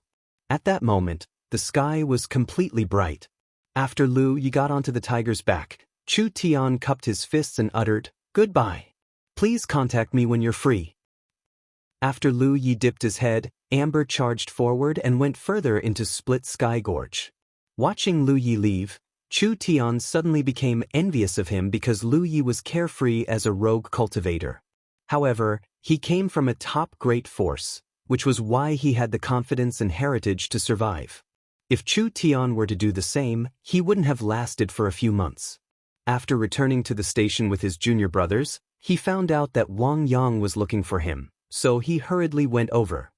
At that moment, the sky was completely bright. After Lu Yi got onto the tiger's back, Chu Tian cupped his fists and uttered, "Goodbye. Please contact me when you're free." After Lu Yi dipped his head, Amber charged forward and went further into Split Sky Gorge. Watching Lu Yi leave, Chu Tian suddenly became envious of him because Lu Yi was carefree as a rogue cultivator. However, he came from a top great force, which was why he had the confidence and heritage to survive. If Chu Tian were to do the same, he wouldn't have lasted for a few months. After returning to the station with his junior brothers, he found out that Wang Yang was looking for him, so he hurriedly went over.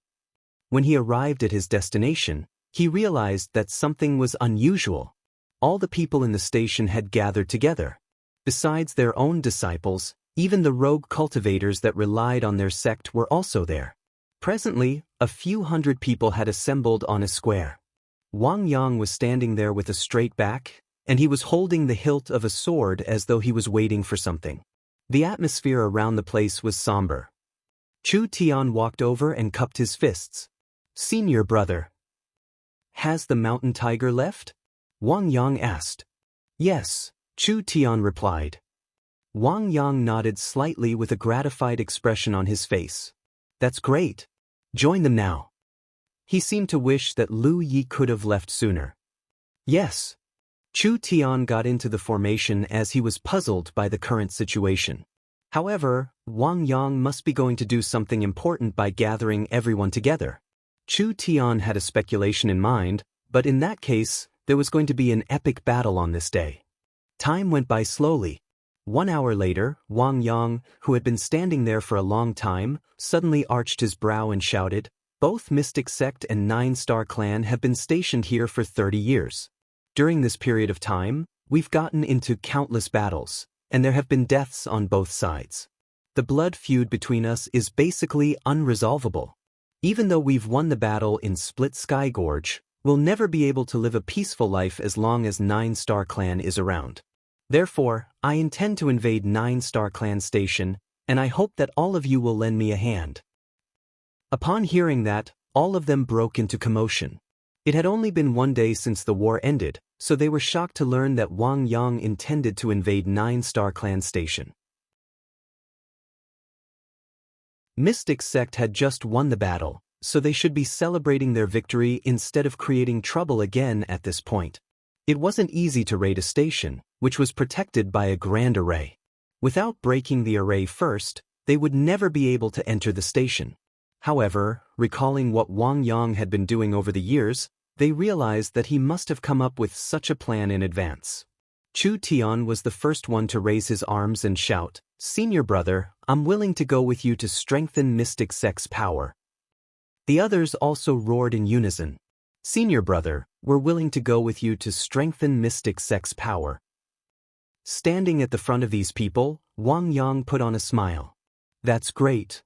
When he arrived at his destination, he realized that something was unusual. All the people in the station had gathered together. Besides their own disciples, even the rogue cultivators that relied on their sect were also there. Presently, a few hundred people had assembled on a square. Wang Yang was standing there with a straight back, and he was holding the hilt of a sword as though he was waiting for something. The atmosphere around the place was somber. Chu Tian walked over and cupped his fists. "Senior brother. Has the mountain tiger left?" Wang Yang asked. "Yes," Chu Tian replied. Wang Yang nodded slightly with a gratified expression on his face. "That's great. Join them now." He seemed to wish that Lu Yi could have left sooner. "Yes." Chu Tian got into the formation as he was puzzled by the current situation. However, Wang Yang must be going to do something important by gathering everyone together. Chu Tian had a speculation in mind, but in that case, there was going to be an epic battle on this day. Time went by slowly. 1 hour later, Wang Yang, who had been standing there for a long time, suddenly arched his brow and shouted, "Both Mystic Sect and 9-Star Clan have been stationed here for 30 years. During this period of time, we've gotten into countless battles, and there have been deaths on both sides. The blood feud between us is basically unresolvable. Even though we've won the battle in Split Sky Gorge, we'll never be able to live a peaceful life as long as 9-Star Clan is around. Therefore, I intend to invade 9-Star Clan Station, and I hope that all of you will lend me a hand." Upon hearing that, all of them broke into commotion. It had only been 1 day since the war ended, so they were shocked to learn that Wang Yang intended to invade 9-Star Clan Station. Mystic Sect had just won the battle, so they should be celebrating their victory instead of creating trouble again at this point. It wasn't easy to raid a station, which was protected by a grand array. Without breaking the array first, they would never be able to enter the station. However, recalling what Wang Yang had been doing over the years, they realized that he must have come up with such a plan in advance. Chu Tian was the first one to raise his arms and shout, "Senior brother, I'm willing to go with you to strengthen Mystic Sect's power." The others also roared in unison, "Senior brother, we're willing to go with you to strengthen Mystic Sect's power." Standing at the front of these people, Wang Yang put on a smile. "That's great."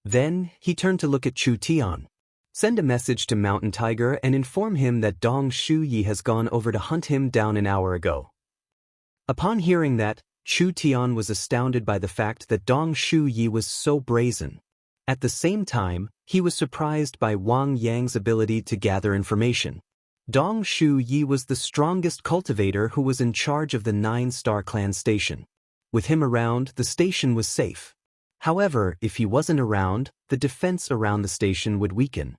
Then, he turned to look at Chu Tian. "Send a message to Mountain Tiger and inform him that Dong Shu Yi has gone over to hunt him down an hour ago." Upon hearing that, Chu Tian was astounded by the fact that Dong Shu Yi was so brazen. At the same time, he was surprised by Wang Yang's ability to gather information. Dong Shu Yi was the strongest cultivator who was in charge of the 9-star clan station. With him around, the station was safe. However, if he wasn't around, the defense around the station would weaken.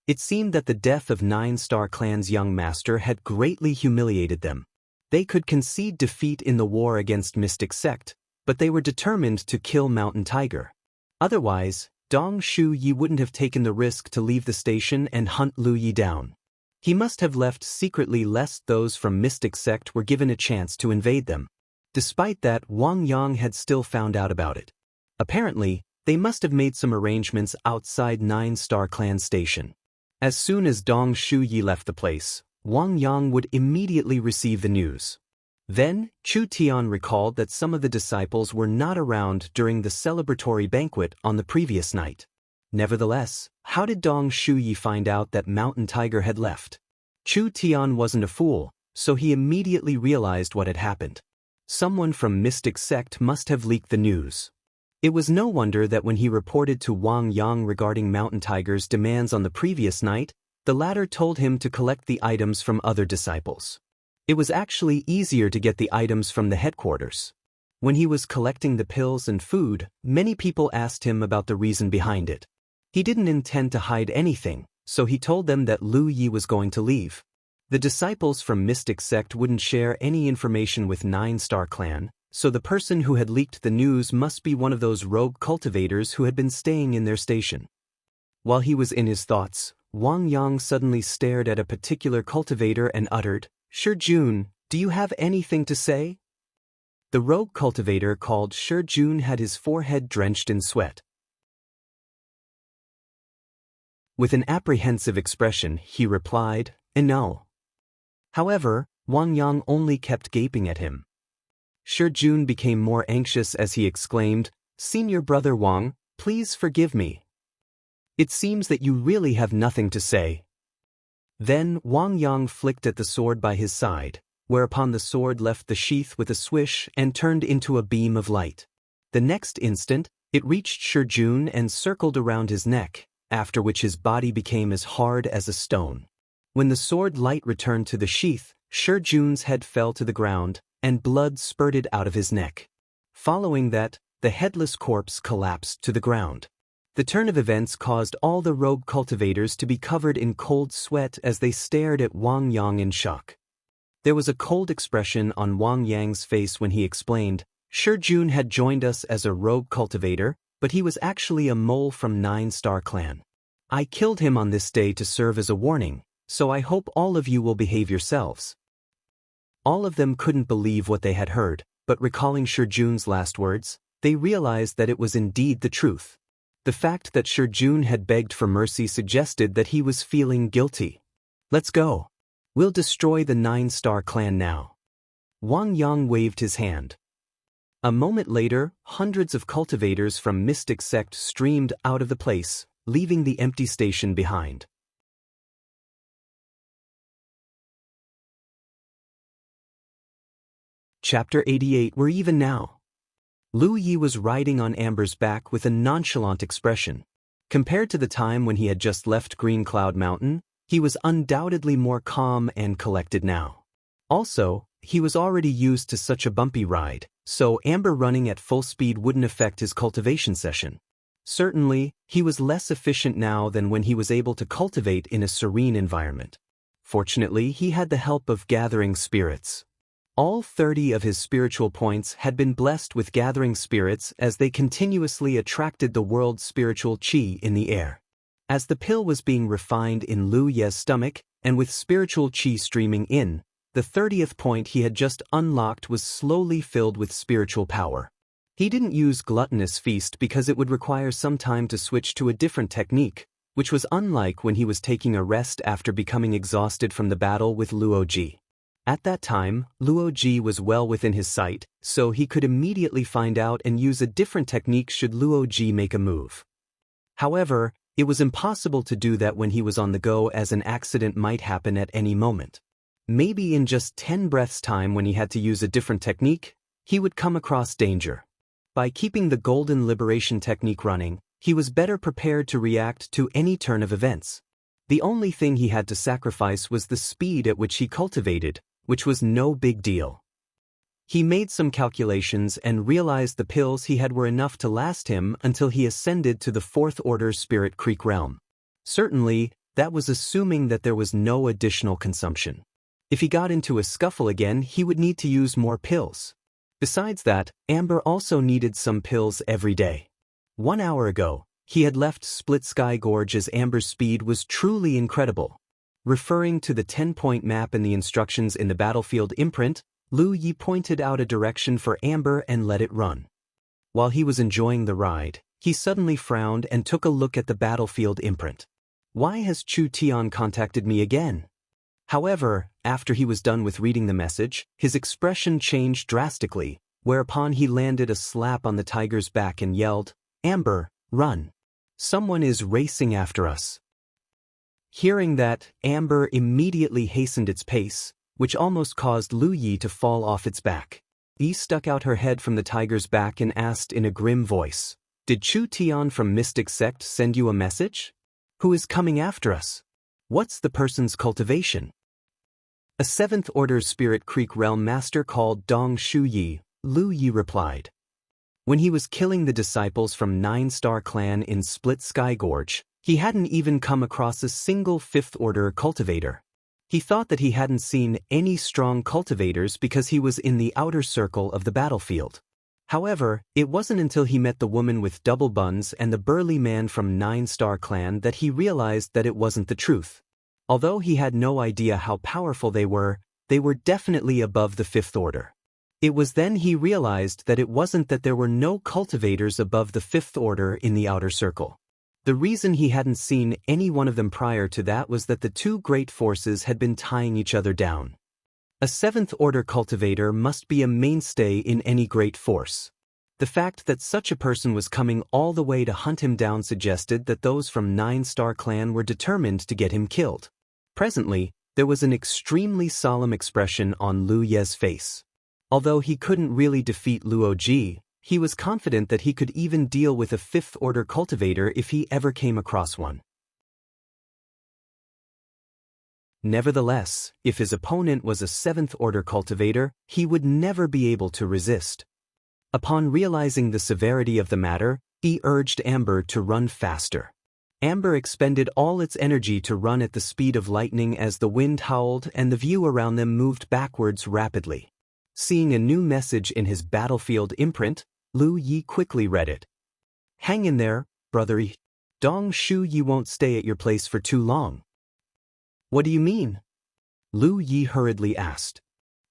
It seemed that the death of 9-star clan's young master had greatly humiliated them. They could concede defeat in the war against Mystic Sect, but they were determined to kill Mountain Tiger. Otherwise, Dong Shu Yi wouldn't have taken the risk to leave the station and hunt Lu Yi down. He must have left secretly lest those from Mystic Sect were given a chance to invade them. Despite that, Wang Yang had still found out about it. Apparently, they must have made some arrangements outside 9-star clan station. As soon as Dong Shu Yi left the place, Wang Yang would immediately receive the news. Then, Chu Tian recalled that some of the disciples were not around during the celebratory banquet on the previous night. Nevertheless, how did Dong Shu Yi find out that Mountain Tiger had left? Chu Tian wasn't a fool, so he immediately realized what had happened. Someone from Mystic Sect must have leaked the news. It was no wonder that when he reported to Wang Yang regarding Mountain Tiger's demands on the previous night, the latter told him to collect the items from other disciples. It was actually easier to get the items from the headquarters. When he was collecting the pills and food, many people asked him about the reason behind it. He didn't intend to hide anything, so he told them that Lu Yi was going to leave. The disciples from Mystic Sect wouldn't share any information with 9-star clan, so the person who had leaked the news must be one of those rogue cultivators who had been staying in their station. While he was in his thoughts, Wang Yang suddenly stared at a particular cultivator and uttered, "Shi Jun, do you have anything to say?" The rogue cultivator called Shi Jun had his forehead drenched in sweat. With an apprehensive expression, he replied, "No." However, Wang Yang only kept gaping at him. Shi Jun became more anxious as he exclaimed, "Senior brother Wang, please forgive me. It seems that you really have nothing to say." Then Wang Yang flicked at the sword by his side, whereupon the sword left the sheath with a swish and turned into a beam of light. The next instant, it reached Shi Jun and circled around his neck, after which his body became as hard as a stone. When the sword light returned to the sheath, Shi Jun's head fell to the ground, and blood spurted out of his neck. Following that, the headless corpse collapsed to the ground. The turn of events caused all the rogue cultivators to be covered in cold sweat as they stared at Wang Yang in shock. There was a cold expression on Wang Yang's face when he explained, "Shi Jun had joined us as a rogue cultivator, but he was actually a mole from 9-star clan. I killed him on this day to serve as a warning, so I hope all of you will behave yourselves." All of them couldn't believe what they had heard, but recalling Shi Jun's last words, they realized that it was indeed the truth. The fact that Shi Jun had begged for mercy suggested that he was feeling guilty. "Let's go. We'll destroy the 9-star clan now." Wang Yang waved his hand. A moment later, hundreds of cultivators from Mystic Sect streamed out of the place, leaving the empty station behind. Chapter 88. We're even now. Lu Yi was riding on Amber's back with a nonchalant expression. Compared to the time when he had just left Green Cloud Mountain, he was undoubtedly more calm and collected now. Also, he was already used to such a bumpy ride, so Amber running at full speed wouldn't affect his cultivation session. Certainly, he was less efficient now than when he was able to cultivate in a serene environment. Fortunately, he had the help of gathering spirits. All 30 of his spiritual points had been blessed with gathering spirits as they continuously attracted the world's spiritual chi in the air. As the pill was being refined in Lu Ye's stomach, and with spiritual chi streaming in, the 30th point he had just unlocked was slowly filled with spiritual power. He didn't use Gluttonous Feast because it would require some time to switch to a different technique, which was unlike when he was taking a rest after becoming exhausted from the battle with Luoji. At that time, Luoji was well within his sight, so he could immediately find out and use a different technique should Luoji make a move. However, it was impossible to do that when he was on the go as an accident might happen at any moment. Maybe in just 10 breaths' time, when he had to use a different technique, he would come across danger. By keeping the Golden Liberation technique running, he was better prepared to react to any turn of events. The only thing he had to sacrifice was the speed at which he cultivated, which was no big deal. He made some calculations and realized the pills he had were enough to last him until he ascended to the 4th Order Spirit Creek realm. Certainly, that was assuming that there was no additional consumption. If he got into a scuffle again, he would need to use more pills. Besides that, Amber also needed some pills every day. 1 hour ago, he had left Split Sky Gorge as Amber's speed was truly incredible. Referring to the 10-point map and the instructions in the battlefield imprint, Lu Yi pointed out a direction for Amber and let it run. While he was enjoying the ride, he suddenly frowned and took a look at the battlefield imprint. Why has Chu Tian contacted me again? However, after he was done with reading the message, his expression changed drastically, whereupon he landed a slap on the tiger's back and yelled, "Amber, run! Someone is racing after us." Hearing that, Amber immediately hastened its pace, which almost caused Lu Yi to fall off its back. Yi stuck out her head from the tiger's back and asked in a grim voice, "Did Chu Tian from Mystic Sect send you a message? Who is coming after us? What's the person's cultivation?" "A 7th Order Spirit Creek Realm Master called Dong Shu Yi," Lu Yi replied. When he was killing the disciples from 9-Star Clan in Split Sky Gorge, he hadn't even come across a single 5th Order cultivator. He thought that he hadn't seen any strong cultivators because he was in the outer circle of the battlefield. However, it wasn't until he met the woman with double buns and the burly man from 9-Star Clan that he realized that it wasn't the truth. Although he had no idea how powerful they were definitely above the 5th Order. It was then he realized that it wasn't that there were no cultivators above the 5th Order in the outer circle. The reason he hadn't seen any one of them prior to that was that the two great forces had been tying each other down. A 7th Order cultivator must be a mainstay in any great force. The fact that such a person was coming all the way to hunt him down suggested that those from 9-Star Clan were determined to get him killed. Presently, there was an extremely solemn expression on Lu Ye's face. Although he couldn't really defeat Luo Ji, he was confident that he could even deal with a 5th Order cultivator if he ever came across one. Nevertheless, if his opponent was a 7th Order cultivator, he would never be able to resist. Upon realizing the severity of the matter, he urged Amber to run faster. Amber expended all its energy to run at the speed of lightning as the wind howled and the view around them moved backwards rapidly. Seeing a new message in his battlefield imprint, Lu Yi quickly read it. "Hang in there, brother Yi. Dong Shu Yi won't stay at your place for too long." "What do you mean?" Lu Yi hurriedly asked.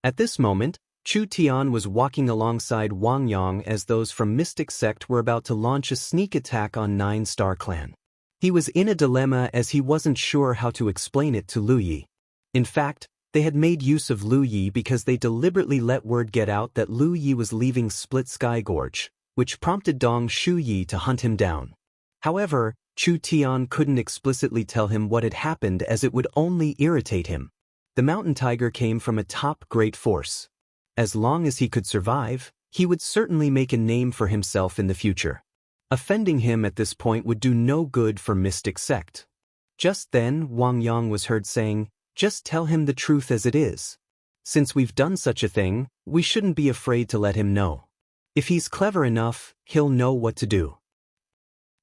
At this moment, Chu Tian was walking alongside Wang Yang as those from Mystic Sect were about to launch a sneak attack on 9-Star Clan. He was in a dilemma as he wasn't sure how to explain it to Lu Yi. In fact, they had made use of Lu Yi because they deliberately let word get out that Lu Yi was leaving Split Sky Gorge, which prompted Dong Shu Yi to hunt him down. However, Chu Tian couldn't explicitly tell him what had happened as it would only irritate him. The mountain tiger came from a top great force. As long as he could survive, he would certainly make a name for himself in the future. Offending him at this point would do no good for Mystic Sect. Just then, Wang Yang was heard saying, "Just tell him the truth as it is. Since we've done such a thing, we shouldn't be afraid to let him know. If he's clever enough, he'll know what to do."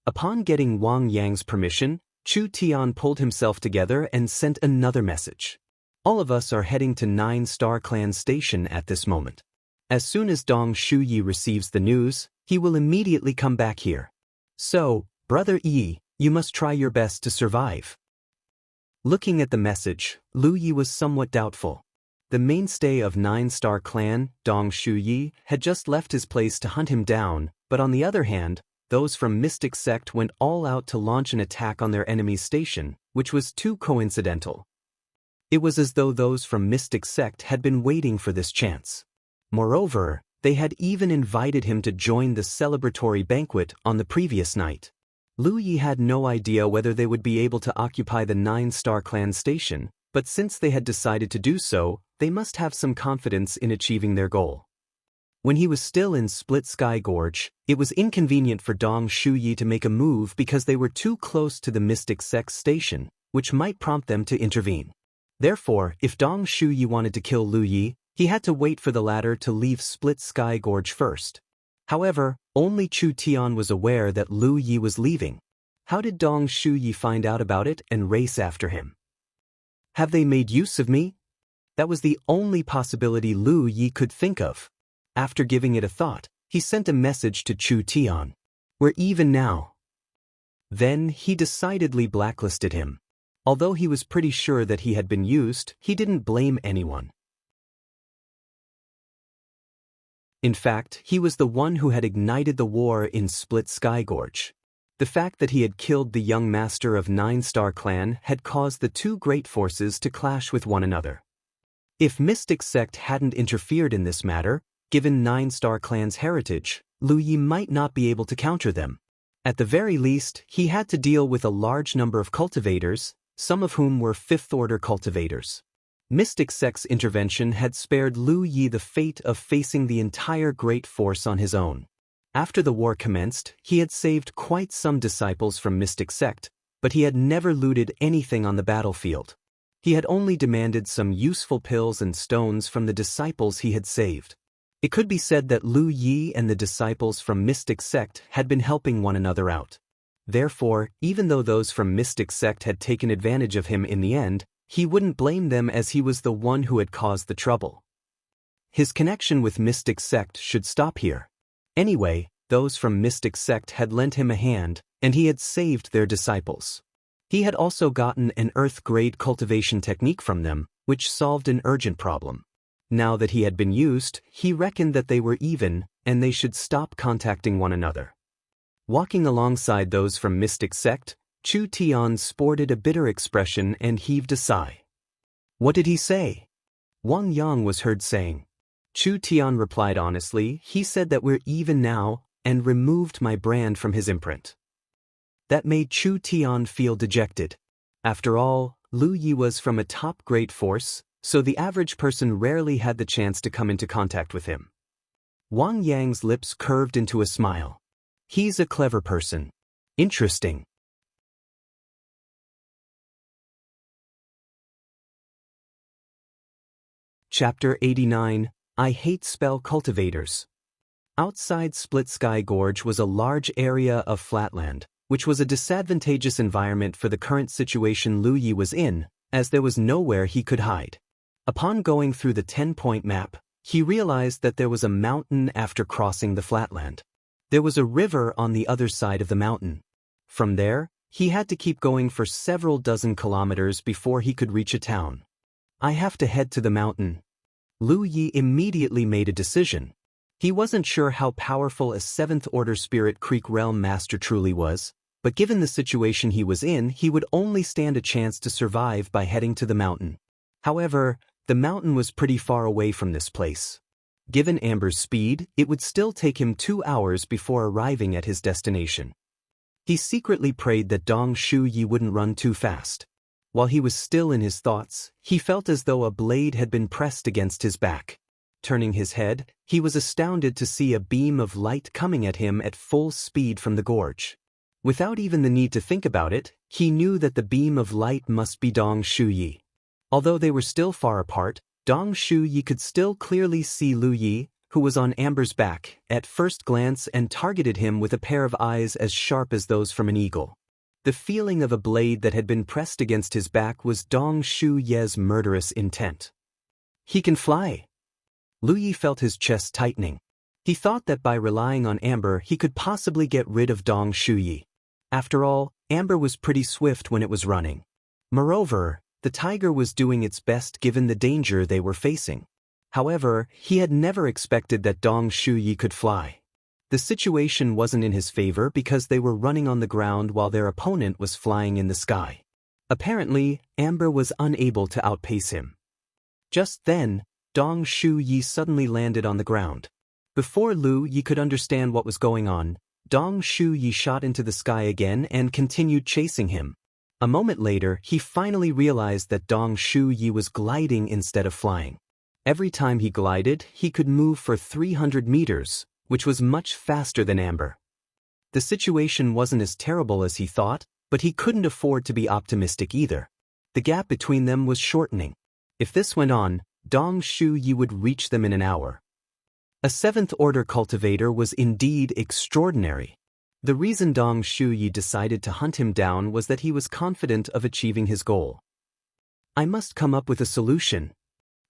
Upon getting Wang Yang's permission, Chu Tian pulled himself together and sent another message. "All of us are heading to 9-Star Clan Station at this moment. As soon as Dong Shu Yi receives the news, he will immediately come back here. So, brother Yi, you must try your best to survive." Looking at the message, Lu Yi was somewhat doubtful. The mainstay of 9-Star Clan, Dong Shu Yi, had just left his place to hunt him down, but on the other hand, those from Mystic Sect went all out to launch an attack on their enemy's station, which was too coincidental. It was as though those from Mystic Sect had been waiting for this chance. Moreover, they had even invited him to join the celebratory banquet on the previous night. Lu Yi had no idea whether they would be able to occupy the 9-Star Clan station, but since they had decided to do so, they must have some confidence in achieving their goal. When he was still in Split Sky Gorge, it was inconvenient for Dong Shuyi to make a move because they were too close to the Mystic Sect's station, which might prompt them to intervene. Therefore, if Dong Shuyi wanted to kill Lu Yi, he had to wait for the latter to leave Split Sky Gorge first. However, only Chu Tian was aware that Lu Yi was leaving. How did Dong Shuyi find out about it and race after him? Have they made use of me? That was the only possibility Lu Yi could think of. After giving it a thought, he sent a message to Chu Tian. We're even now. Then he decidedly blacklisted him. Although he was pretty sure that he had been used, he didn't blame anyone. In fact, he was the one who had ignited the war in Split Sky Gorge. The fact that he had killed the young master of 9-Star Clan had caused the two great forces to clash with one another. If Mystic Sect hadn't interfered in this matter, given 9-Star Clan's heritage, Lu Yi might not be able to counter them. At the very least, he had to deal with a large number of cultivators, some of whom were 5th-order cultivators. Mystic Sect's intervention had spared Lu Yi the fate of facing the entire great force on his own. After the war commenced, he had saved quite some disciples from Mystic Sect, but he had never looted anything on the battlefield. He had only demanded some useful pills and stones from the disciples he had saved. It could be said that Lu Yi and the disciples from Mystic Sect had been helping one another out. Therefore, even though those from Mystic Sect had taken advantage of him in the end, he wouldn't blame them as he was the one who had caused the trouble. His connection with Mystic Sect should stop here. Anyway, those from Mystic Sect had lent him a hand, and he had saved their disciples. He had also gotten an Earth-grade cultivation technique from them, which solved an urgent problem. Now that he had been used, he reckoned that they were even, and they should stop contacting one another. Walking alongside those from Mystic Sect, Chu Tian sported a bitter expression and heaved a sigh. What did he say? Wang Yang was heard saying. Chu Tian replied honestly, he said that we're even now, and removed my brand from his imprint. That made Chu Tian feel dejected. After all, Lu Yi was from a top-grade force, so the average person rarely had the chance to come into contact with him. Wang Yang's lips curved into a smile. He's a clever person. Interesting. Chapter 89, I Hate Spell Cultivators. Outside Split Sky Gorge was a large area of flatland, which was a disadvantageous environment for the current situation Lu Yi was in, as there was nowhere he could hide. Upon going through the 10-point map, he realized that there was a mountain after crossing the flatland. There was a river on the other side of the mountain. From there, he had to keep going for several dozen kilometers before he could reach a town. I have to head to the mountain. Lu Yi immediately made a decision. He wasn't sure how powerful a 7th-order Spirit Creek Realm Master truly was, but given the situation he was in, he would only stand a chance to survive by heading to the mountain. However, the mountain was pretty far away from this place. Given Amber's speed, it would still take him 2 hours before arriving at his destination. He secretly prayed that Dong Shuyi wouldn't run too fast. While he was still in his thoughts, he felt as though a blade had been pressed against his back. Turning his head, he was astounded to see a beam of light coming at him at full speed from the gorge. Without even the need to think about it, he knew that the beam of light must be Dong Shuyi. Although they were still far apart, Dong Shuyi could still clearly see Lu Yi, who was on Amber's back, at first glance and targeted him with a pair of eyes as sharp as those from an eagle. The feeling of a blade that had been pressed against his back was Dong Shuyi's murderous intent. He can fly. Lu Yi felt his chest tightening. He thought that by relying on Amber he could possibly get rid of Dong Shuyi. After all, Amber was pretty swift when it was running. Moreover, the tiger was doing its best given the danger they were facing. However, he had never expected that Dong Shuyi could fly. The situation wasn't in his favor because they were running on the ground while their opponent was flying in the sky. Apparently, Amber was unable to outpace him. Just then, Dong Shuyi suddenly landed on the ground. Before Lu Yi could understand what was going on, Dong Shuyi shot into the sky again and continued chasing him. A moment later, he finally realized that Dong Shu Yi was gliding instead of flying. Every time he glided, he could move for 300 meters, which was much faster than Amber. The situation wasn't as terrible as he thought, but he couldn't afford to be optimistic either. The gap between them was shortening. If this went on, Dong Shu Yi would reach them in an hour. A seventh-order cultivator was indeed extraordinary. The reason Dong Shu Yi decided to hunt him down was that he was confident of achieving his goal. I must come up with a solution.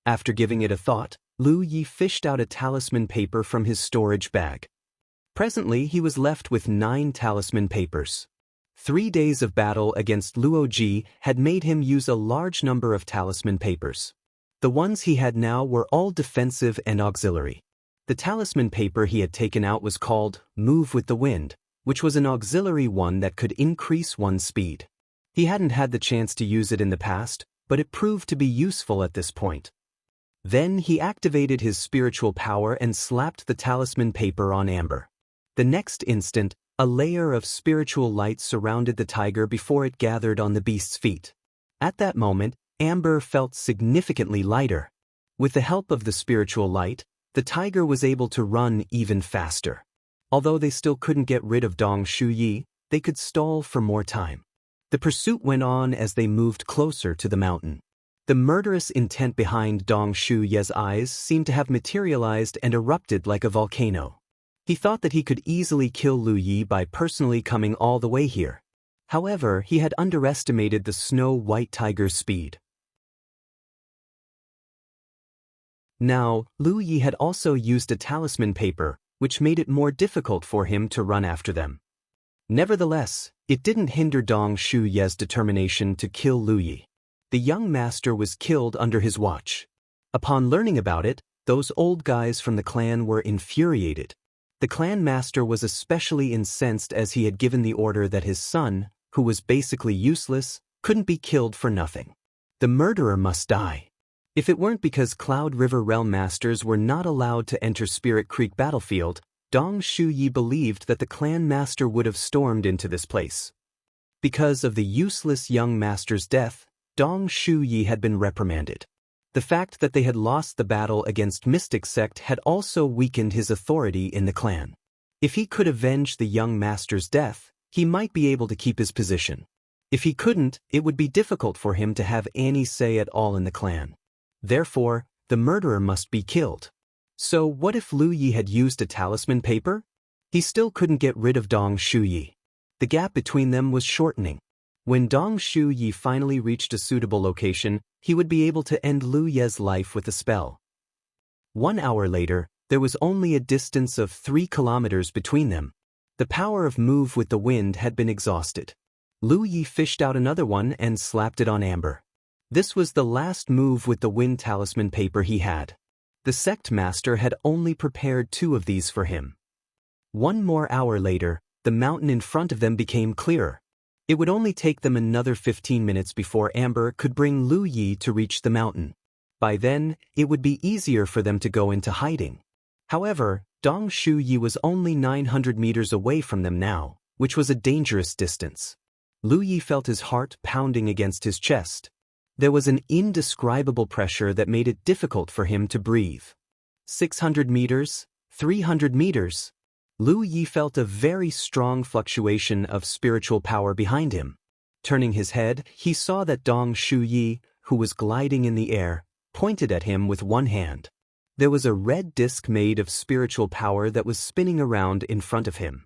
After giving it a thought, Lu Yi fished out a talisman paper from his storage bag. Presently, he was left with 9 talisman papers. 3 days of battle against Luo Ji had made him use a large number of talisman papers. The ones he had now were all defensive and auxiliary. The talisman paper he had taken out was called Move with the Wind, which was an auxiliary one that could increase one's speed. He hadn't had the chance to use it in the past, but it proved to be useful at this point. Then he activated his spiritual power and slapped the talisman paper on Amber. The next instant, a layer of spiritual light surrounded the tiger before it gathered on the beast's feet. At that moment, Amber felt significantly lighter. With the help of the spiritual light, the tiger was able to run even faster. Although they still couldn't get rid of Dong Shu Yi, they could stall for more time. The pursuit went on as they moved closer to the mountain. The murderous intent behind Dong Shu Ye's eyes seemed to have materialized and erupted like a volcano. He thought that he could easily kill Lu Yi by personally coming all the way here. However, he had underestimated the snow-white tiger's speed. Now, Lu Yi had also used a talisman paper, which made it more difficult for him to run after them. Nevertheless, it didn't hinder Dong Shu Ye's determination to kill Lu Yi. The young master was killed under his watch. Upon learning about it, those old guys from the clan were infuriated. The clan master was especially incensed as he had given the order that his son, who was basically useless, couldn't be killed for nothing. The murderer must die. If it weren't because Cloud River Realm Masters were not allowed to enter Spirit Creek Battlefield, Dong Shu Yi believed that the clan master would have stormed into this place. Because of the useless young master's death, Dong Shu Yi had been reprimanded. The fact that they had lost the battle against Mystic Sect had also weakened his authority in the clan. If he could avenge the young master's death, he might be able to keep his position. If he couldn't, it would be difficult for him to have any say at all in the clan. Therefore, the murderer must be killed. So what if Lu Yi had used a talisman paper? He still couldn't get rid of Dong Shu Yi. The gap between them was shortening. When Dong Shu Yi finally reached a suitable location, he would be able to end Lu Ye's life with a spell. 1 hour later, there was only a distance of 3 kilometers between them. The power of Move with the Wind had been exhausted. Lu Yi fished out another one and slapped it on Amber. This was the last Move with the Wind talisman paper he had. The Sect Master had only prepared 2 of these for him. 1 more hour later, the mountain in front of them became clearer. It would only take them another 15 minutes before Amber could bring Lu Yi to reach the mountain. By then, it would be easier for them to go into hiding. However, Dong Shu Yi was only 900 meters away from them now, which was a dangerous distance. Lu Yi felt his heart pounding against his chest. There was an indescribable pressure that made it difficult for him to breathe. 600 meters, 300 meters. Lu Yi felt a very strong fluctuation of spiritual power behind him. Turning his head, he saw that Dong Shu Yi, who was gliding in the air, pointed at him with one hand. There was a red disc made of spiritual power that was spinning around in front of him.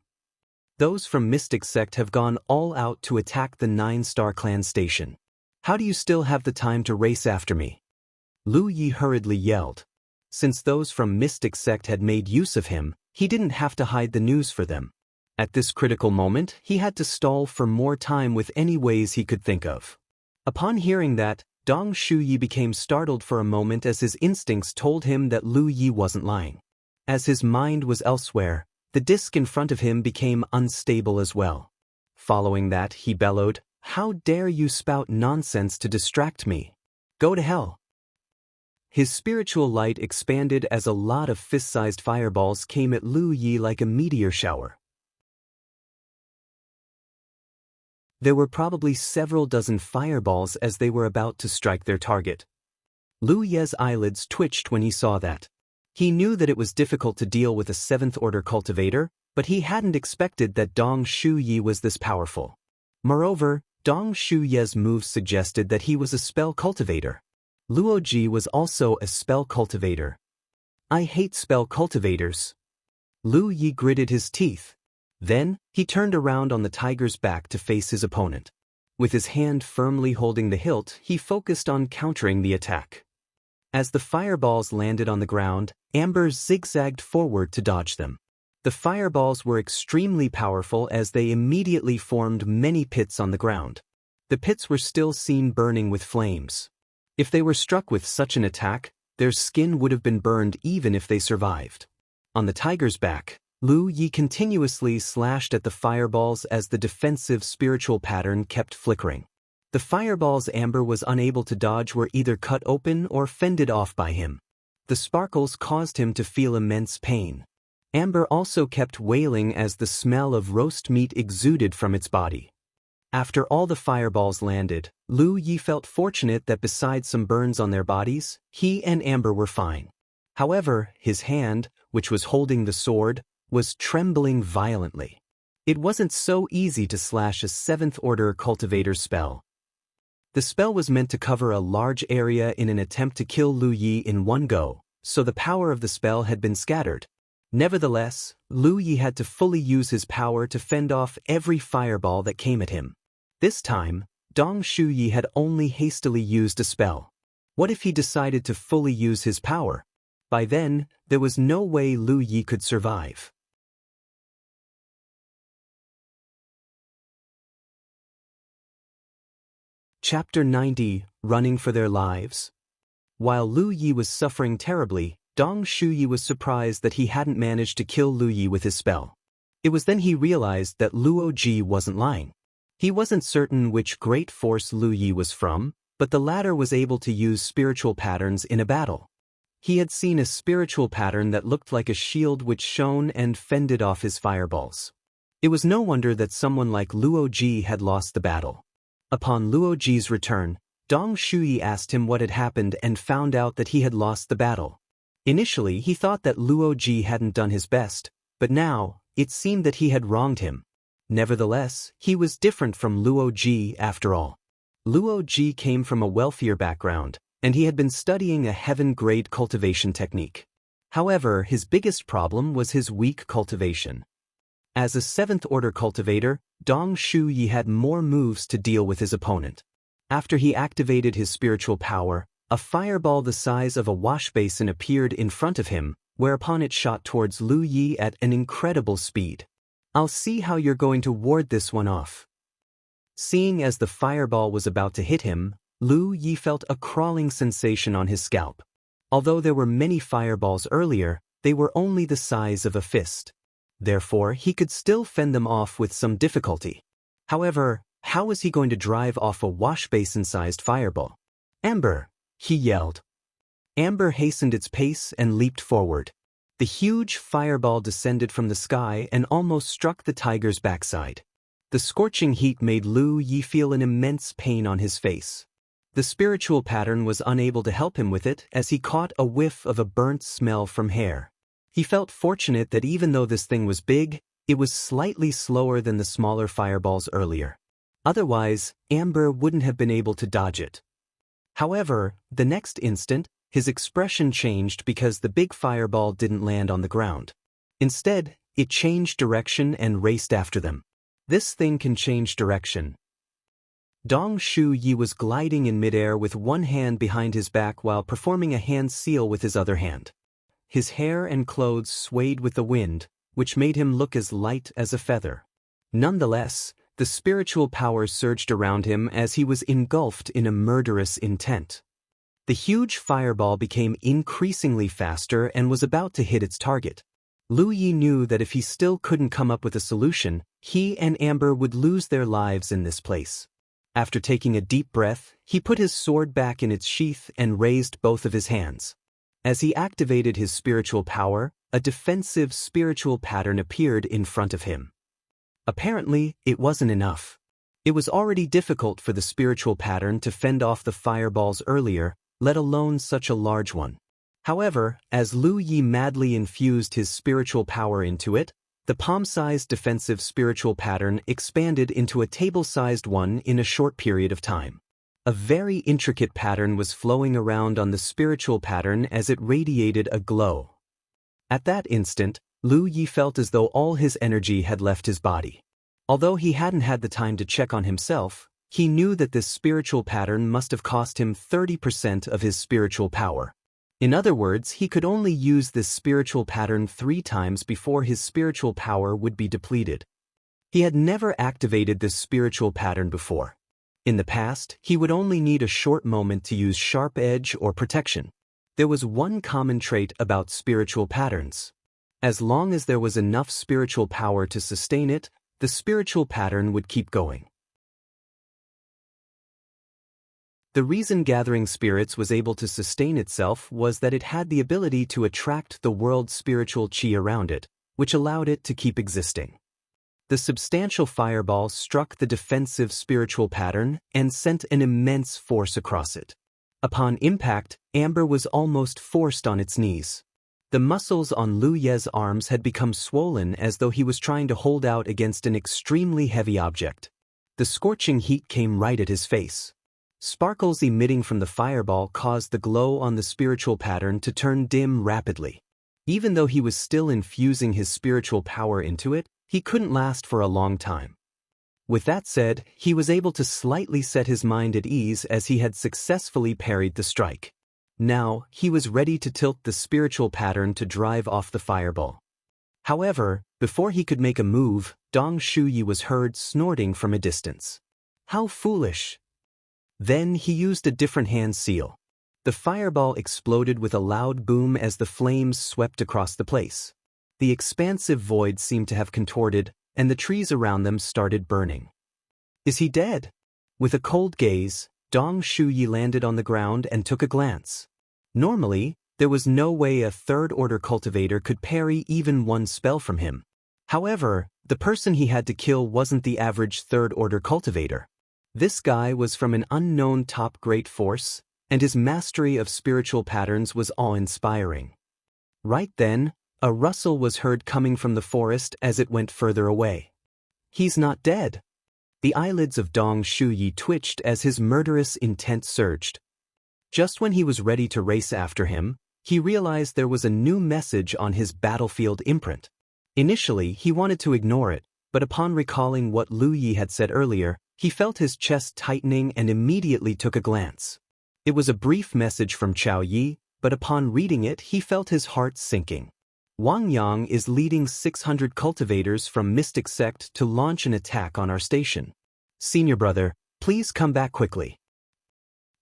Those from Mystic Sect have gone all out to attack the 9-star clan station. How do you still have the time to race after me? Lu Yi hurriedly yelled. Since those from Mystic Sect had made use of him, he didn't have to hide the news for them. At this critical moment, he had to stall for more time with any ways he could think of. Upon hearing that, Dong Shu Yi became startled for a moment as his instincts told him that Lu Yi wasn't lying. As his mind was elsewhere, the disc in front of him became unstable as well. Following that, he bellowed, "How dare you spout nonsense to distract me? Go to hell." His spiritual light expanded as a lot of fist-sized fireballs came at Lu Yi like a meteor shower. There were probably several dozen fireballs as they were about to strike their target. Lu Ye's eyelids twitched when he saw that. He knew that it was difficult to deal with a 7th-order cultivator, but he hadn't expected that Dong Shuyi was this powerful. Moreover, Dong Shuye's moves suggested that he was a spell cultivator. Luoji was also a spell cultivator. I hate spell cultivators. Lu Yi gritted his teeth. Then, he turned around on the tiger's back to face his opponent. With his hand firmly holding the hilt, he focused on countering the attack. As the fireballs landed on the ground, Amber zigzagged forward to dodge them. The fireballs were extremely powerful as they immediately formed many pits on the ground. The pits were still seen burning with flames. If they were struck with such an attack, their skin would have been burned even if they survived. On the tiger's back, Lu Yi continuously slashed at the fireballs as the defensive spiritual pattern kept flickering. The fireballs Amber was unable to dodge were either cut open or fended off by him. The sparkles caused him to feel immense pain. Amber also kept wailing as the smell of roast meat exuded from its body. After all the fireballs landed, Lu Yi felt fortunate that besides some burns on their bodies, he and Amber were fine. However, his hand, which was holding the sword, was trembling violently. It wasn't so easy to slash a 7th-order cultivator spell. The spell was meant to cover a large area in an attempt to kill Lu Yi in one go, so the power of the spell had been scattered. Nevertheless, Lu Yi had to fully use his power to fend off every fireball that came at him. This time, Dong Shuyi had only hastily used a spell. What if he decided to fully use his power? By then, there was no way Lu Yi could survive. Chapter 90, Running for Their Lives. While Lu Yi was suffering terribly, Dong Shuyi was surprised that he hadn't managed to kill Lu Yi with his spell. It was then he realized that Luo Ji wasn't lying. He wasn't certain which great force Lu Yi was from, but the latter was able to use spiritual patterns in a battle. He had seen a spiritual pattern that looked like a shield which shone and fended off his fireballs. It was no wonder that someone like Luo Ji had lost the battle. Upon Luo Ji's return, Dong Shuyi asked him what had happened and found out that he had lost the battle. Initially, he thought that Luo Ji hadn't done his best, but now, it seemed that he had wronged him. Nevertheless, he was different from Luo Ji after all. Luo Ji came from a wealthier background, and he had been studying a heaven-grade cultivation technique. However, his biggest problem was his weak cultivation. As a 7th-order cultivator, Dong Shuyi had more moves to deal with his opponent. After he activated his spiritual power, a fireball the size of a wash basin appeared in front of him, whereupon it shot towards Lu Yi at an incredible speed. I'll see how you're going to ward this one off. Seeing as the fireball was about to hit him, Lu Yi felt a crawling sensation on his scalp. Although there were many fireballs earlier, they were only the size of a fist. Therefore, he could still fend them off with some difficulty. However, how was he going to drive off a wash basin-sized fireball? Amber! He yelled. Amber hastened its pace and leaped forward. The huge fireball descended from the sky and almost struck the tiger's backside. The scorching heat made Lu Yi feel an immense pain on his face. The spiritual pattern was unable to help him with it as he caught a whiff of a burnt smell from hair. He felt fortunate that even though this thing was big, it was slightly slower than the smaller fireballs earlier. Otherwise, Amber wouldn't have been able to dodge it. However, the next instant, his expression changed because the big fireball didn't land on the ground. Instead, it changed direction and raced after them. This thing can change direction. Dong Shuyi was gliding in midair with one hand behind his back while performing a hand seal with his other hand. His hair and clothes swayed with the wind, which made him look as light as a feather. Nonetheless, the spiritual power surged around him as he was engulfed in a murderous intent. The huge fireball became increasingly faster and was about to hit its target. Lu Yi knew that if he still couldn't come up with a solution, he and Amber would lose their lives in this place. After taking a deep breath, he put his sword back in its sheath and raised both of his hands. As he activated his spiritual power, a defensive spiritual pattern appeared in front of him. Apparently, it wasn't enough. It was already difficult for the spiritual pattern to fend off the fireballs earlier, let alone such a large one. However, as Lu Yi madly infused his spiritual power into it, the palm-sized defensive spiritual pattern expanded into a table-sized one in a short period of time. A very intricate pattern was flowing around on the spiritual pattern as it radiated a glow. At that instant, Lu Yi felt as though all his energy had left his body. Although he hadn't had the time to check on himself, he knew that this spiritual pattern must have cost him 30% of his spiritual power. In other words, he could only use this spiritual pattern 3 times before his spiritual power would be depleted. He had never activated this spiritual pattern before. In the past, he would only need a short moment to use sharp edge or protection. There was one common trait about spiritual patterns. As long as there was enough spiritual power to sustain it, the spiritual pattern would keep going. The reason Gathering Spirits was able to sustain itself was that it had the ability to attract the world's spiritual chi around it, which allowed it to keep existing. The substantial fireball struck the defensive spiritual pattern and sent an immense force across it. Upon impact, Amber was almost forced on its knees. The muscles on Lu Ye's arms had become swollen as though he was trying to hold out against an extremely heavy object. The scorching heat came right at his face. Sparkles emitting from the fireball caused the glow on the spiritual pattern to turn dim rapidly. Even though he was still infusing his spiritual power into it, he couldn't last for a long time. With that said, he was able to slightly set his mind at ease as he had successfully parried the strike. Now, he was ready to tilt the spiritual pattern to drive off the fireball. However, before he could make a move, Dong Shuyi was heard snorting from a distance. How foolish! Then he used a different hand seal. The fireball exploded with a loud boom as the flames swept across the place. The expansive void seemed to have contorted, and the trees around them started burning. Is he dead? With a cold gaze, Dong Shuyi landed on the ground and took a glance. Normally, there was no way a third-order cultivator could parry even one spell from him. However, the person he had to kill wasn't the average third-order cultivator. This guy was from an unknown top great force, and his mastery of spiritual patterns was awe-inspiring. Right then, a rustle was heard coming from the forest as it went further away. He's not dead. The eyelids of Dong Shuyi twitched as his murderous intent surged. Just when he was ready to race after him, he realized there was a new message on his battlefield imprint. Initially, he wanted to ignore it, but upon recalling what Lu Yi had said earlier, he felt his chest tightening and immediately took a glance. It was a brief message from Cao Ye, but upon reading it he felt his heart sinking. Wang Yang is leading 600 cultivators from Mystic Sect to launch an attack on our station. Senior brother, please come back quickly.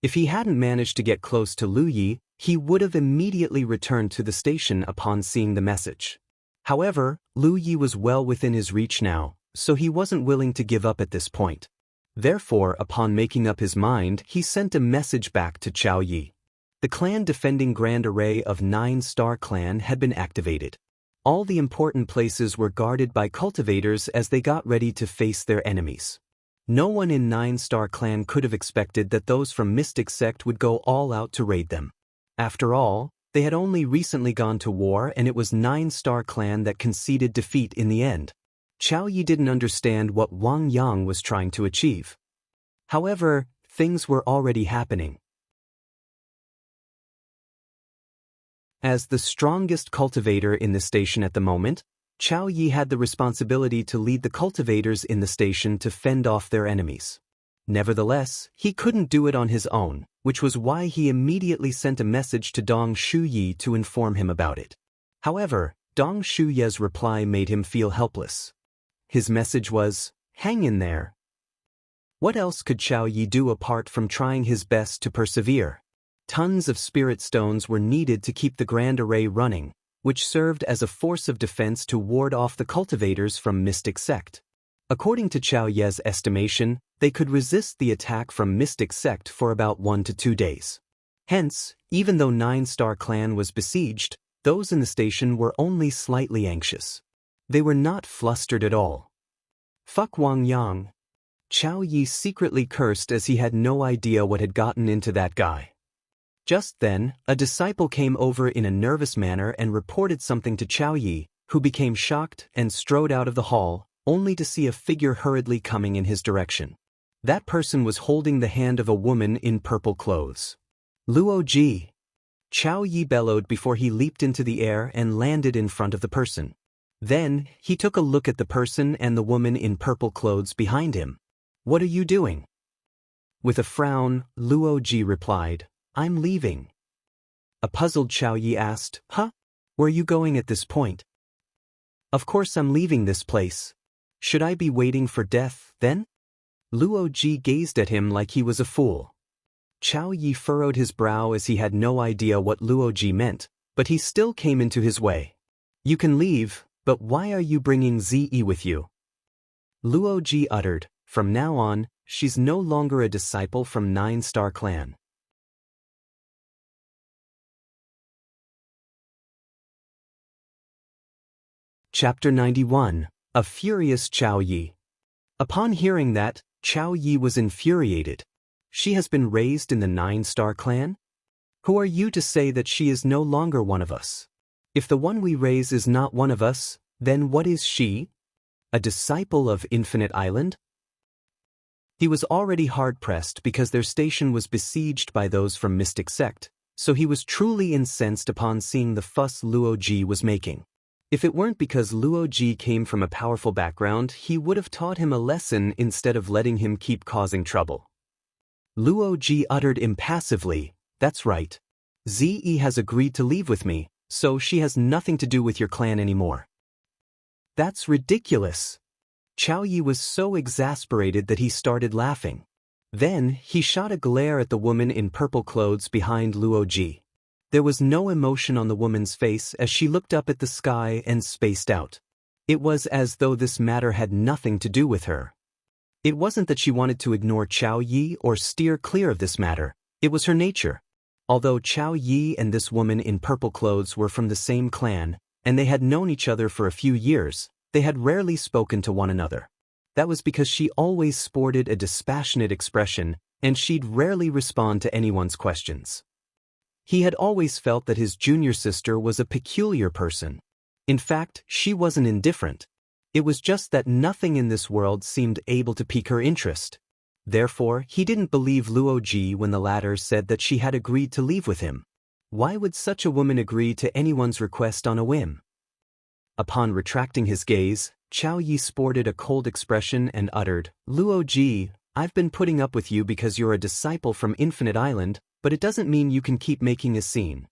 If he hadn't managed to get close to Lu Yi, he would have immediately returned to the station upon seeing the message. However, Lu Yi was well within his reach now, so he wasn't willing to give up at this point. Therefore, upon making up his mind, he sent a message back to Cao Ye. The clan defending Grand Array of 9-Star Clan had been activated. All the important places were guarded by cultivators as they got ready to face their enemies. No one in 9-Star Clan could have expected that those from Mystic Sect would go all out to raid them. After all, they had only recently gone to war and it was 9-Star Clan that conceded defeat in the end. Cao Ye didn't understand what Wang Yang was trying to achieve. However, things were already happening. As the strongest cultivator in the station at the moment, Cao Ye had the responsibility to lead the cultivators in the station to fend off their enemies. Nevertheless, he couldn't do it on his own, which was why he immediately sent a message to Dong Shuyi to inform him about it. However, Dong Shuyi's reply made him feel helpless. His message was, "Hang in there." What else could Cao Ye do apart from trying his best to persevere? Tons of spirit stones were needed to keep the Grand Array running, which served as a force of defense to ward off the cultivators from Mystic Sect. According to Cao Ye's estimation, they could resist the attack from Mystic Sect for about 1 to 2 days. Hence, even though 9-Star Clan was besieged, those in the station were only slightly anxious. They were not flustered at all. Fuck Wang Yang. Cao Ye secretly cursed as he had no idea what had gotten into that guy. Just then, a disciple came over in a nervous manner and reported something to Cao Ye, who became shocked and strode out of the hall, only to see a figure hurriedly coming in his direction. That person was holding the hand of a woman in purple clothes. Luo Ji! Cao Ye bellowed before he leaped into the air and landed in front of the person. Then, he took a look at the person and the woman in purple clothes behind him. "What are you doing?" With a frown, Luo Ji replied, "I'm leaving." A puzzled Cao Ye asked, "Huh? Where are you going at this point?" "Of course I'm leaving this place. Should I be waiting for death, then?" Luo Ji gazed at him like he was a fool. Cao Ye furrowed his brow as he had no idea what Luo Ji meant, but he still came into his way. "You can leave, but why are you bringing Zi with you?" Luo Ji uttered, "From now on, she's no longer a disciple from 9-Star Clan." Chapter 91. A Furious Cao Ye. Upon hearing that, Cao Ye was infuriated. She has been raised in the 9-Star Clan? Who are you to say that she is no longer one of us? If the one we raise is not one of us, then what is she? A disciple of Infinite Island? He was already hard-pressed because their station was besieged by those from Mystic Sect, so he was truly incensed upon seeing the fuss Luo Ji was making. If it weren't because Luo Ji came from a powerful background, he would have taught him a lesson instead of letting him keep causing trouble. Luo Ji uttered impassively, "That's right. Zi has agreed to leave with me, so she has nothing to do with your clan anymore." "That's ridiculous." Cao Ye was so exasperated that he started laughing. Then, he shot a glare at the woman in purple clothes behind Luo Ji. There was no emotion on the woman's face as she looked up at the sky and spaced out. It was as though this matter had nothing to do with her. It wasn't that she wanted to ignore Cao Ye or steer clear of this matter, it was her nature. Although Cao Ye and this woman in purple clothes were from the same clan, and they had known each other for a few years, they had rarely spoken to one another. That was because she always sported a dispassionate expression, and she'd rarely respond to anyone's questions. He had always felt that his junior sister was a peculiar person. In fact, she wasn't indifferent. It was just that nothing in this world seemed able to pique her interest. Therefore, he didn't believe Luo Ji when the latter said that she had agreed to leave with him. Why would such a woman agree to anyone's request on a whim? Upon retracting his gaze, Cao Ye sported a cold expression and uttered, "Luo Ji, I've been putting up with you because you're a disciple from Infinite Island, but it doesn't mean you can keep making a scene."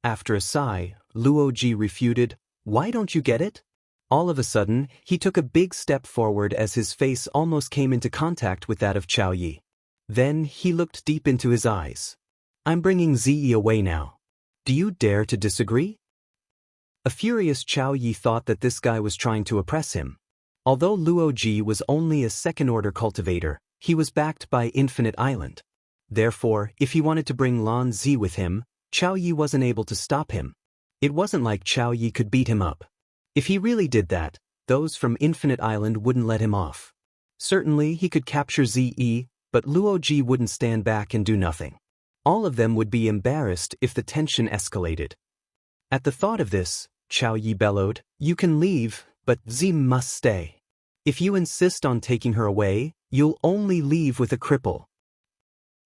After a sigh, Luo Ji refuted, "Why don't you get it?" All of a sudden, he took a big step forward as his face almost came into contact with that of Cao Ye. Then, he looked deep into his eyes. "I'm bringing Zi away now. Do you dare to disagree?" A furious Cao Ye thought that this guy was trying to oppress him. Although Luo Ji was only a second-order cultivator, he was backed by Infinite Island. Therefore, if he wanted to bring Lan Zi with him, Cao Ye wasn't able to stop him. It wasn't like Cao Ye could beat him up. If he really did that, those from Infinite Island wouldn't let him off. Certainly, he could capture Zi, but Luo Ji wouldn't stand back and do nothing. All of them would be embarrassed if the tension escalated. At the thought of this, Cao Ye bellowed, "You can leave, but Zi must stay. If you insist on taking her away, you'll only leave with a cripple."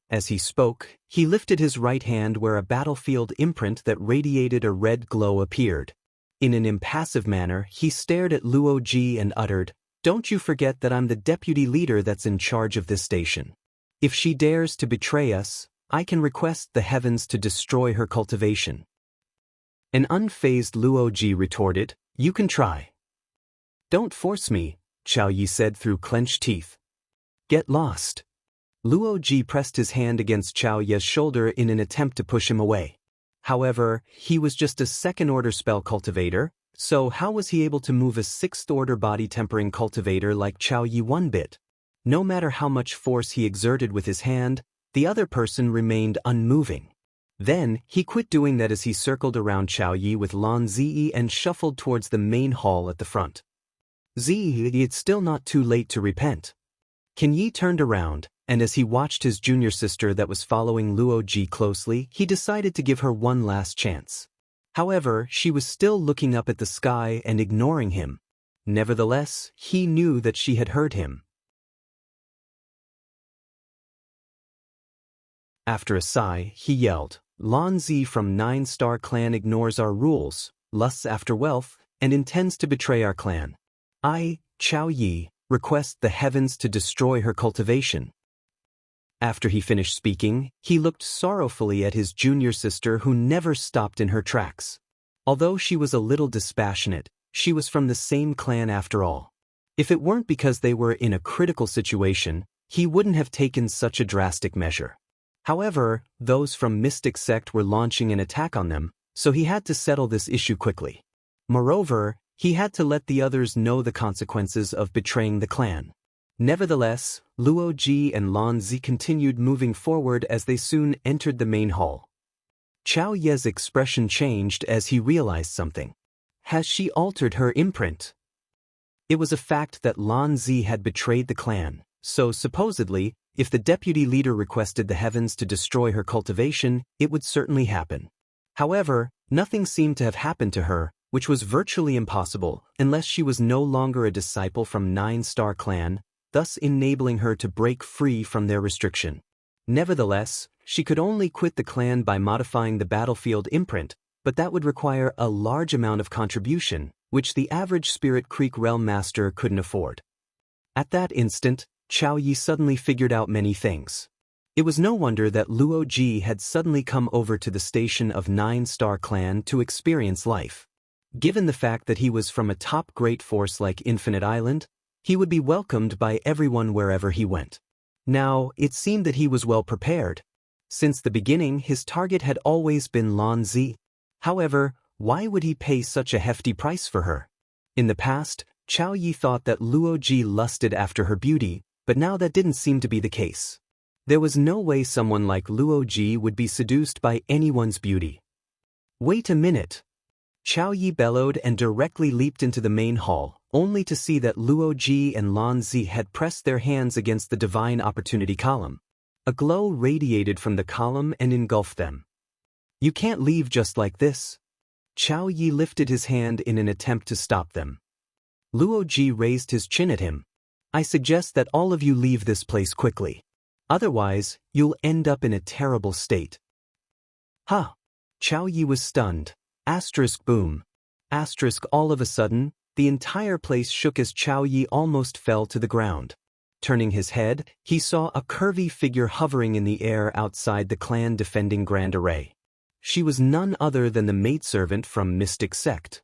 As he spoke, he lifted his right hand where a battlefield imprint that radiated a red glow appeared. In an impassive manner, he stared at Luo Ji and uttered, "Don't you forget that I'm the deputy leader that's in charge of this station. If she dares to betray us, I can request the heavens to destroy her cultivation." An unfazed Luo Ji retorted, "You can try." "Don't force me," Cao Ye said through clenched teeth. "Get lost." Luo Ji pressed his hand against Cao Ye's shoulder in an attempt to push him away. However, he was just a second-order spell cultivator, so how was he able to move a sixth-order body-tempering cultivator like Cao Ye one bit? No matter how much force he exerted with his hand, the other person remained unmoving. Then, he quit doing that as he circled around Cao Ye with Lan Zi and shuffled towards the main hall at the front. "Zi, it's still not too late to repent." Kan Yi turned around, and as he watched his junior sister that was following Luo Ji closely, he decided to give her one last chance. However, she was still looking up at the sky and ignoring him. Nevertheless, he knew that she had heard him. After a sigh, he yelled, "Lan Zi from 9-Star Clan ignores our rules, lusts after wealth, and intends to betray our clan. I, Cao Ye, request the heavens to destroy her cultivation." After he finished speaking, he looked sorrowfully at his junior sister who never stopped in her tracks. Although she was a little dispassionate, she was from the same clan after all. If it weren't because they were in a critical situation, he wouldn't have taken such a drastic measure. However, those from Mystic Sect were launching an attack on them, so he had to settle this issue quickly. Moreover, he had to let the others know the consequences of betraying the clan. Nevertheless, Luo Ji and Lan Zi continued moving forward as they soon entered the main hall. Cao Ye's expression changed as he realized something. Has she altered her imprint? It was a fact that Lan Zi had betrayed the clan, so supposedly, if the deputy leader requested the heavens to destroy her cultivation, it would certainly happen. However, nothing seemed to have happened to her, which was virtually impossible unless she was no longer a disciple from 9-Star Clan, thus enabling her to break free from their restriction. Nevertheless, she could only quit the clan by modifying the battlefield imprint, but that would require a large amount of contribution, which the average Spirit Creek Realm Master couldn't afford. At that instant, Cao Ye suddenly figured out many things. It was no wonder that Luo Ji had suddenly come over to the station of 9-Star Clan to experience life. Given the fact that he was from a top great force like Infinite Island, he would be welcomed by everyone wherever he went. Now, it seemed that he was well prepared. Since the beginning, his target had always been Lan Zi. However, why would he pay such a hefty price for her? In the past, Cao Ye thought that Luo Ji lusted after her beauty, but now that didn't seem to be the case. There was no way someone like Luo Ji would be seduced by anyone's beauty. Wait a minute. Cao Ye bellowed and directly leaped into the main hall, only to see that Luo Ji and Lan Zi had pressed their hands against the Divine Opportunity column. A glow radiated from the column and engulfed them. "You can't leave just like this." Cao Ye lifted his hand in an attempt to stop them. Luo Ji raised his chin at him. "I suggest that all of you leave this place quickly. Otherwise, you'll end up in a terrible state." "Huh." Cao Ye was stunned. Asterisk boom. Asterisk all of a sudden, the entire place shook as Cao Ye almost fell to the ground. Turning his head, he saw a curvy figure hovering in the air outside the clan defending Grand Array. She was none other than the maidservant from Mystic Sect.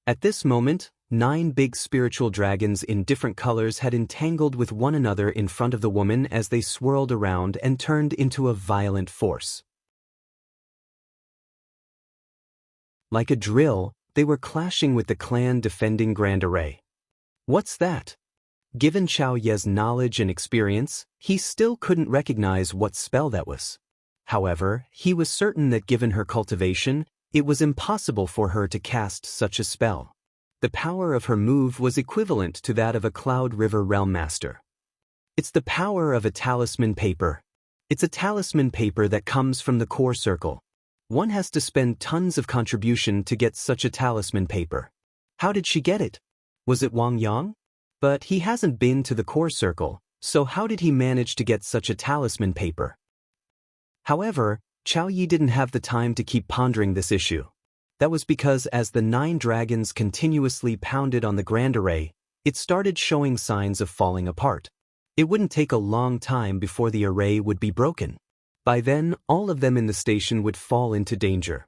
At this moment, 9 big spiritual dragons in different colors had entangled with one another in front of the woman as they swirled around and turned into a violent force. Like a drill, they were clashing with the clan defending Grand Array. What's that? Given Cao Ye's knowledge and experience, he still couldn't recognize what spell that was. However, he was certain that given her cultivation, it was impossible for her to cast such a spell. The power of her move was equivalent to that of a Cloud River Realm Master. It's the power of a talisman paper. It's a talisman paper that comes from the core circle. One has to spend tons of contribution to get such a talisman paper. How did she get it? Was it Wang Yang? But he hasn't been to the core circle, so how did he manage to get such a talisman paper? However, Cao Ye didn't have the time to keep pondering this issue. That was because as the 9 dragons continuously pounded on the Grand Array, it started showing signs of falling apart. It wouldn't take a long time before the array would be broken. By then, all of them in the station would fall into danger.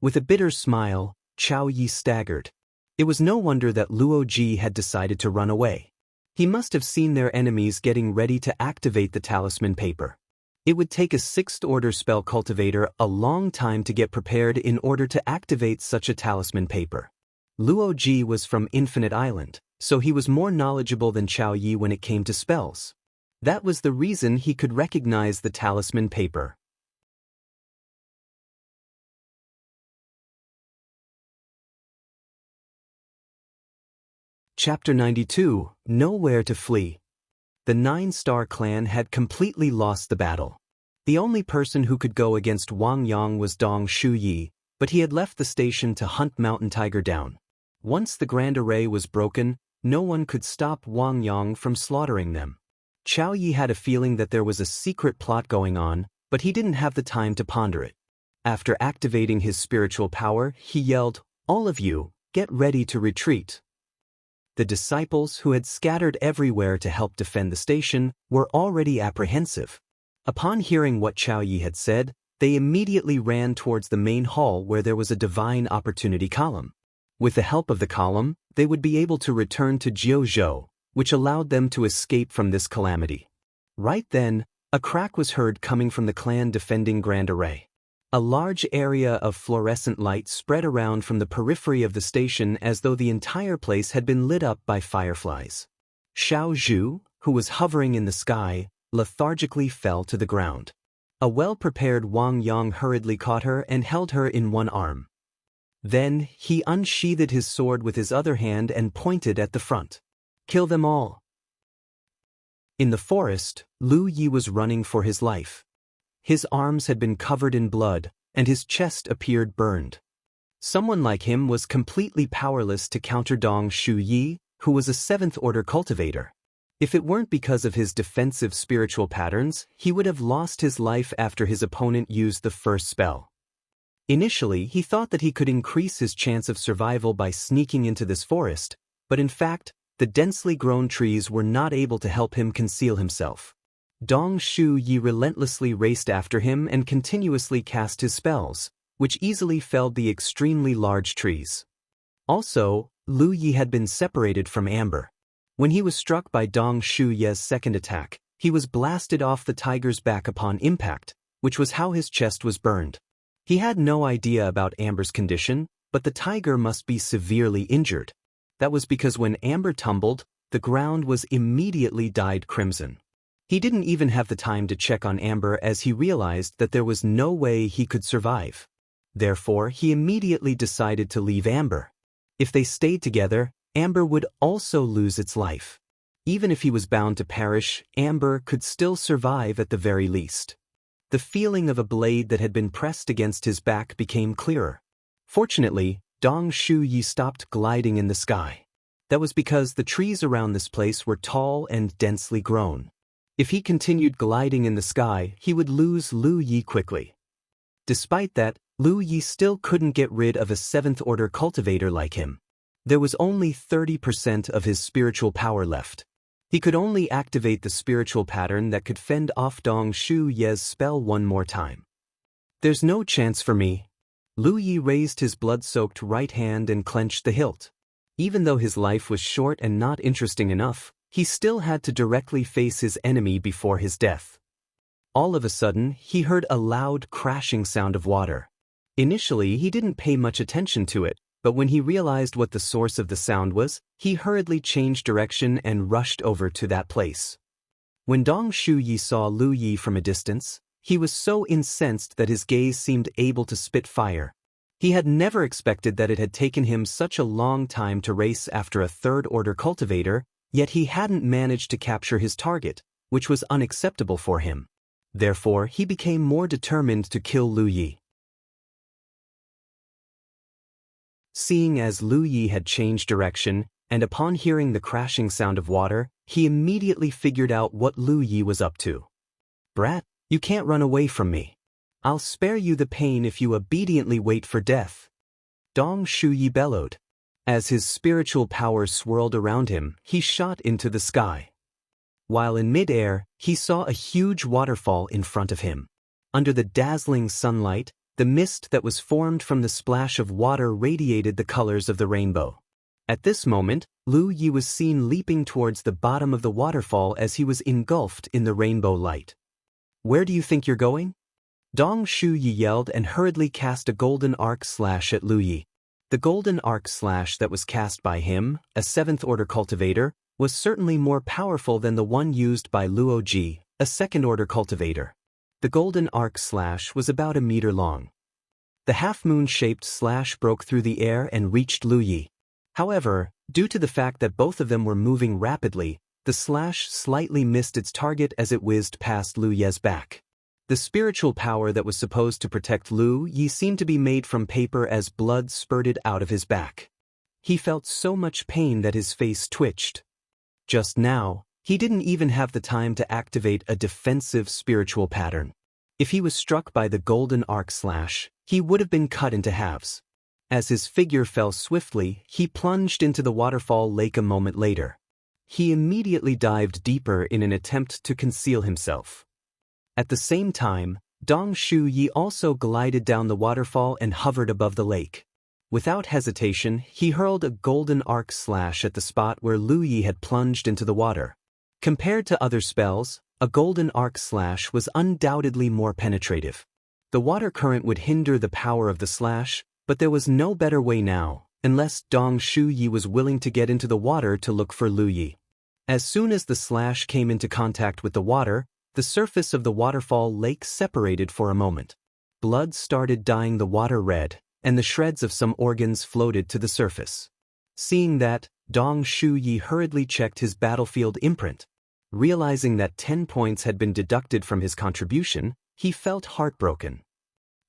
With a bitter smile, Cao Ye staggered. It was no wonder that Luo Ji had decided to run away. He must have seen their enemies getting ready to activate the talisman paper. It would take a 6th order spell cultivator a long time to get prepared in order to activate such a talisman paper. Luo Ji was from Infinite Island, so he was more knowledgeable than Cao Ye when it came to spells. That was the reason he could recognize the talisman paper. Chapter 92, Nowhere to Flee. The 9-star clan had completely lost the battle. The only person who could go against Wang Yang was Dong Shuyi, but he had left the station to hunt Mountain Tiger down. Once the Grand Array was broken, no one could stop Wang Yang from slaughtering them. Cao Ye had a feeling that there was a secret plot going on, but he didn't have the time to ponder it. After activating his spiritual power, he yelled, "All of you, get ready to retreat." The disciples, who had scattered everywhere to help defend the station, were already apprehensive. Upon hearing what Cao Ye had said, they immediately ran towards the main hall where there was a divine opportunity column. With the help of the column, they would be able to return to Jianghu, which allowed them to escape from this calamity. Right then, a crack was heard coming from the clan defending Grand Array. A large area of fluorescent light spread around from the periphery of the station as though the entire place had been lit up by fireflies. Xiao Zhu, who was hovering in the sky, lethargically fell to the ground. A well-prepared Wang Yang hurriedly caught her and held her in one arm. Then, he unsheathed his sword with his other hand and pointed at the front. "Kill them all." In the forest, Lu Yi was running for his life. His arms had been covered in blood, and his chest appeared burned. Someone like him was completely powerless to counter Dong Shuyi, who was a 7th-order cultivator. If it weren't because of his defensive spiritual patterns, he would have lost his life after his opponent used the first spell. Initially, he thought that he could increase his chance of survival by sneaking into this forest, but in fact, the densely grown trees were not able to help him conceal himself. Dong Shuyi relentlessly raced after him and continuously cast his spells, which easily felled the extremely large trees. Also, Lu Yi had been separated from Amber. When he was struck by Dong Shuyi's second attack, he was blasted off the tiger's back upon impact, which was how his chest was burned. He had no idea about Amber's condition, but the tiger must be severely injured. That was because when Amber tumbled, the ground was immediately dyed crimson. He didn't even have the time to check on Amber as he realized that there was no way he could survive. Therefore, he immediately decided to leave Amber. If they stayed together, Amber would also lose its life. Even if he was bound to perish, Amber could still survive at the very least. The feeling of a blade that had been pressed against his back became clearer. Fortunately, Dong Shuyi stopped gliding in the sky. That was because the trees around this place were tall and densely grown. If he continued gliding in the sky, he would lose Lu Yi quickly. Despite that, Lu Yi still couldn't get rid of a 7th-order cultivator like him. There was only 30% of his spiritual power left. He could only activate the spiritual pattern that could fend off Dong Shuyi's spell one more time. "There's no chance for me." Lu Yi raised his blood-soaked right hand and clenched the hilt. Even though his life was short and not interesting enough, he still had to directly face his enemy before his death. All of a sudden, he heard a loud crashing sound of water. Initially, he didn't pay much attention to it, but when he realized what the source of the sound was, he hurriedly changed direction and rushed over to that place. When Dong Shuyi saw Lu Yi from a distance, he was so incensed that his gaze seemed able to spit fire. He had never expected that it had taken him such a long time to race after a 3rd-order cultivator, yet he hadn't managed to capture his target, which was unacceptable for him. Therefore, he became more determined to kill Lu Yi. Seeing as Lu Yi had changed direction, and upon hearing the crashing sound of water, he immediately figured out what Lu Yi was up to. "Brat, you can't run away from me. I'll spare you the pain if you obediently wait for death." Dong Shuyi bellowed. As his spiritual power swirled around him, he shot into the sky. While in mid-air, he saw a huge waterfall in front of him. Under the dazzling sunlight, the mist that was formed from the splash of water radiated the colors of the rainbow. At this moment, Lu Yi was seen leaping towards the bottom of the waterfall as he was engulfed in the rainbow light. "Where do you think you're going?" Dong Shuyi yelled and hurriedly cast a golden arc slash at Lu Yi. The golden arc slash that was cast by him, a 7th-order cultivator, was certainly more powerful than the one used by Luoji, a 2nd-order cultivator. The golden arc slash was about a meter long. The half-moon-shaped slash broke through the air and reached Lu Yi. However, due to the fact that both of them were moving rapidly, the The slash slightly missed its target as it whizzed past Lu Ye's back. The spiritual power that was supposed to protect Lu Ye seemed to be made from paper as blood spurted out of his back. He felt so much pain that his face twitched. Just now, he didn't even have the time to activate a defensive spiritual pattern. If he was struck by the golden arc slash, he would have been cut into halves. As his figure fell swiftly, he plunged into the waterfall lake a moment later. He immediately dived deeper in an attempt to conceal himself. At the same time, Dong Shu Yi also glided down the waterfall and hovered above the lake. Without hesitation, he hurled a golden arc slash at the spot where Lu Yi had plunged into the water. Compared to other spells, a golden arc slash was undoubtedly more penetrative. The water current would hinder the power of the slash, but there was no better way now, unless Dong Shu Yi was willing to get into the water to look for Lu Yi. As soon as the slash came into contact with the water, the surface of the waterfall lake separated for a moment. Blood started dyeing the water red, and the shreds of some organs floated to the surface. Seeing that, Dong Shu Yi hurriedly checked his battlefield imprint. Realizing that 10 points had been deducted from his contribution, he felt heartbroken.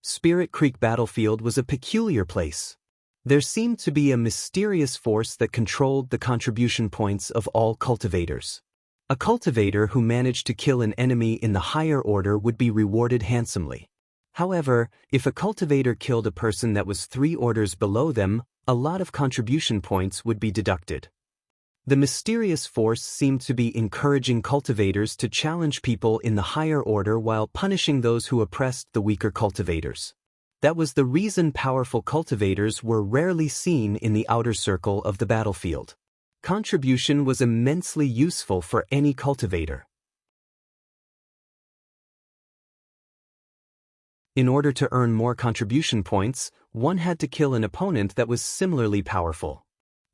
Spirit Creek Battlefield was a peculiar place. There seemed to be a mysterious force that controlled the contribution points of all cultivators. A cultivator who managed to kill an enemy in the higher order would be rewarded handsomely. However, if a cultivator killed a person that was 3 orders below them, a lot of contribution points would be deducted. The mysterious force seemed to be encouraging cultivators to challenge people in the higher order while punishing those who oppressed the weaker cultivators. That was the reason powerful cultivators were rarely seen in the outer circle of the battlefield. Contribution was immensely useful for any cultivator. In order to earn more contribution points, one had to kill an opponent that was similarly powerful.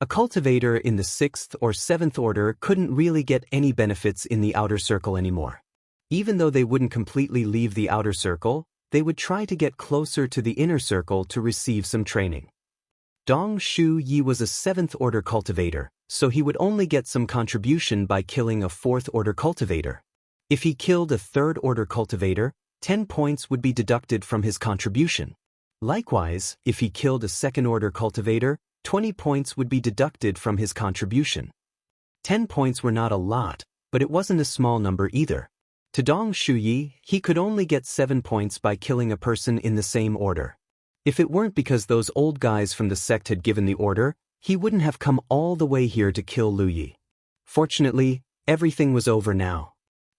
A cultivator in the 6th or 7th order couldn't really get any benefits in the outer circle anymore. Even though they wouldn't completely leave the outer circle, they would try to get closer to the inner circle to receive some training. Dong Shu Yi was a 7th order cultivator, so he would only get some contribution by killing a 4th order cultivator. If he killed a 3rd order cultivator, 10 points would be deducted from his contribution. Likewise, if he killed a 2nd order cultivator, 20 points would be deducted from his contribution. 10 points were not a lot, but it wasn't a small number either. To Dong Shu Yi, he could only get 7 points by killing a person in the same order. If it weren't because those old guys from the sect had given the order, he wouldn't have come all the way here to kill Lu Yi. Fortunately, everything was over now.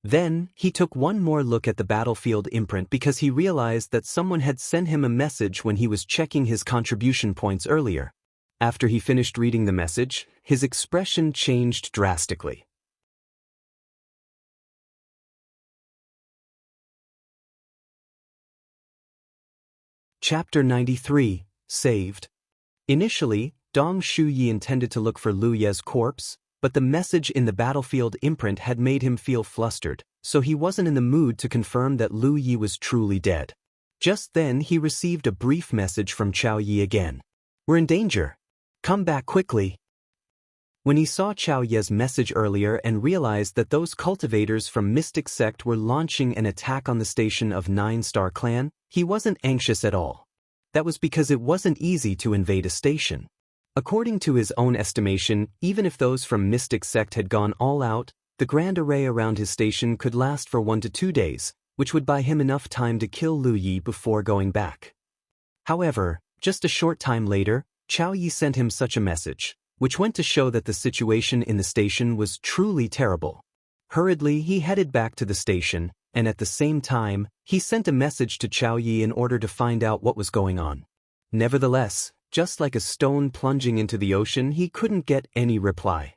Then, he took one more look at the battlefield imprint because he realized that someone had sent him a message when he was checking his contribution points earlier. After he finished reading the message, his expression changed drastically. Chapter 93, Saved. Initially, Dong Shu Yi intended to look for Lu Ye's corpse, but the message in the battlefield imprint had made him feel flustered, so he wasn't in the mood to confirm that Lu Yi was truly dead. Just then he received a brief message from Cao Ye again. "We're in danger. Come back quickly." When he saw Cao Ye's message earlier and realized that those cultivators from Mystic Sect were launching an attack on the station of 9-Star Clan, he wasn't anxious at all. That was because it wasn't easy to invade a station. According to his own estimation, even if those from Mystic Sect had gone all out, the grand array around his station could last for 1 to 2 days, which would buy him enough time to kill Lu Yi before going back. However, just a short time later, Cao Ye sent him such a message, which went to show that the situation in the station was truly terrible. Hurriedly, he headed back to the station, and at the same time, he sent a message to Cao Ye in order to find out what was going on. Nevertheless, just like a stone plunging into the ocean, he couldn't get any reply.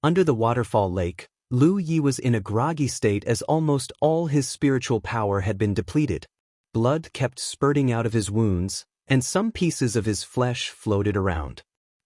Under the waterfall lake, Lu Yi was in a groggy state as almost all his spiritual power had been depleted. Blood kept spurting out of his wounds, and some pieces of his flesh floated around.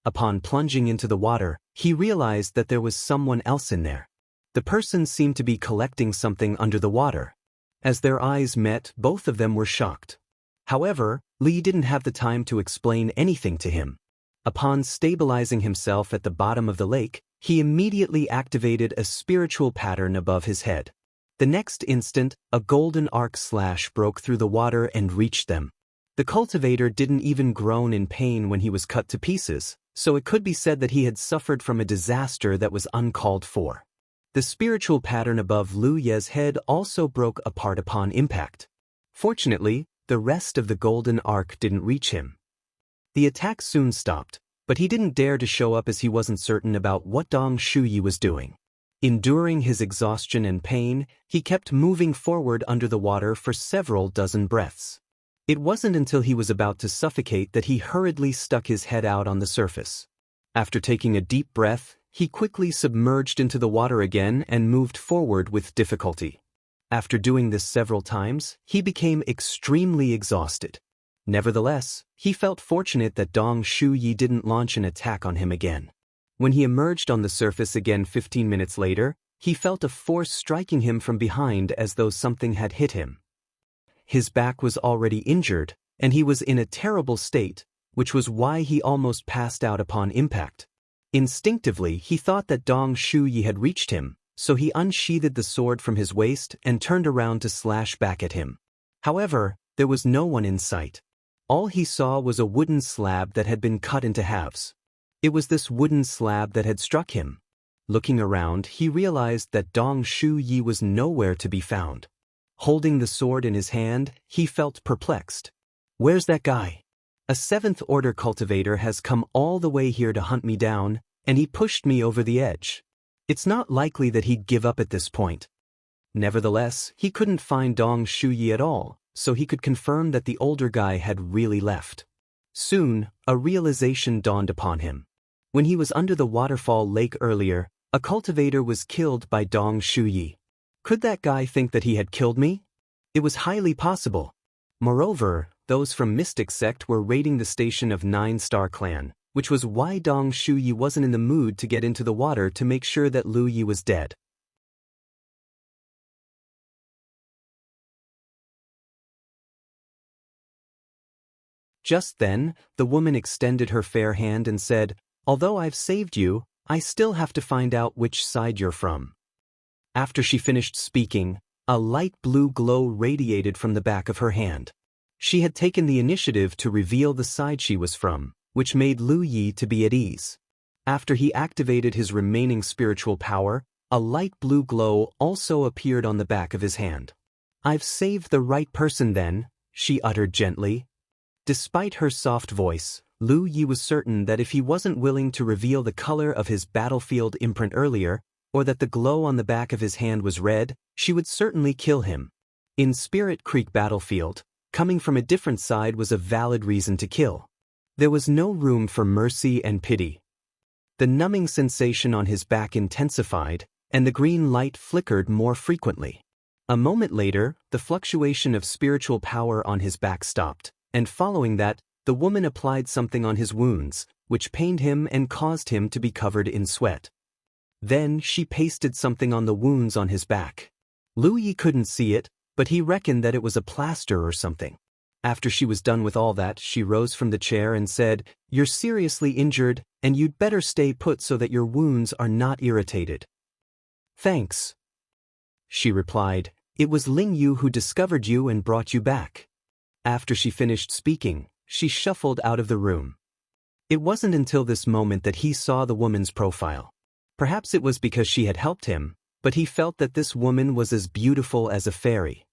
Upon plunging into the water, he realized that there was someone else in there. The person seemed to be collecting something under the water. As their eyes met, both of them were shocked. However, Li didn't have the time to explain anything to him. Upon stabilizing himself at the bottom of the lake, He immediately activated a spiritual pattern above his head. The next instant, a golden arc slash broke through the water and reached them. The cultivator didn't even groan in pain when he was cut to pieces, so it could be said that he had suffered from a disaster that was uncalled for. The spiritual pattern above Lu Ye's head also broke apart upon impact. Fortunately, the rest of the golden arc didn't reach him. The attack soon stopped, but he didn't dare to show up as he wasn't certain about what Dong Shuyi was doing. Enduring his exhaustion and pain, he kept moving forward under the water for several dozen breaths. It wasn't until he was about to suffocate that he hurriedly stuck his head out on the surface. After taking a deep breath, he quickly submerged into the water again and moved forward with difficulty. After doing this several times, he became extremely exhausted. Nevertheless, he felt fortunate that Dong Shuyi didn't launch an attack on him again. When he emerged on the surface again 15 minutes later, he felt a force striking him from behind as though something had hit him. His back was already injured, and he was in a terrible state, which was why he almost passed out upon impact. Instinctively, he thought that Dong Shuyi had reached him, so he unsheathed the sword from his waist and turned around to slash back at him. However, there was no one in sight. All he saw was a wooden slab that had been cut into halves. It was this wooden slab that had struck him. Looking around, he realized that Dong Shuyi was nowhere to be found. Holding the sword in his hand, he felt perplexed. Where's that guy? A 7th order cultivator has come all the way here to hunt me down, and he pushed me over the edge. It's not likely that he'd give up at this point. Nevertheless, he couldn't find Dong Shuyi at all, so he could confirm that the older guy had really left. Soon, a realization dawned upon him. When he was under the waterfall lake earlier, a cultivator was killed by Dong Shuyi. Could that guy think that he had killed me? It was highly possible. Moreover, those from Mystic Sect were raiding the station of 9-Star Clan, which was why Dong Shuyi wasn't in the mood to get into the water to make sure that Lu Yi was dead. Just then, the woman extended her fair hand and said, "Although I've saved you, I still have to find out which side you're from." After she finished speaking, a light blue glow radiated from the back of her hand. She had taken the initiative to reveal the side she was from, which made Lu Yi to be at ease. After he activated his remaining spiritual power, a light blue glow also appeared on the back of his hand. "I've saved the right person then," she uttered gently. Despite her soft voice, Lu Yi was certain that if he wasn't willing to reveal the color of his battlefield imprint earlier, or that the glow on the back of his hand was red, she would certainly kill him. In Spirit Creek Battlefield, coming from a different side was a valid reason to kill. There was no room for mercy and pity. The numbing sensation on his back intensified, and the green light flickered more frequently. A moment later, the fluctuation of spiritual power on his back stopped, and following that, the woman applied something on his wounds, which pained him and caused him to be covered in sweat. Then she pasted something on the wounds on his back. Lu Yi couldn't see it, but he reckoned that it was a plaster or something. After she was done with all that, she rose from the chair and said, "You're seriously injured, and you'd better stay put so that your wounds are not irritated." "Thanks," she replied. "It was Ling Yu who discovered you and brought you back." After she finished speaking, she shuffled out of the room. It wasn't until this moment that he saw the woman's profile. Perhaps it was because she had helped him, but he felt that this woman was as beautiful as a fairy.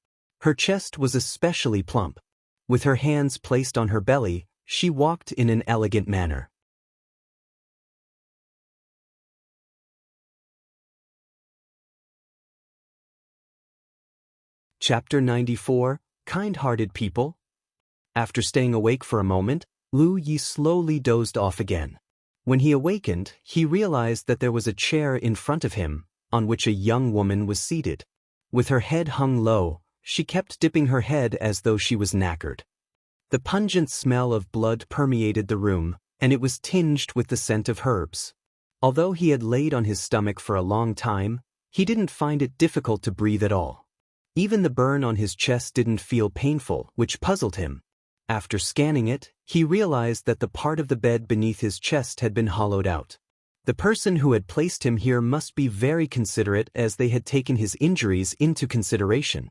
Her chest was especially plump. With her hands placed on her belly, she walked in an elegant manner. Chapter 94, Kind-Hearted People. After staying awake for a moment, Lu Yi slowly dozed off again. When he awakened, he realized that there was a chair in front of him, on which a young woman was seated. With her head hung low, she kept dipping her head as though she was knackered. The pungent smell of blood permeated the room, and it was tinged with the scent of herbs. Although he had laid on his stomach for a long time, he didn't find it difficult to breathe at all. Even the burn on his chest didn't feel painful, which puzzled him. After scanning it, he realized that the part of the bed beneath his chest had been hollowed out. The person who had placed him here must be very considerate, as they had taken his injuries into consideration.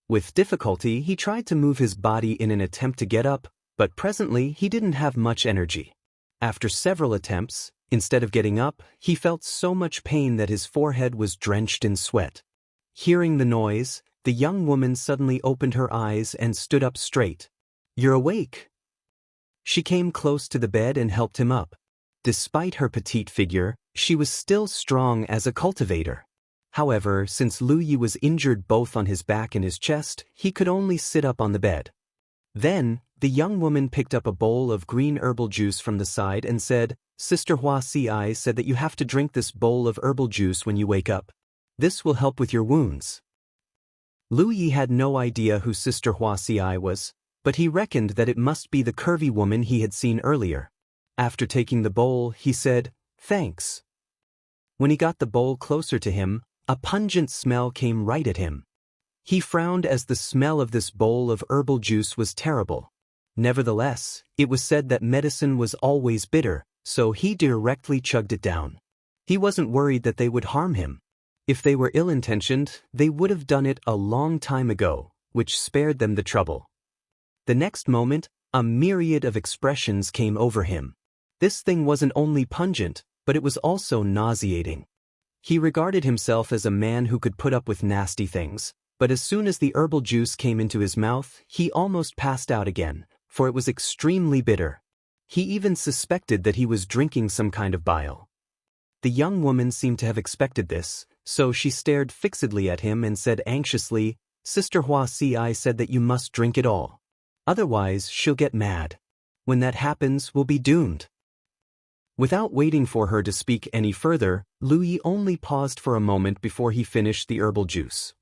With difficulty, he tried to move his body in an attempt to get up, but presently he didn't have much energy. After several attempts, instead of getting up, he felt so much pain that his forehead was drenched in sweat. Hearing the noise, the young woman suddenly opened her eyes and stood up straight. "You're awake." She came close to the bed and helped him up. Despite her petite figure, she was still strong as a cultivator. However, since Lu Yi was injured both on his back and his chest, he could only sit up on the bed. Then, the young woman picked up a bowl of green herbal juice from the side and said, "Sister Huaxi said that you have to drink this bowl of herbal juice when you wake up. This will help with your wounds." Lu Yi had no idea who Sister Huaxi was, but he reckoned that it must be the curvy woman he had seen earlier. After taking the bowl, he said, "Thanks." When he got the bowl closer to him, a pungent smell came right at him. He frowned as the smell of this bowl of herbal juice was terrible. Nevertheless, it was said that medicine was always bitter, so he directly chugged it down. He wasn't worried that they would harm him. If they were ill-intentioned, they would have done it a long time ago, which spared them the trouble. The next moment, a myriad of expressions came over him. This thing wasn't only pungent, but it was also nauseating. He regarded himself as a man who could put up with nasty things, but as soon as the herbal juice came into his mouth, he almost passed out again, for it was extremely bitter. He even suspected that he was drinking some kind of bile. The young woman seemed to have expected this, so she stared fixedly at him and said anxiously, "Sister Huaxi said that you must drink it all. Otherwise, she'll get mad. When that happens, we'll be doomed." Without waiting for her to speak any further, Lu Yi only paused for a moment before he finished the herbal juice.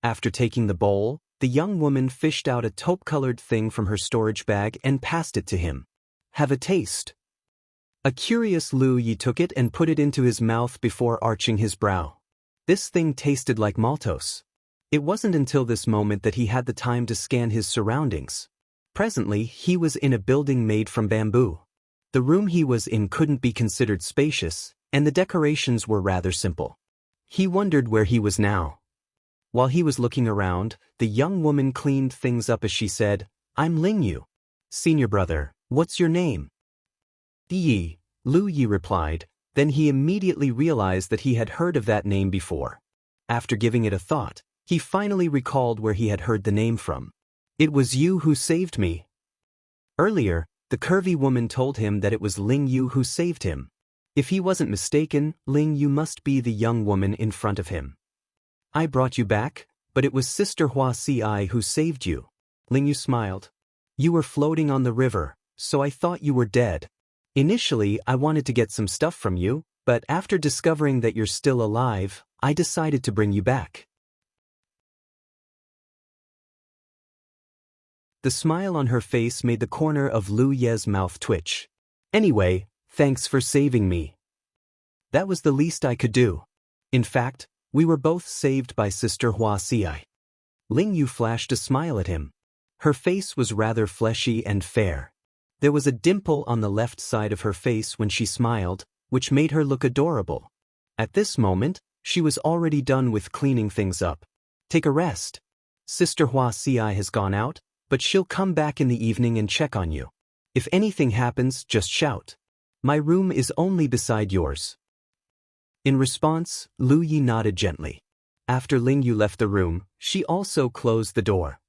After taking the bowl, the young woman fished out a taupe-colored thing from her storage bag and passed it to him. "Have a taste." A curious Lu Yi took it and put it into his mouth before arching his brow. This thing tasted like maltose. It wasn't until this moment that he had the time to scan his surroundings. Presently, he was in a building made from bamboo. The room he was in couldn't be considered spacious, and the decorations were rather simple. He wondered where he was now. While he was looking around, the young woman cleaned things up as she said, "I'm Ling Yu. Senior brother, what's your name?" "Yi," Lu Yi replied. Then he immediately realized that he had heard of that name before. After giving it a thought, he finally recalled where he had heard the name from. "It was you who saved me." Earlier, the curvy woman told him that it was Ling Yu who saved him. If he wasn't mistaken, Ling Yu must be the young woman in front of him. "I brought you back, but it was Sister Huaxi who saved you." Ling Yu smiled. "You were floating on the river, so I thought you were dead. Initially, I wanted to get some stuff from you, but after discovering that you're still alive, I decided to bring you back." The smile on her face made the corner of Lu Ye's mouth twitch. "Anyway, thanks for saving me. That was the least I could do. In fact, we were both saved by Sister Huaxi." Ling Yu flashed a smile at him. Her face was rather fleshy and fair. There was a dimple on the left side of her face when she smiled, which made her look adorable. At this moment, she was already done with cleaning things up. "Take a rest. Sister Huaxi has gone out, but she'll come back in the evening and check on you. If anything happens, just shout. My room is only beside yours." In response, Lu Yi nodded gently. After Ling Yu left the room, she also closed the door.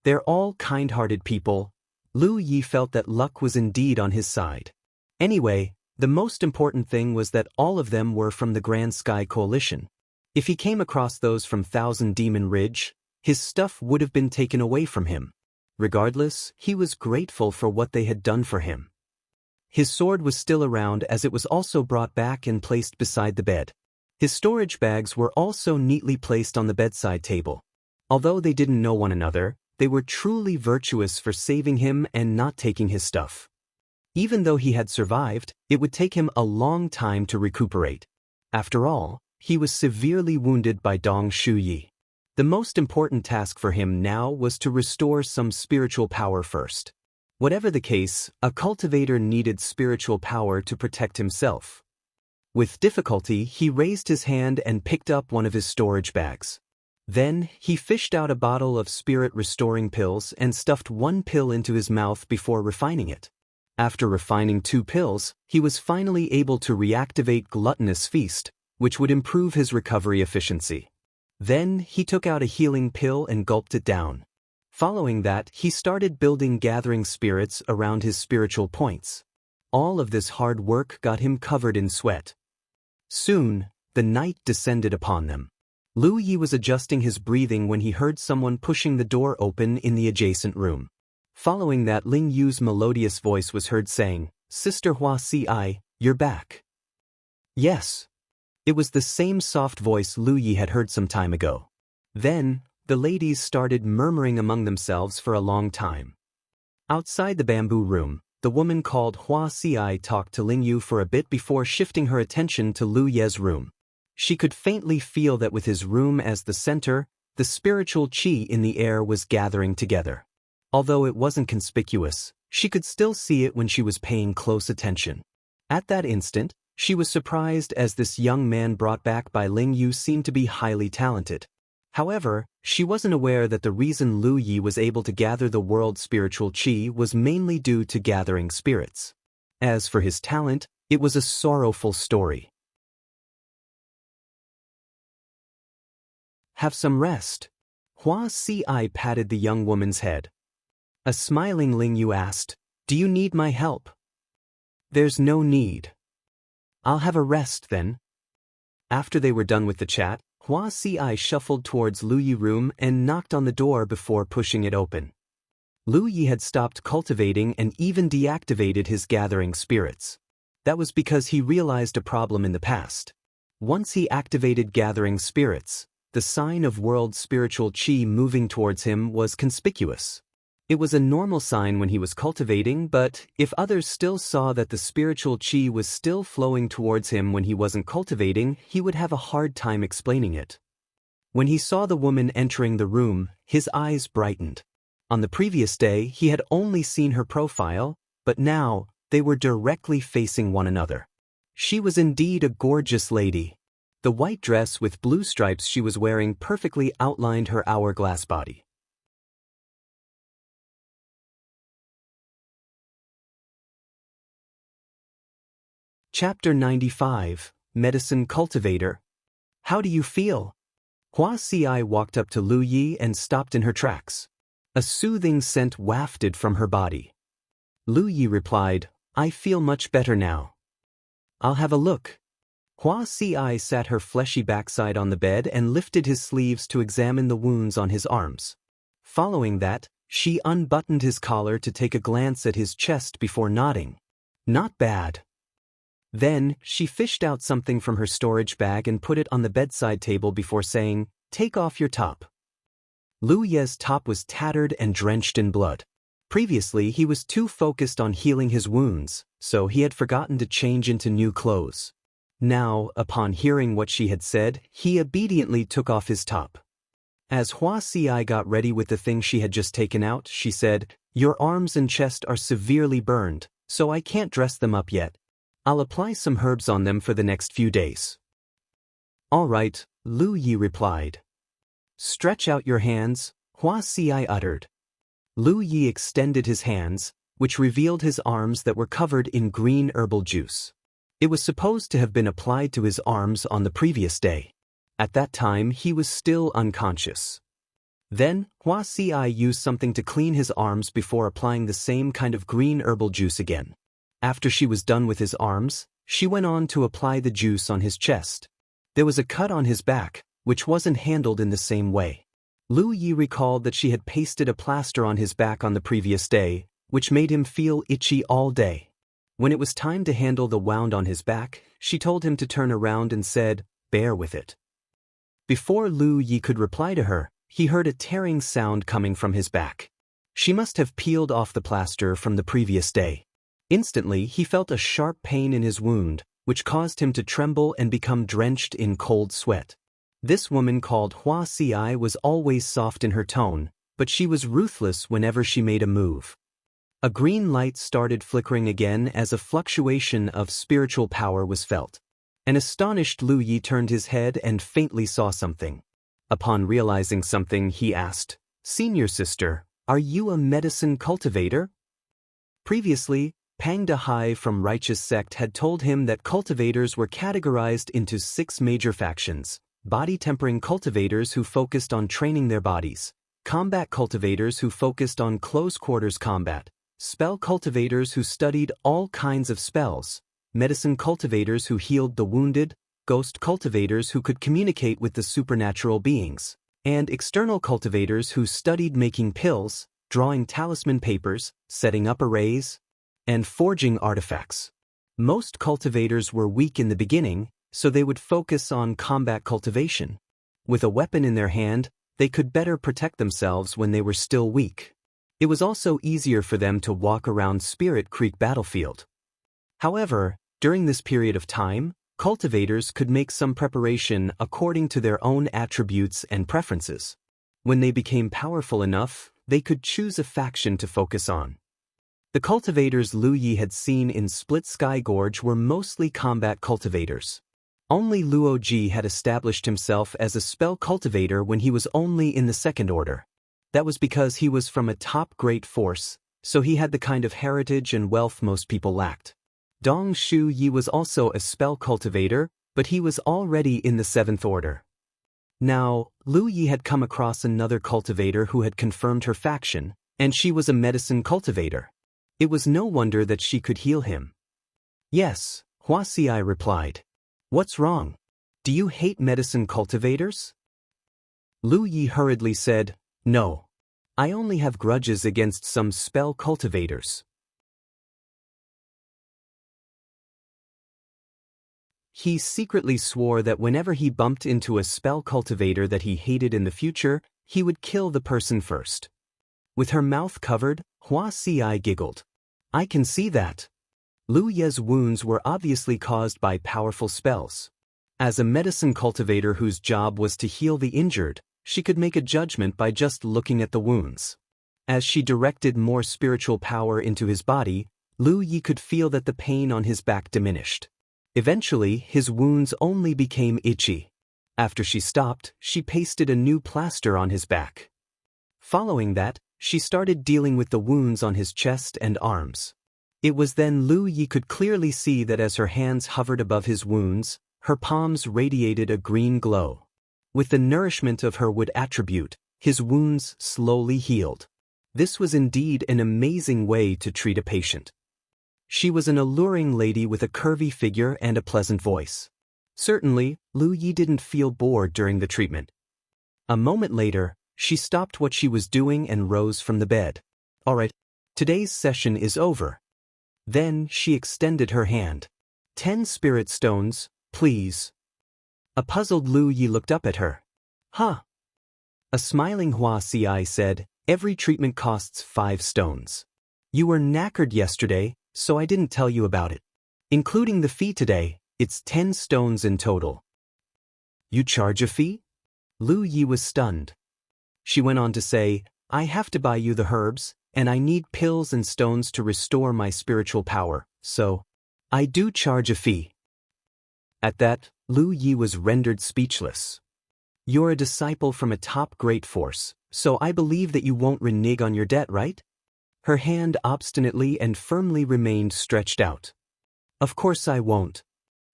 They're all kind-hearted people. Lu Yi felt that luck was indeed on his side. Anyway, the most important thing was that all of them were from the Grand Sky Coalition. If he came across those from Thousand Demon Ridge, his stuff would have been taken away from him. Regardless, he was grateful for what they had done for him. His sword was still around as it was also brought back and placed beside the bed. His storage bags were also neatly placed on the bedside table. Although they didn't know one another, they were truly virtuous for saving him and not taking his stuff. Even though he had survived, it would take him a long time to recuperate. After all, he was severely wounded by Dong Shuyi. The most important task for him now was to restore some spiritual power first. Whatever the case, a cultivator needed spiritual power to protect himself. With difficulty, he raised his hand and picked up one of his storage bags. Then, he fished out a bottle of spirit-restoring pills and stuffed one pill into his mouth before refining it. After refining 2 pills, he was finally able to reactivate Gluttonous Feast, which would improve his recovery efficiency. Then, he took out a healing pill and gulped it down. Following that, he started building gathering spirits around his spiritual points. All of this hard work got him covered in sweat. Soon, the night descended upon them. Lu Yi was adjusting his breathing when he heard someone pushing the door open in the adjacent room. Following that, Ling Yu's melodious voice was heard saying, "Sister Hua Ci, you're back." Yes. It was the same soft voice Lu Yi had heard some time ago. Then, the ladies started murmuring among themselves for a long time. Outside the bamboo room, the woman called Hua Ci talked to Ling Yu for a bit before shifting her attention to Lu Ye's room. She could faintly feel that with his room as the center, the spiritual qi in the air was gathering together. Although it wasn't conspicuous, she could still see it when she was paying close attention. At that instant, she was surprised as this young man brought back by Ling Yu seemed to be highly talented. However, she wasn't aware that the reason Lu Yi was able to gather the world's spiritual qi was mainly due to gathering spirits. As for his talent, it was a sorrowful story. Have some rest. Hua Ci patted the young woman's head. A smiling Ling Yu asked, "Do you need my help?" "There's no need. I'll have a rest then." After they were done with the chat, Hua Ci shuffled towards Lu Yi's room and knocked on the door before pushing it open. Lu Yi had stopped cultivating and even deactivated his gathering spirits. That was because he realized a problem in the past. Once he activated gathering spirits, the sign of world spiritual qi moving towards him was conspicuous. It was a normal sign when he was cultivating, but if others still saw that the spiritual qi was still flowing towards him when he wasn't cultivating, he would have a hard time explaining it. When he saw the woman entering the room, his eyes brightened. On the previous day, he had only seen her profile, but now, they were directly facing one another. She was indeed a gorgeous lady. The white dress with blue stripes she was wearing perfectly outlined her hourglass body. Chapter 95, Medicine Cultivator. How do you feel? Hua Ci walked up to Lu Yi and stopped in her tracks. A soothing scent wafted from her body. Lu Yi replied, "I feel much better now." "I'll have a look." Hua Ci sat her fleshy backside on the bed and lifted his sleeves to examine the wounds on his arms. Following that, she unbuttoned his collar to take a glance at his chest before nodding. "Not bad." Then, she fished out something from her storage bag and put it on the bedside table before saying, "Take off your top." Lu Ye's top was tattered and drenched in blood. Previously, he was too focused on healing his wounds, so he had forgotten to change into new clothes. Now, upon hearing what she had said, he obediently took off his top. As Hua Ci got ready with the thing she had just taken out, she said, "Your arms and chest are severely burned, so I can't dress them up yet. I'll apply some herbs on them for the next few days." "All right," Lu Yi replied. "Stretch out your hands," Hua Ci uttered. Lu Yi extended his hands, which revealed his arms that were covered in green herbal juice. It was supposed to have been applied to his arms on the previous day. At that time, he was still unconscious. Then, Hua Ci used something to clean his arms before applying the same kind of green herbal juice again. After she was done with his arms, she went on to apply the juice on his chest. There was a cut on his back, which wasn't handled in the same way. Lu Yi recalled that she had pasted a plaster on his back on the previous day, which made him feel itchy all day. When it was time to handle the wound on his back, she told him to turn around and said, "Bear with it." Before Lu Yi could reply to her, he heard a tearing sound coming from his back. She must have peeled off the plaster from the previous day. Instantly, he felt a sharp pain in his wound, which caused him to tremble and become drenched in cold sweat. This woman called Hua Ci was always soft in her tone, but she was ruthless whenever she made a move. A green light started flickering again as a fluctuation of spiritual power was felt. An astonished Lu Yi turned his head and faintly saw something. Upon realizing something, he asked, "Senior sister, are you a medicine cultivator?" Previously, Pang Dehai from Righteous Sect had told him that cultivators were categorized into 6 major factions: body-tempering cultivators who focused on training their bodies, combat cultivators who focused on close-quarters combat, spell cultivators who studied all kinds of spells, medicine cultivators who healed the wounded, ghost cultivators who could communicate with the supernatural beings, and external cultivators who studied making pills, drawing talisman papers, setting up arrays, and forging artifacts. Most cultivators were weak in the beginning, so they would focus on combat cultivation. With a weapon in their hand, they could better protect themselves when they were still weak. It was also easier for them to walk around Spirit Creek battlefield. However, during this period of time, cultivators could make some preparation according to their own attributes and preferences. When they became powerful enough, they could choose a faction to focus on. The cultivators Lu Yi had seen in Split Sky Gorge were mostly combat cultivators. Only Luo Ji had established himself as a spell cultivator when he was only in the 2nd order. That was because he was from a top great force, so he had the kind of heritage and wealth most people lacked. Dong Shu Yi was also a spell cultivator, but he was already in the 7th order. Now, Lu Yi had come across another cultivator who had confirmed her faction, and she was a medicine cultivator. It was no wonder that she could heal him. "Yes," Wuxia replied. "What's wrong? Do you hate medicine cultivators?" Lu Yi hurriedly said, "No. I only have grudges against some spell cultivators." He secretly swore that whenever he bumped into a spell cultivator that he hated in the future, he would kill the person first. With her mouth covered, Wuxia giggled. "I can see that." Lu Ye's wounds were obviously caused by powerful spells. As a medicine cultivator whose job was to heal the injured, she could make a judgment by just looking at the wounds. As she directed more spiritual power into his body, Lu Yi could feel that the pain on his back diminished. Eventually, his wounds only became itchy. After she stopped, she pasted a new plaster on his back. Following that, she started dealing with the wounds on his chest and arms. It was then Lu Yi could clearly see that as her hands hovered above his wounds, her palms radiated a green glow. With the nourishment of her wood attribute, his wounds slowly healed. This was indeed an amazing way to treat a patient. She was an alluring lady with a curvy figure and a pleasant voice. Certainly, Lu Yi didn't feel bored during the treatment. A moment later, she stopped what she was doing and rose from the bed. "All right, today's session is over." Then she extended her hand. 10 spirit stones, please." A puzzled Lu Yi looked up at her. "Huh." A smiling Wuxia said, "Every treatment costs 5 stones. You were knackered yesterday, so I didn't tell you about it. Including the fee today, it's 10 stones in total." "You charge a fee?" Lu Yi was stunned. She went on to say, "I have to buy you the herbs, and I need pills and stones to restore my spiritual power, so I do charge a fee." At that, Lu Yi was rendered speechless. "You're a disciple from a top great force, so I believe that you won't renege on your debt, right?" Her hand obstinately and firmly remained stretched out. "Of course I won't."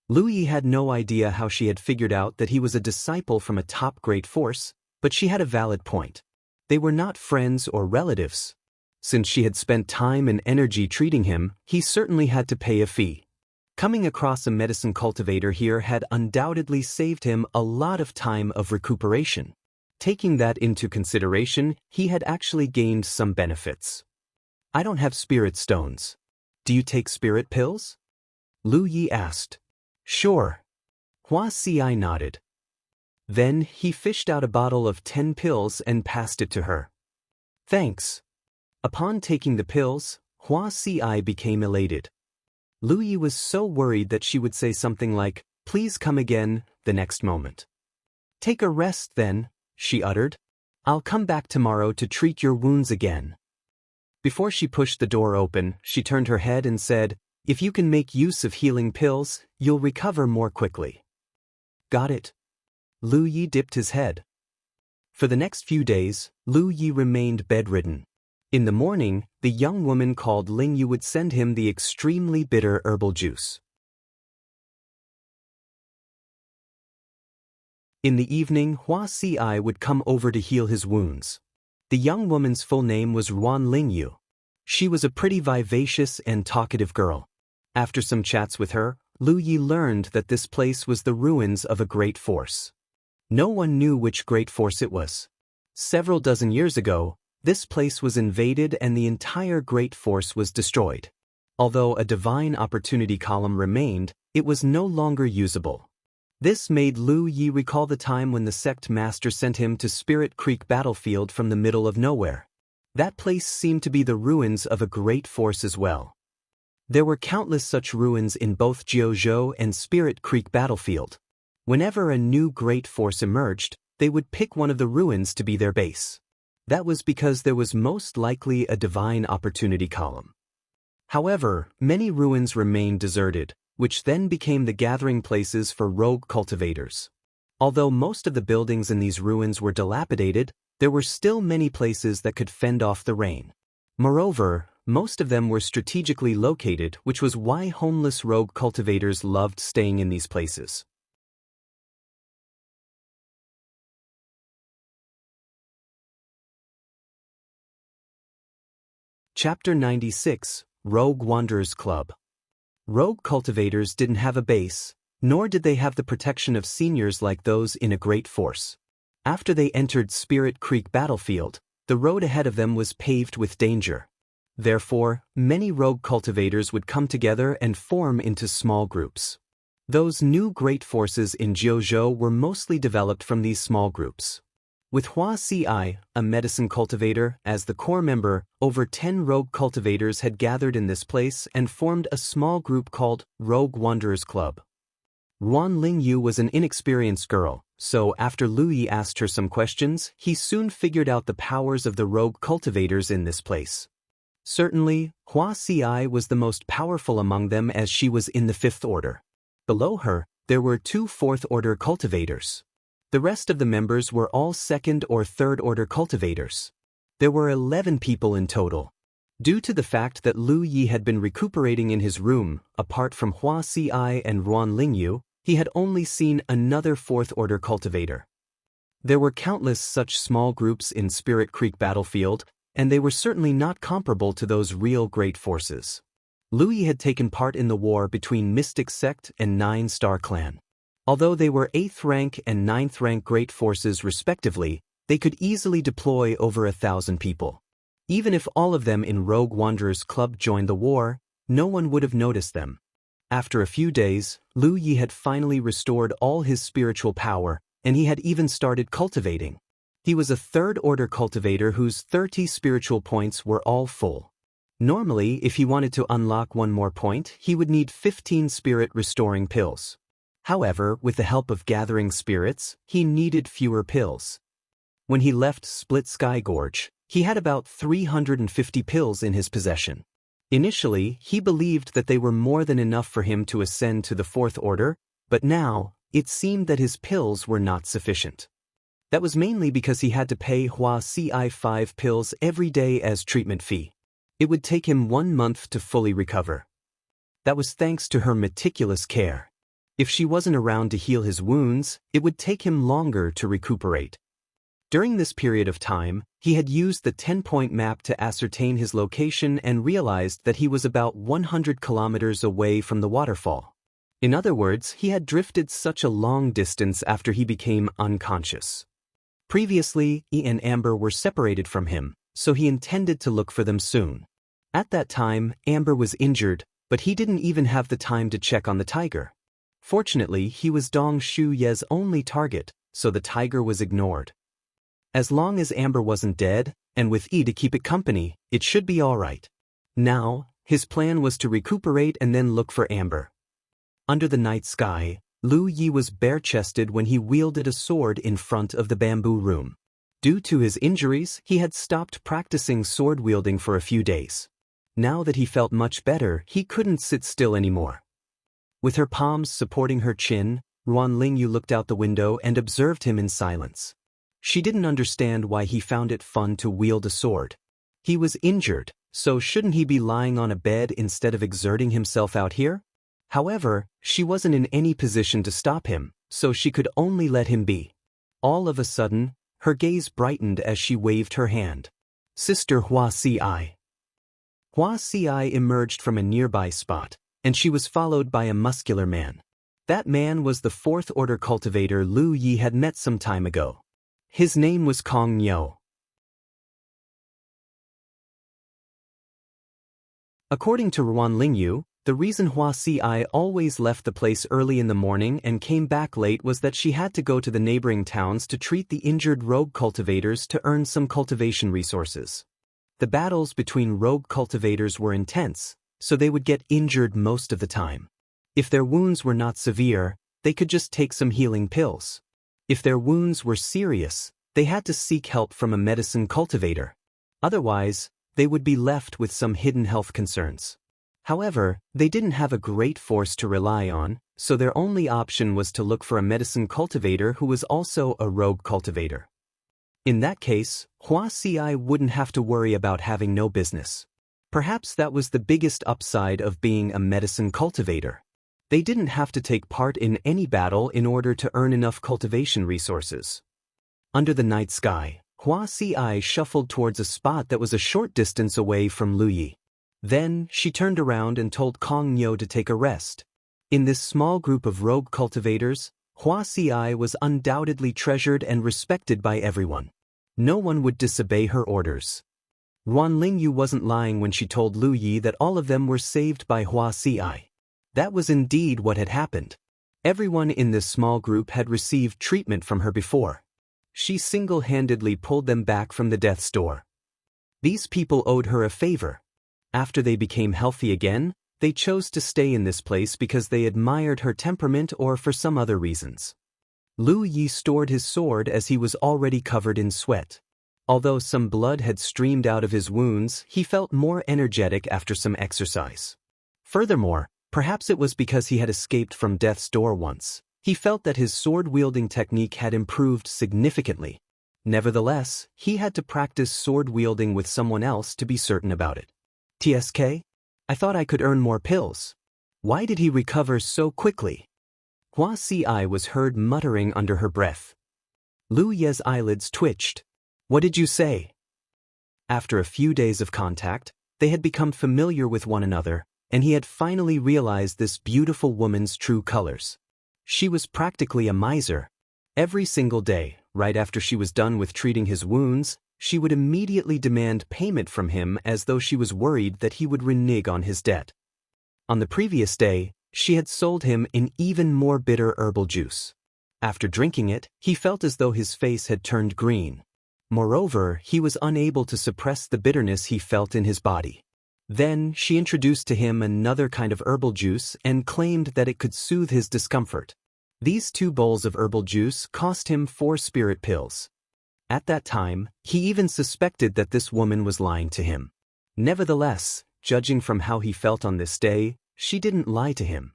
Lu Yi had no idea how she had figured out that he was a disciple from a top great force, but she had a valid point. They were not friends or relatives. Since she had spent time and energy treating him, he certainly had to pay a fee. Coming across a medicine cultivator here had undoubtedly saved him a lot of time of recuperation. Taking that into consideration, he had actually gained some benefits. "I don't have spirit stones. Do you take spirit pills?" Lu Yi asked. "Sure." Wuxia nodded. Then he fished out a bottle of 10 pills and passed it to her. "Thanks." Upon taking the pills, Wuxia became elated. Lu Yi was so worried that she would say something like, "Please come again," the next moment. "Take a rest then," she uttered. "I'll come back tomorrow to treat your wounds again." Before she pushed the door open, she turned her head and said, If you can make use of healing pills, you'll recover more quickly. Got it. Lu Yi dipped his head. For the next few days, Lu Yi remained bedridden. In the morning, the young woman called Ling Yu would send him the extremely bitter herbal juice. In the evening, Wuxia would come over to heal his wounds. The young woman's full name was Ruan Lingyu. She was a pretty vivacious and talkative girl. After some chats with her, Lu Yi learned that this place was the ruins of a great force. No one knew which great force it was. Several dozen years ago, this place was invaded and the entire great force was destroyed. Although a divine opportunity column remained, it was no longer usable. This made Lu Yi recall the time when the Sect master sent him to Spirit Creek battlefield from the middle of nowhere. That place seemed to be the ruins of a great force as well. There were countless such ruins in both Jianghu and Spirit Creek battlefield. Whenever a new great force emerged, they would pick one of the ruins to be their base. That was because there was most likely a divine opportunity column. However, many ruins remained deserted, which then became the gathering places for rogue cultivators. Although most of the buildings in these ruins were dilapidated, there were still many places that could fend off the rain. Moreover, most of them were strategically located, which was why homeless rogue cultivators loved staying in these places. Chapter 96, Rogue Wanderers Club. Rogue cultivators didn't have a base, nor did they have the protection of seniors like those in a great force. After they entered Spirit Creek battlefield, the road ahead of them was paved with danger. Therefore, many rogue cultivators would come together and form into small groups. Those new great forces in Jianghu were mostly developed from these small groups. With Wuxia, a medicine cultivator, as the core member, over 10 rogue cultivators had gathered in this place and formed a small group called Rogue Wanderers Club. Ruan Lingyu was an inexperienced girl, so after Lu Yi asked her some questions, he soon figured out the powers of the rogue cultivators in this place. Certainly, Wuxia was the most powerful among them as she was in the 5th order. Below her, there were 2 4th-order cultivators. The rest of the members were all 2nd or 3rd-order cultivators. There were 11 people in total. Due to the fact that Lu Yi had been recuperating in his room, apart from Wuxia and Ruan Lingyu, he had only seen another 4th-order cultivator. There were countless such small groups in Spirit Creek battlefield, and they were certainly not comparable to those real great forces. Lu Yi had taken part in the war between Mystic Sect and 9-Star Clan. Although they were 8th rank and 9th rank great forces respectively, they could easily deploy over 1,000 people. Even if all of them in Rogue Wanderers Club joined the war, no one would have noticed them. After a few days, Lu Yi had finally restored all his spiritual power, and he had even started cultivating. He was a 3rd-order cultivator whose 30 spiritual points were all full. Normally, if he wanted to unlock one more point, he would need 15 spirit-restoring pills. However, with the help of gathering spirits, he needed fewer pills. When he left Split Sky Gorge, he had about 350 pills in his possession. Initially, he believed that they were more than enough for him to ascend to the 4th order, but now, it seemed that his pills were not sufficient. That was mainly because he had to pay Wuxia 5 pills every day as treatment fee. It would take him 1 month to fully recover. That was thanks to her meticulous care. If she wasn't around to heal his wounds, it would take him longer to recuperate. During this period of time, he had used the 10-point map to ascertain his location and realized that he was about 100 kilometers away from the waterfall. In other words, he had drifted such a long distance after he became unconscious. Previously, he and Amber were separated from him, so he intended to look for them soon. At that time, Amber was injured, but he didn't even have the time to check on the tiger. Fortunately, he was Dong Shu Ye's only target, so the tiger was ignored. As long as Amber wasn't dead, and with E to keep it company, it should be alright. Now, his plan was to recuperate and then look for Amber. Under the night sky, Lu Yi was bare-chested when he wielded a sword in front of the bamboo room. Due to his injuries, he had stopped practicing sword-wielding for a few days. Now that he felt much better, he couldn't sit still anymore. With her palms supporting her chin, Ruan Lingyu looked out the window and observed him in silence. She didn't understand why he found it fun to wield a sword. He was injured, so shouldn't he be lying on a bed instead of exerting himself out here? However, she wasn't in any position to stop him, so she could only let him be. All of a sudden, her gaze brightened as she waved her hand. Sister Hua Ci. Hua Ci emerged from a nearby spot, and she was followed by a muscular man. That man was the fourth order cultivator Lu Yi had met some time ago. His name was Kong Nyo. According to Ruan Lingyu, the reason Hua Ci always left the place early in the morning and came back late was that she had to go to the neighboring towns to treat the injured rogue cultivators to earn some cultivation resources. The battles between rogue cultivators were intense, so they would get injured most of the time. If their wounds were not severe, they could just take some healing pills. If their wounds were serious, they had to seek help from a medicine cultivator. Otherwise, they would be left with some hidden health concerns. However, they didn't have a great force to rely on, so their only option was to look for a medicine cultivator who was also a rogue cultivator. In that case, Hua Ci wouldn't have to worry about having no business. Perhaps that was the biggest upside of being a medicine cultivator. They didn't have to take part in any battle in order to earn enough cultivation resources. Under the night sky, Hua Ci shuffled towards a spot that was a short distance away from Lu Yi. Then, she turned around and told Kong Nyo to take a rest. In this small group of rogue cultivators, Hua Ci was undoubtedly treasured and respected by everyone. No one would disobey her orders. Ruan Lingyu wasn't lying when she told Lu Yi that all of them were saved by Hua Ci. That was indeed what had happened. Everyone in this small group had received treatment from her before. She single-handedly pulled them back from the death's door. These people owed her a favor. After they became healthy again, they chose to stay in this place because they admired her temperament or for some other reasons. Lu Yi stored his sword as he was already covered in sweat. Although some blood had streamed out of his wounds, he felt more energetic after some exercise. Furthermore, perhaps it was because he had escaped from death's door once. He felt that his sword-wielding technique had improved significantly. Nevertheless, he had to practice sword-wielding with someone else to be certain about it. TSK? I thought I could earn more pills. Why did he recover so quickly? Hua Ci was heard muttering under her breath. Lu Ye's eyelids twitched. What did you say? After a few days of contact, they had become familiar with one another, and he had finally realized this beautiful woman's true colors. She was practically a miser. Every single day, right after she was done with treating his wounds, she would immediately demand payment from him as though she was worried that he would renege on his debt. On the previous day, she had sold him an even more bitter herbal juice. After drinking it, he felt as though his face had turned green. Moreover, he was unable to suppress the bitterness he felt in his body. Then, she introduced to him another kind of herbal juice and claimed that it could soothe his discomfort. These 2 bowls of herbal juice cost him 4 spirit pills. At that time, he even suspected that this woman was lying to him. Nevertheless, judging from how he felt on this day, she didn't lie to him.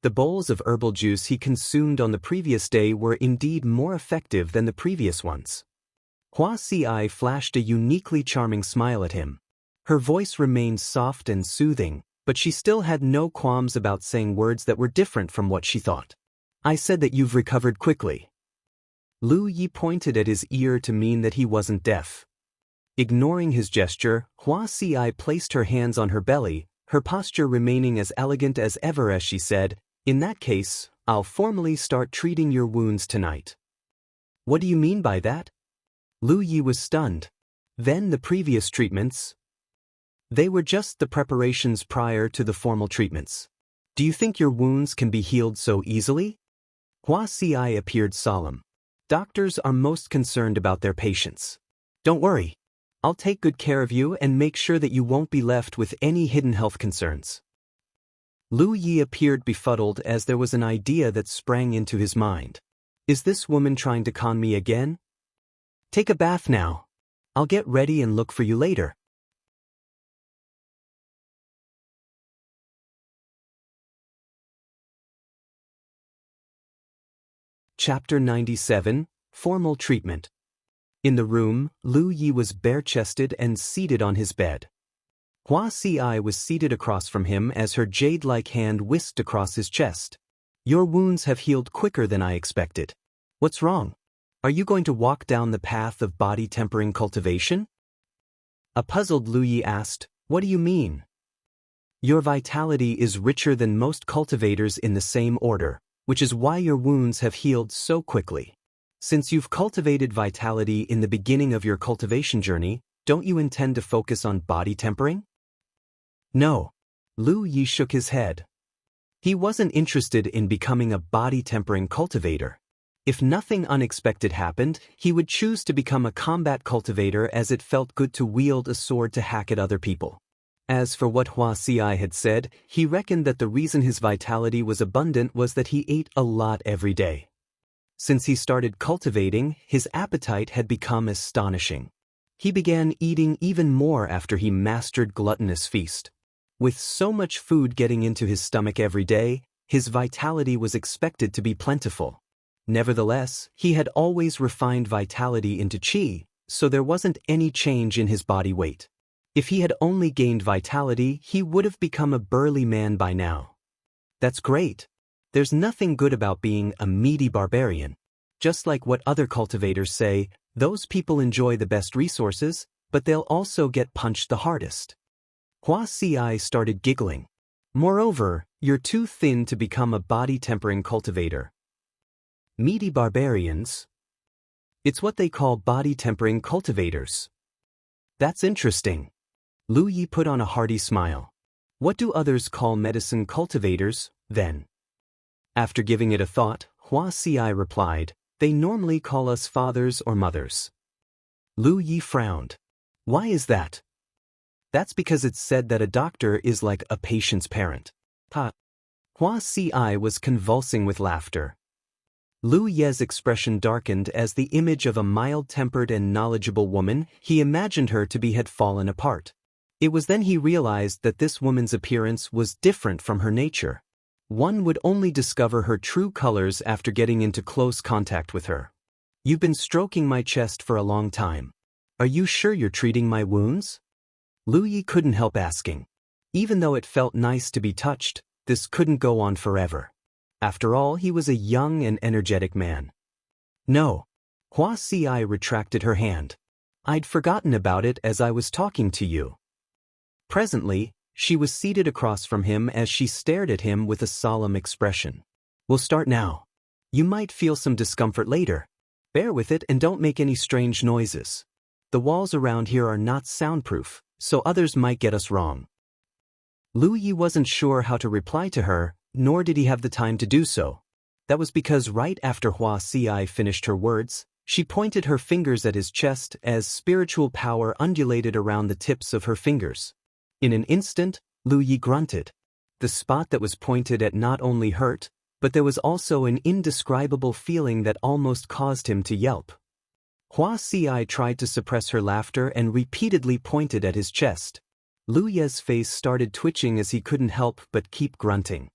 The bowls of herbal juice he consumed on the previous day were indeed more effective than the previous ones. Hua Ci flashed a uniquely charming smile at him. Her voice remained soft and soothing, but she still had no qualms about saying words that were different from what she thought. I said that you've recovered quickly. Lu Yi pointed at his ear to mean that he wasn't deaf. Ignoring his gesture, Hua Ci placed her hands on her belly, her posture remaining as elegant as ever as she said, In that case, I'll formally start treating your wounds tonight. What do you mean by that? Lu Yi was stunned. Then the previous treatments? They were just the preparations prior to the formal treatments. Do you think your wounds can be healed so easily? Hua Ci appeared solemn. Doctors are most concerned about their patients. Don't worry. I'll take good care of you and make sure that you won't be left with any hidden health concerns. Lu Yi appeared befuddled as there was an idea that sprang into his mind. Is this woman trying to con me again? Take a bath now. I'll get ready and look for you later. Chapter 97, Formal Treatment. In the room, Lu Yi was bare-chested and seated on his bed. Hua Si was seated across from him as her jade-like hand whisked across his chest. Your wounds have healed quicker than I expected. What's wrong? Are you going to walk down the path of body-tempering cultivation? A puzzled Lu Yi asked, What do you mean? Your vitality is richer than most cultivators in the same order, which is why your wounds have healed so quickly. Since you've cultivated vitality in the beginning of your cultivation journey, don't you intend to focus on body tempering? No. Lu Yi shook his head. He wasn't interested in becoming a body-tempering cultivator. If nothing unexpected happened, he would choose to become a combat cultivator as it felt good to wield a sword to hack at other people. As for what Hua Si had said, he reckoned that the reason his vitality was abundant was that he ate a lot every day. Since he started cultivating, his appetite had become astonishing. He began eating even more after he mastered Gluttonous feast. With so much food getting into his stomach every day, his vitality was expected to be plentiful. Nevertheless, he had always refined vitality into qi, so there wasn't any change in his body weight. If he had only gained vitality, he would have become a burly man by now. That's great. There's nothing good about being a meaty barbarian. Just like what other cultivators say, those people enjoy the best resources, but they'll also get punched the hardest. Hua Si started giggling. Moreover, you're too thin to become a body-tempering cultivator. Meaty barbarians? It's what they call body-tempering cultivators. That's interesting. Lu Yi put on a hearty smile. What do others call medicine cultivators, then? After giving it a thought, Hua Si replied, They normally call us fathers or mothers. Lu Yi frowned. Why is that? That's because it's said that a doctor is like a patient's parent. Hua Si was convulsing with laughter. Lu Ye's expression darkened as the image of a mild-tempered and knowledgeable woman he imagined her to be had fallen apart. It was then he realized that this woman's appearance was different from her nature. One would only discover her true colors after getting into close contact with her. You've been stroking my chest for a long time. Are you sure you're treating my wounds? Lu Yi couldn't help asking. Even though it felt nice to be touched, this couldn't go on forever. After all, he was a young and energetic man. No. Hua Si retracted her hand. I'd forgotten about it as I was talking to you. Presently, she was seated across from him as she stared at him with a solemn expression. We'll start now. You might feel some discomfort later. Bear with it and don't make any strange noises. The walls around here are not soundproof, so others might get us wrong. Lu Yi wasn't sure how to reply to her, nor did he have the time to do so. That was because right after Hua Si finished her words, she pointed her fingers at his chest as spiritual power undulated around the tips of her fingers. In an instant, Lu Yi grunted. The spot that was pointed at not only hurt, but there was also an indescribable feeling that almost caused him to yelp. Hua Si tried to suppress her laughter and repeatedly pointed at his chest. Lu Ye's face started twitching as he couldn't help but keep grunting.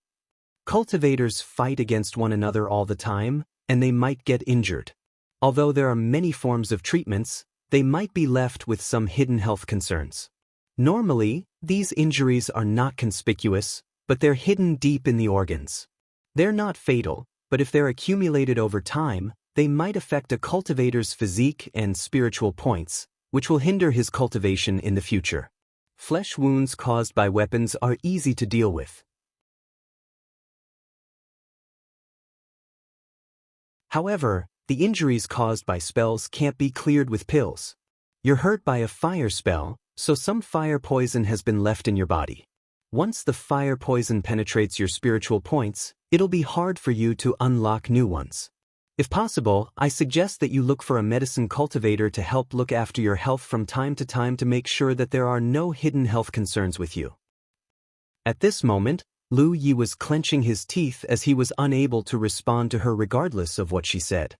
Cultivators fight against one another all the time, and they might get injured. Although there are many forms of treatments, they might be left with some hidden health concerns. Normally, these injuries are not conspicuous, but they're hidden deep in the organs. They're not fatal, but if they're accumulated over time, they might affect a cultivator's physique and spiritual points, which will hinder his cultivation in the future. Flesh wounds caused by weapons are easy to deal with. However, the injuries caused by spells can't be cleared with pills. You're hurt by a fire spell, so some fire poison has been left in your body. Once the fire poison penetrates your spiritual points, it'll be hard for you to unlock new ones. If possible, I suggest that you look for a medicine cultivator to help look after your health from time to time to make sure that there are no hidden health concerns with you. At this moment, Lu Yi was clenching his teeth as he was unable to respond to her regardless of what she said.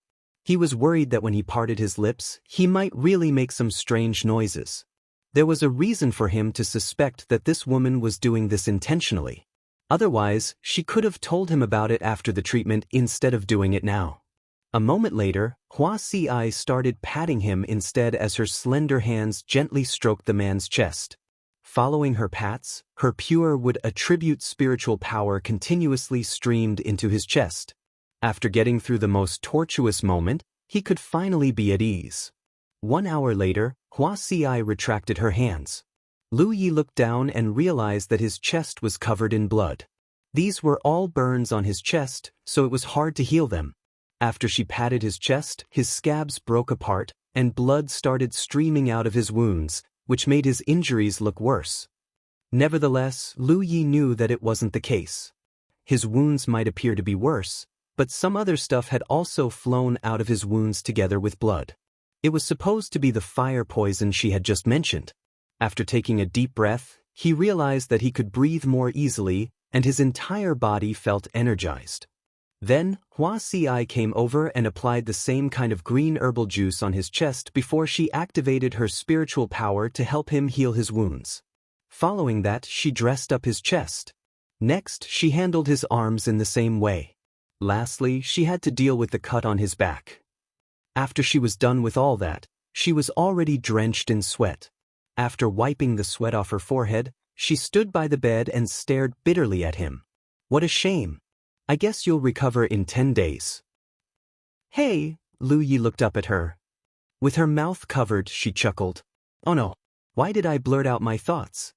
He was worried that when he parted his lips, he might really make some strange noises. There was a reason for him to suspect that this woman was doing this intentionally. Otherwise, she could have told him about it after the treatment instead of doing it now. A moment later, Wuxia started patting him instead as her slender hands gently stroked the man's chest. Following her pats, her pure would attribute spiritual power continuously streamed into his chest. After getting through the most tortuous moment, he could finally be at ease. 1 hour later, Wuxia retracted her hands. Lu Yi looked down and realized that his chest was covered in blood. These were all burns on his chest, so it was hard to heal them. After she patted his chest, his scabs broke apart, and blood started streaming out of his wounds, which made his injuries look worse. Nevertheless, Lu Yi knew that it wasn't the case. His wounds might appear to be worse, but some other stuff had also flown out of his wounds together with blood. It was supposed to be the fire poison she had just mentioned. After taking a deep breath, he realized that he could breathe more easily, and his entire body felt energized. Then, Wuxia came over and applied the same kind of green herbal juice on his chest before she activated her spiritual power to help him heal his wounds. Following that, she dressed up his chest. Next, she handled his arms in the same way. Lastly, she had to deal with the cut on his back. After she was done with all that, she was already drenched in sweat. After wiping the sweat off her forehead, she stood by the bed and stared bitterly at him. What a shame. I guess you'll recover in 10 days. Hey, Lu Yi looked up at her. With her mouth covered, she chuckled. Oh no, why did I blurt out my thoughts?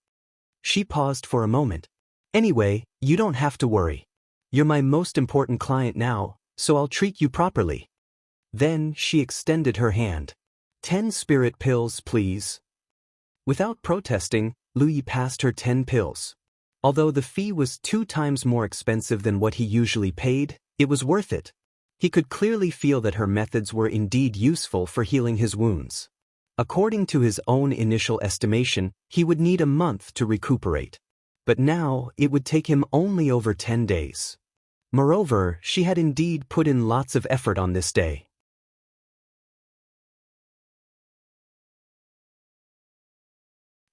She paused for a moment. Anyway, you don't have to worry. You're my most important client now, so I'll treat you properly. Then she extended her hand. 10 spirit pills, please. Without protesting, Lu Yi passed her 10 pills. Although the fee was 2 times more expensive than what he usually paid, it was worth it. He could clearly feel that her methods were indeed useful for healing his wounds. According to his own initial estimation, he would need a month to recuperate. But now, it would take him only over 10 days. Moreover, she had indeed put in lots of effort on this day.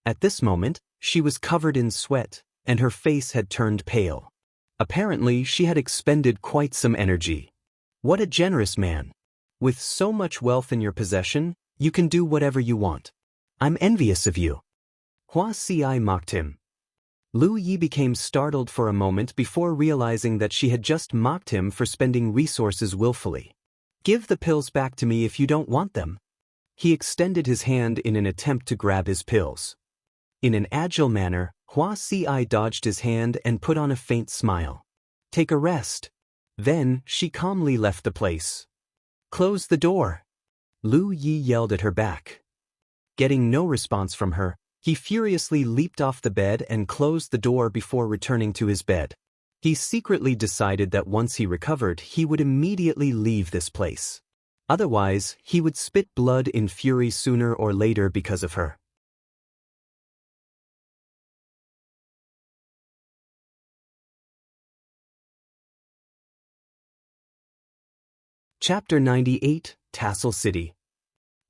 At this moment, she was covered in sweat, and her face had turned pale. Apparently, she had expended quite some energy. What a generous man. With so much wealth in your possession, you can do whatever you want. I'm envious of you. Wuxia mocked him. Lu Yi became startled for a moment before realizing that she had just mocked him for spending resources willfully. Give the pills back to me if you don't want them. He extended his hand in an attempt to grab his pills. In an agile manner, Wuxia dodged his hand and put on a faint smile. Take a rest. Then, she calmly left the place. Close the door. Lu Yi yelled at her back. Getting no response from her, he furiously leaped off the bed and closed the door before returning to his bed. He secretly decided that once he recovered, he would immediately leave this place. Otherwise, he would spit blood in fury sooner or later because of her. Chapter 98, Tassel City.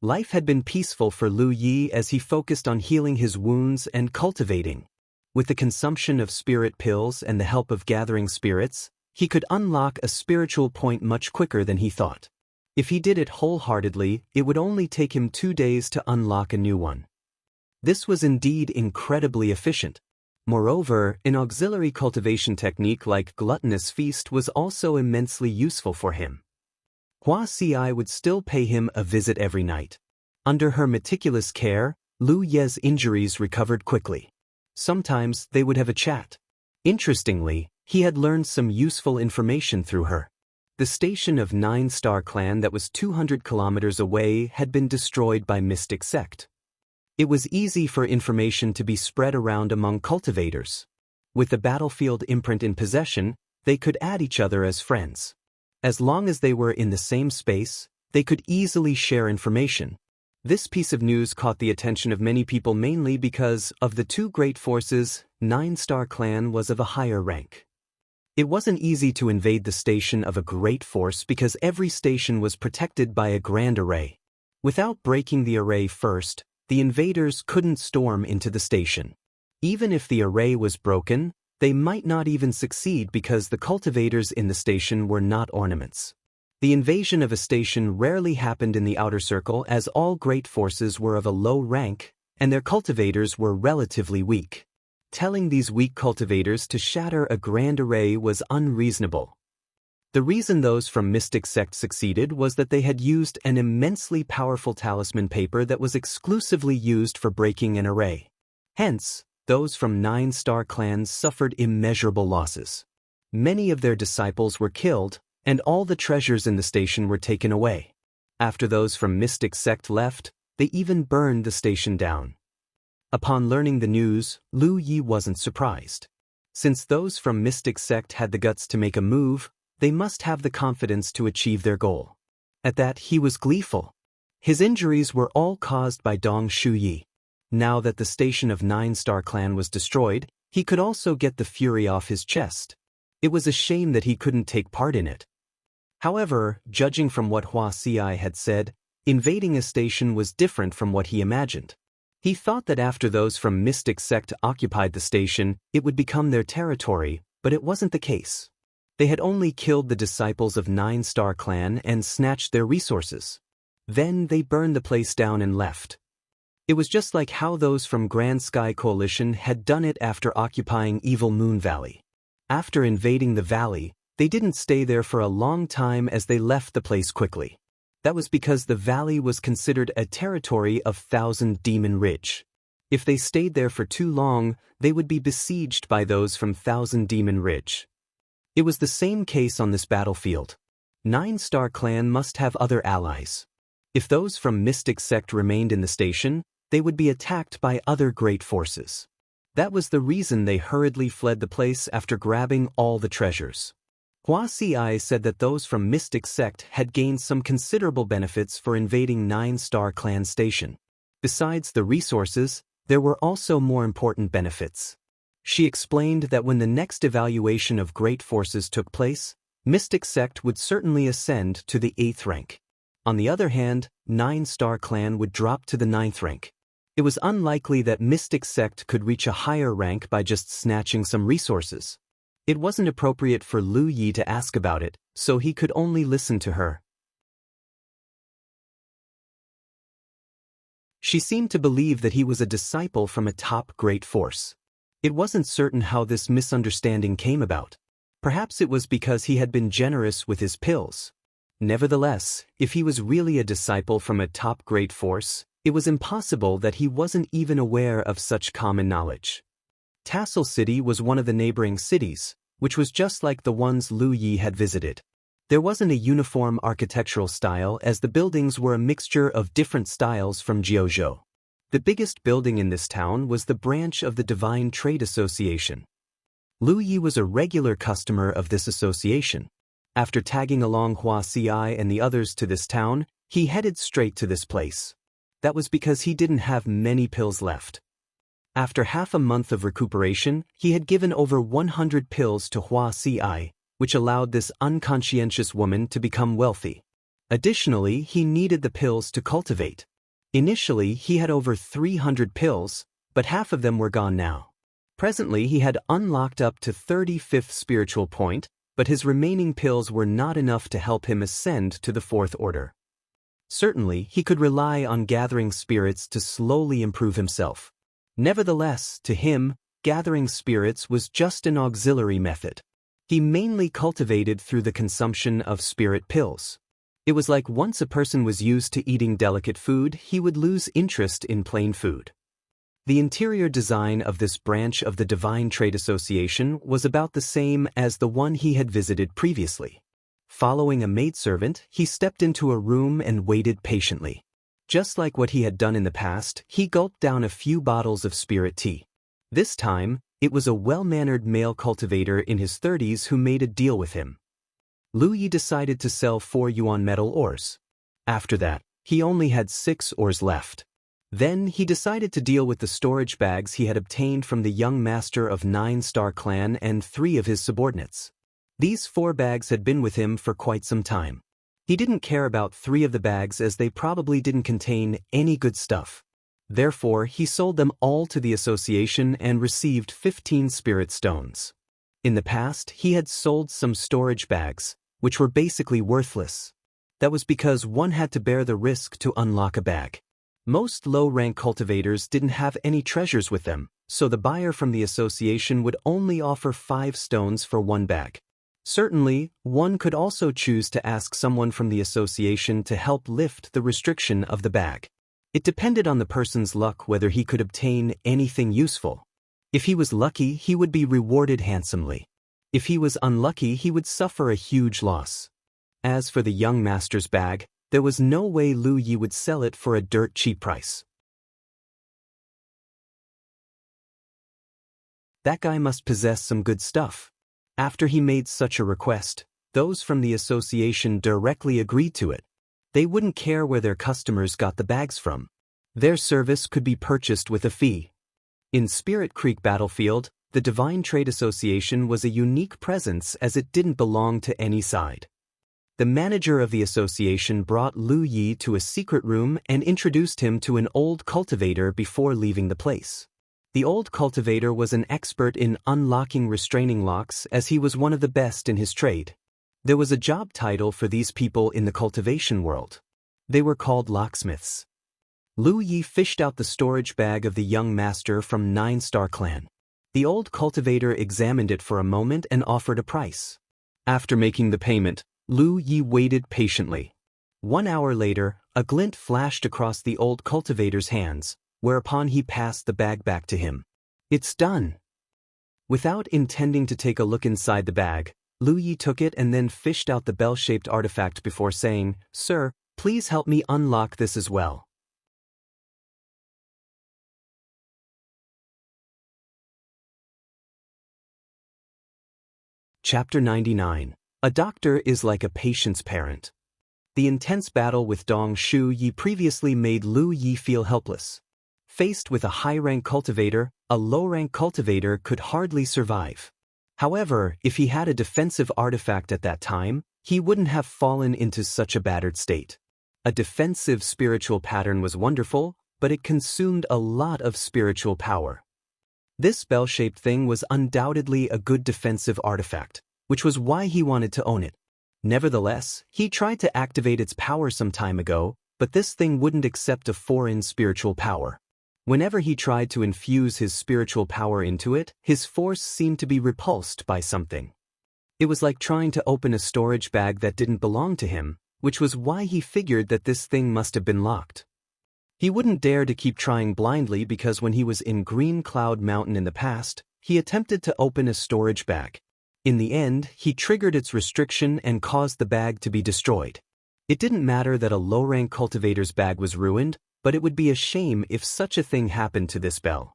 Life had been peaceful for Lu Yi as he focused on healing his wounds and cultivating. With the consumption of spirit pills and the help of gathering spirits, he could unlock a spiritual point much quicker than he thought. If he did it wholeheartedly, it would only take him 2 days to unlock a new one. This was indeed incredibly efficient. Moreover, an auxiliary cultivation technique like Gluttonous Feast was also immensely useful for him. Wuxia would still pay him a visit every night. Under her meticulous care, Lu Ye's injuries recovered quickly. Sometimes they would have a chat. Interestingly, he had learned some useful information through her. The station of 9-star clan that was 200 kilometers away had been destroyed by Mystic Sect. It was easy for information to be spread around among cultivators. With the battlefield imprint in possession, they could add each other as friends. As long as they were in the same space, they could easily share information. This piece of news caught the attention of many people mainly because, of the 2 great forces, 9-star clan was of a higher rank. It wasn't easy to invade the station of a great force because every station was protected by a grand array. Without breaking the array first, the invaders couldn't storm into the station. Even if the array was broken, they might not even succeed because the cultivators in the station were not ornaments. The invasion of a station rarely happened in the outer circle as all great forces were of a low rank, and their cultivators were relatively weak. Telling these weak cultivators to shatter a grand array was unreasonable. The reason those from Mystic Sect succeeded was that they had used an immensely powerful talisman paper that was exclusively used for breaking an array. Hence, those from 9-star clans suffered immeasurable losses. Many of their disciples were killed, and all the treasures in the station were taken away. After those from Mystic Sect left, they even burned the station down. Upon learning the news, Lu Yi wasn't surprised. Since those from Mystic Sect had the guts to make a move, they must have the confidence to achieve their goal. At that, he was gleeful. His injuries were all caused by Dong Shuyi. Now that the station of 9-star clan was destroyed, he could also get the fury off his chest. It was a shame that he couldn't take part in it. However, judging from what Wuxia had said, invading a station was different from what he imagined. He thought that after those from Mystic Sect occupied the station, it would become their territory, but it wasn't the case. They had only killed the disciples of 9-star clan and snatched their resources. Then they burned the place down and left. It was just like how those from Grand Sky Coalition had done it after occupying Evil Moon Valley. After invading the valley, they didn't stay there for a long time as they left the place quickly. That was because the valley was considered a territory of Thousand Demon Ridge. If they stayed there for too long, they would be besieged by those from Thousand Demon Ridge. It was the same case on this battlefield. 9-star clan must have other allies. If those from Mystic Sect remained in the station, they would be attacked by other great forces. That was the reason they hurriedly fled the place after grabbing all the treasures. Wuxia said that those from Mystic Sect had gained some considerable benefits for invading 9-star clan station. Besides the resources, there were also more important benefits. She explained that when the next evaluation of great forces took place, Mystic Sect would certainly ascend to the 8th rank. On the other hand, 9-star clan would drop to the 9th rank. It was unlikely that Mystic Sect could reach a higher rank by just snatching some resources. It wasn't appropriate for Lu Yi to ask about it, so he could only listen to her. She seemed to believe that he was a disciple from a top great force. It wasn't certain how this misunderstanding came about. Perhaps it was because he had been generous with his pills. Nevertheless, if he was really a disciple from a top great force, it was impossible that he wasn't even aware of such common knowledge. Tassel City was one of the neighboring cities, which was just like the ones Lu Yi had visited. There wasn't a uniform architectural style as the buildings were a mixture of different styles from Jianghu. The biggest building in this town was the branch of the Divine Trade Association. Lu Yi was a regular customer of this association. After tagging along Wuxia and the others to this town, he headed straight to this place. That was because he didn't have many pills left. After half a month of recuperation, he had given over 100 pills to Wuxia, which allowed this unconscientious woman to become wealthy. Additionally, he needed the pills to cultivate. Initially, he had over 300 pills, but half of them were gone now. Presently, he had unlocked up to 35th spiritual point, but his remaining pills were not enough to help him ascend to the 4th order. Certainly, he could rely on gathering spirits to slowly improve himself. Nevertheless, to him, gathering spirits was just an auxiliary method. He mainly cultivated through the consumption of spirit pills. It was like once a person was used to eating delicate food, he would lose interest in plain food. The interior design of this branch of the Divine Trade Association was about the same as the one he had visited previously. Following a maidservant, he stepped into a room and waited patiently. Just like what he had done in the past, he gulped down a few bottles of spirit tea. This time, it was a well-mannered male cultivator in his 30s who made a deal with him. Lu Yi decided to sell 4 yuan metal ores. After that, he only had 6 ores left. Then he decided to deal with the storage bags he had obtained from the young master of 9-star clan and 3 of his subordinates. These 4 bags had been with him for quite some time. He didn't care about 3 of the bags as they probably didn't contain any good stuff. Therefore, he sold them all to the association and received 15 spirit stones. In the past, he had sold some storage bags, which were basically worthless. That was because one had to bear the risk to unlock a bag. Most low-rank cultivators didn't have any treasures with them, so the buyer from the association would only offer 5 stones for 1 bag. Certainly, one could also choose to ask someone from the association to help lift the restriction of the bag. It depended on the person's luck whether he could obtain anything useful. If he was lucky, he would be rewarded handsomely. If he was unlucky, he would suffer a huge loss. As for the young master's bag, there was no way Lu Yi would sell it for a dirt cheap price. That guy must possess some good stuff. After he made such a request, those from the association directly agreed to it. They wouldn't care where their customers got the bags from. Their service could be purchased with a fee. In Spirit Creek Battlefield, the Divine Trade Association was a unique presence as it didn't belong to any side. The manager of the association brought Lu Yi to a secret room and introduced him to an old cultivator before leaving the place. The old cultivator was an expert in unlocking restraining locks as he was one of the best in his trade. There was a job title for these people in the cultivation world. They were called locksmiths. Lu Yi fished out the storage bag of the young master from 9-Star Clan. The old cultivator examined it for a moment and offered a price. After making the payment, Lu Yi waited patiently. 1 hour later, a glint flashed across the old cultivator's hands, whereupon he passed the bag back to him. "It's done." Without intending to take a look inside the bag, Lu Yi took it and then fished out the bell-shaped artifact before saying, "Sir, please help me unlock this as well." Chapter 99. A doctor is like a patient's parent. The intense battle with Dong Shu Yi previously made Lu Yi feel helpless. Faced with a high-rank cultivator, a low-rank cultivator could hardly survive. However, if he had a defensive artifact at that time, he wouldn't have fallen into such a battered state. A defensive spiritual pattern was wonderful, but it consumed a lot of spiritual power. This bell-shaped thing was undoubtedly a good defensive artifact, which was why he wanted to own it. Nevertheless, he tried to activate its power some time ago, but this thing wouldn't accept a foreign spiritual power. Whenever he tried to infuse his spiritual power into it, his force seemed to be repulsed by something. It was like trying to open a storage bag that didn't belong to him, which was why he figured that this thing must have been locked. He wouldn't dare to keep trying blindly because when he was in Green Cloud Mountain in the past, he attempted to open a storage bag. In the end, he triggered its restriction and caused the bag to be destroyed. It didn't matter that a low-rank cultivator's bag was ruined, but it would be a shame if such a thing happened to this bell.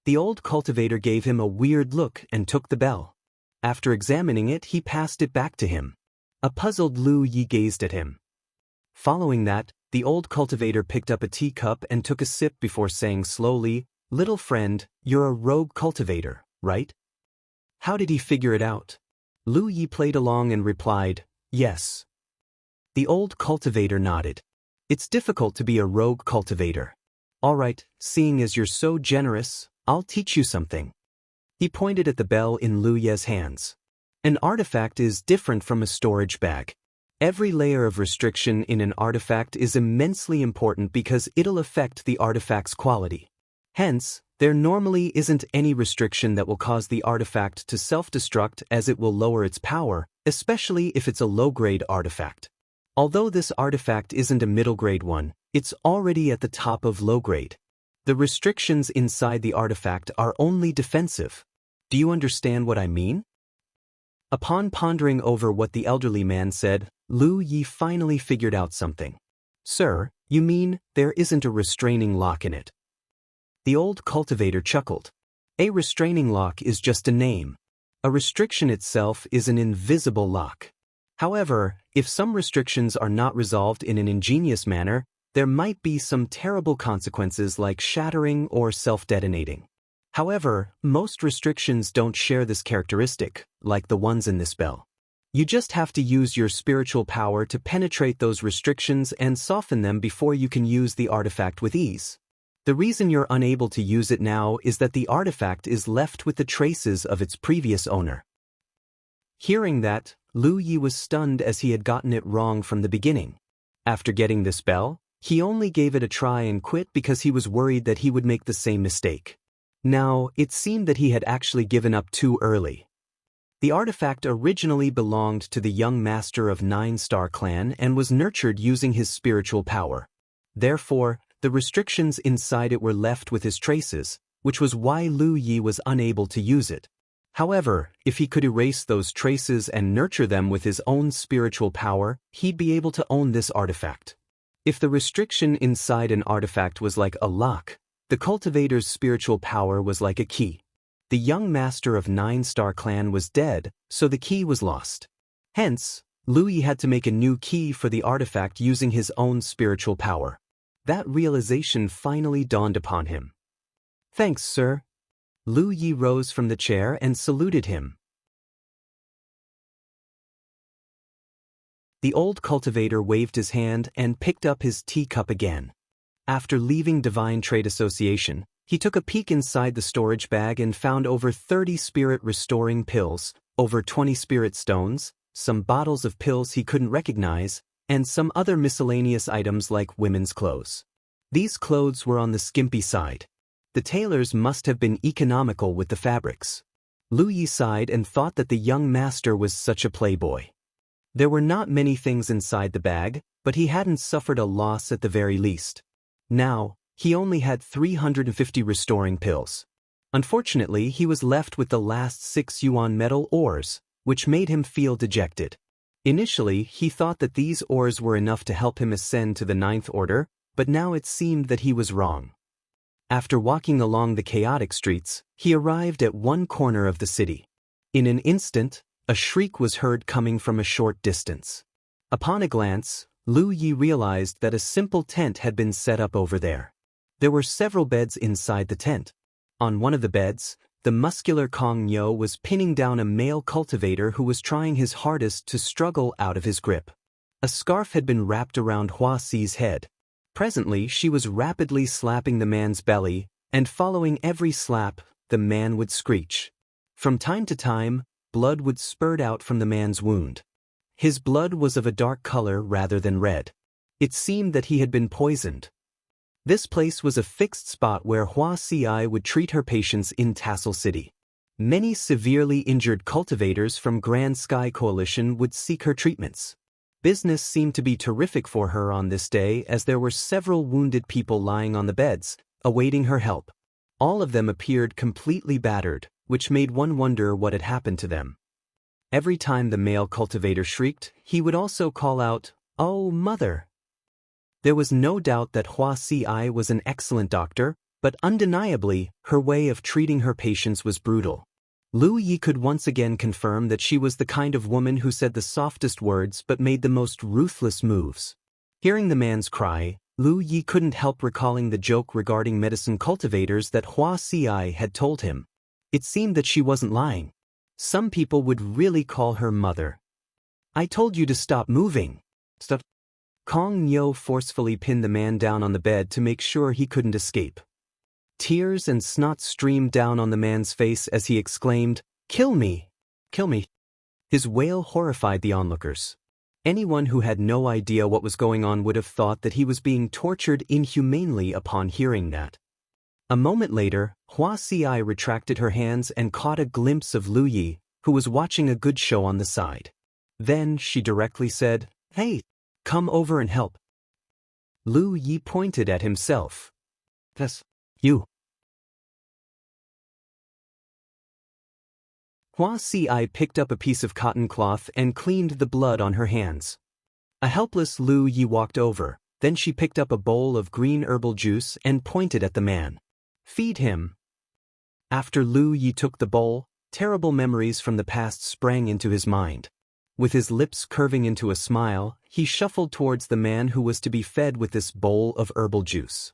The old cultivator gave him a weird look and took the bell. After examining it, he passed it back to him. A puzzled Lu Yi gazed at him. Following that, the old cultivator picked up a teacup and took a sip before saying slowly, "Little friend, you're a rogue cultivator, right?" How did he figure it out? Lu Yi played along and replied, "Yes." The old cultivator nodded. "It's difficult to be a rogue cultivator. All right, seeing as you're so generous, I'll teach you something." He pointed at the bell in Lu Ye's hands. An artifact is different from a storage bag. Every layer of restriction in an artifact is immensely important because it'll affect the artifact's quality. Hence, there normally isn't any restriction that will cause the artifact to self-destruct as it will lower its power, especially if it's a low-grade artifact. Although this artifact isn't a middle-grade one, it's already at the top of low-grade. The restrictions inside the artifact are only defensive. Do you understand what I mean? Upon pondering over what the elderly man said, Lu Yi finally figured out something. "Sir, you mean there isn't a restraining lock in it?" The old cultivator chuckled. "A restraining lock is just a name. A restriction itself is an invisible lock. However, if some restrictions are not resolved in an ingenious manner, there might be some terrible consequences like shattering or self-detonating. However, most restrictions don't share this characteristic, like the ones in this spell. You just have to use your spiritual power to penetrate those restrictions and soften them before you can use the artifact with ease. The reason you're unable to use it now is that the artifact is left with the traces of its previous owner. Hearing that, Lu Yi was stunned as he had gotten it wrong from the beginning. After getting the spell, he only gave it a try and quit because he was worried that he would make the same mistake. Now, it seemed that he had actually given up too early. The artifact originally belonged to the young master of 9-Star Clan and was nurtured using his spiritual power. Therefore, the restrictions inside it were left with his traces, which was why Lu Yi was unable to use it. However, if he could erase those traces and nurture them with his own spiritual power, he'd be able to own this artifact. If the restriction inside an artifact was like a lock, the cultivator's spiritual power was like a key. The young master of 9-Star Clan was dead, so the key was lost. Hence, Lu Yi had to make a new key for the artifact using his own spiritual power. That realization finally dawned upon him. "Thanks, sir." Lu Yi rose from the chair and saluted him. The old cultivator waved his hand and picked up his teacup again. After leaving Divine Trade Association, he took a peek inside the storage bag and found over 30 spirit-restoring pills, over 20 spirit stones, some bottles of pills he couldn't recognize, and some other miscellaneous items like women's clothes. These clothes were on the skimpy side. The tailors must have been economical with the fabrics. Lu Yi sighed and thought that the young master was such a playboy. There were not many things inside the bag, but he hadn't suffered a loss at the very least. Now, he only had 350 restoring pills. Unfortunately, he was left with the last 6 yuan metal ores, which made him feel dejected. Initially, he thought that these ores were enough to help him ascend to the 9th order, but now it seemed that he was wrong. After walking along the chaotic streets, he arrived at one corner of the city. In an instant, a shriek was heard coming from a short distance. Upon a glance, Lu Yi realized that a simple tent had been set up over there. There were several beds inside the tent. On one of the beds, the muscular Kong Nyo was pinning down a male cultivator who was trying his hardest to struggle out of his grip. A scarf had been wrapped around Hua Xi's head. Presently, she was rapidly slapping the man's belly, and following every slap, the man would screech. From time to time, blood would spurt out from the man's wound. His blood was of a dark color rather than red. It seemed that he had been poisoned. This place was a fixed spot where Hua Xi would treat her patients in Tassel City. Many severely injured cultivators from Grand Sky Coalition would seek her treatments. Business seemed to be terrific for her on this day as there were several wounded people lying on the beds, awaiting her help. All of them appeared completely battered, which made one wonder what had happened to them. Every time the male cultivator shrieked, he would also call out, "Oh, mother!" There was no doubt that Hua Xi was an excellent doctor, but undeniably, her way of treating her patients was brutal. Lu Yi could once again confirm that she was the kind of woman who said the softest words but made the most ruthless moves. Hearing the man's cry, Lu Yi couldn't help recalling the joke regarding medicine cultivators that Hua Xi had told him. It seemed that she wasn't lying. Some people would really call her mother. "I told you to stop moving." "Stop." Kong Nyo forcefully pinned the man down on the bed to make sure he couldn't escape. Tears and snot streamed down on the man's face as he exclaimed, "Kill me! Kill me!" His wail horrified the onlookers. Anyone who had no idea what was going on would have thought that he was being tortured inhumanely upon hearing that. A moment later, Hua Xi retracted her hands and caught a glimpse of Lu Yi, who was watching a good show on the side. Then she directly said, "Hey, come over and help." Lu Yi pointed at himself. "That's you." Hua Xi picked up a piece of cotton cloth and cleaned the blood on her hands. A helpless Lu Yi walked over, then she picked up a bowl of green herbal juice and pointed at the man. "Feed him." After Lu Yi took the bowl, terrible memories from the past sprang into his mind. With his lips curving into a smile, he shuffled towards the man who was to be fed with this bowl of herbal juice.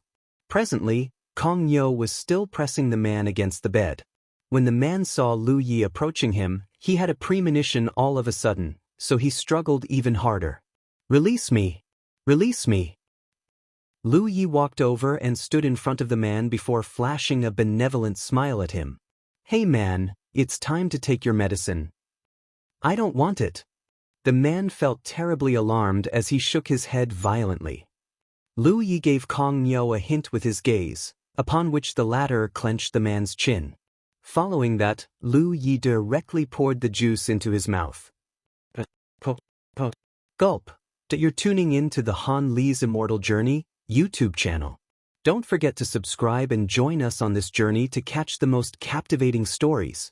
Presently, Kong Yo was still pressing the man against the bed. When the man saw Lu Yi approaching him, he had a premonition all of a sudden, so he struggled even harder. "Release me! Release me!" Lu Yi walked over and stood in front of the man before flashing a benevolent smile at him. "Hey man, it's time to take your medicine." "I don't want it." The man felt terribly alarmed as he shook his head violently. Lu Yi gave Kong Yo a hint with his gaze, upon which the latter clenched the man's chin. Following that, Lu Yi directly poured the juice into his mouth. Gulp. You're tuning in to the Han Li's Immortal Journey YouTube channel. Don't forget to subscribe and join us on this journey to catch the most captivating stories.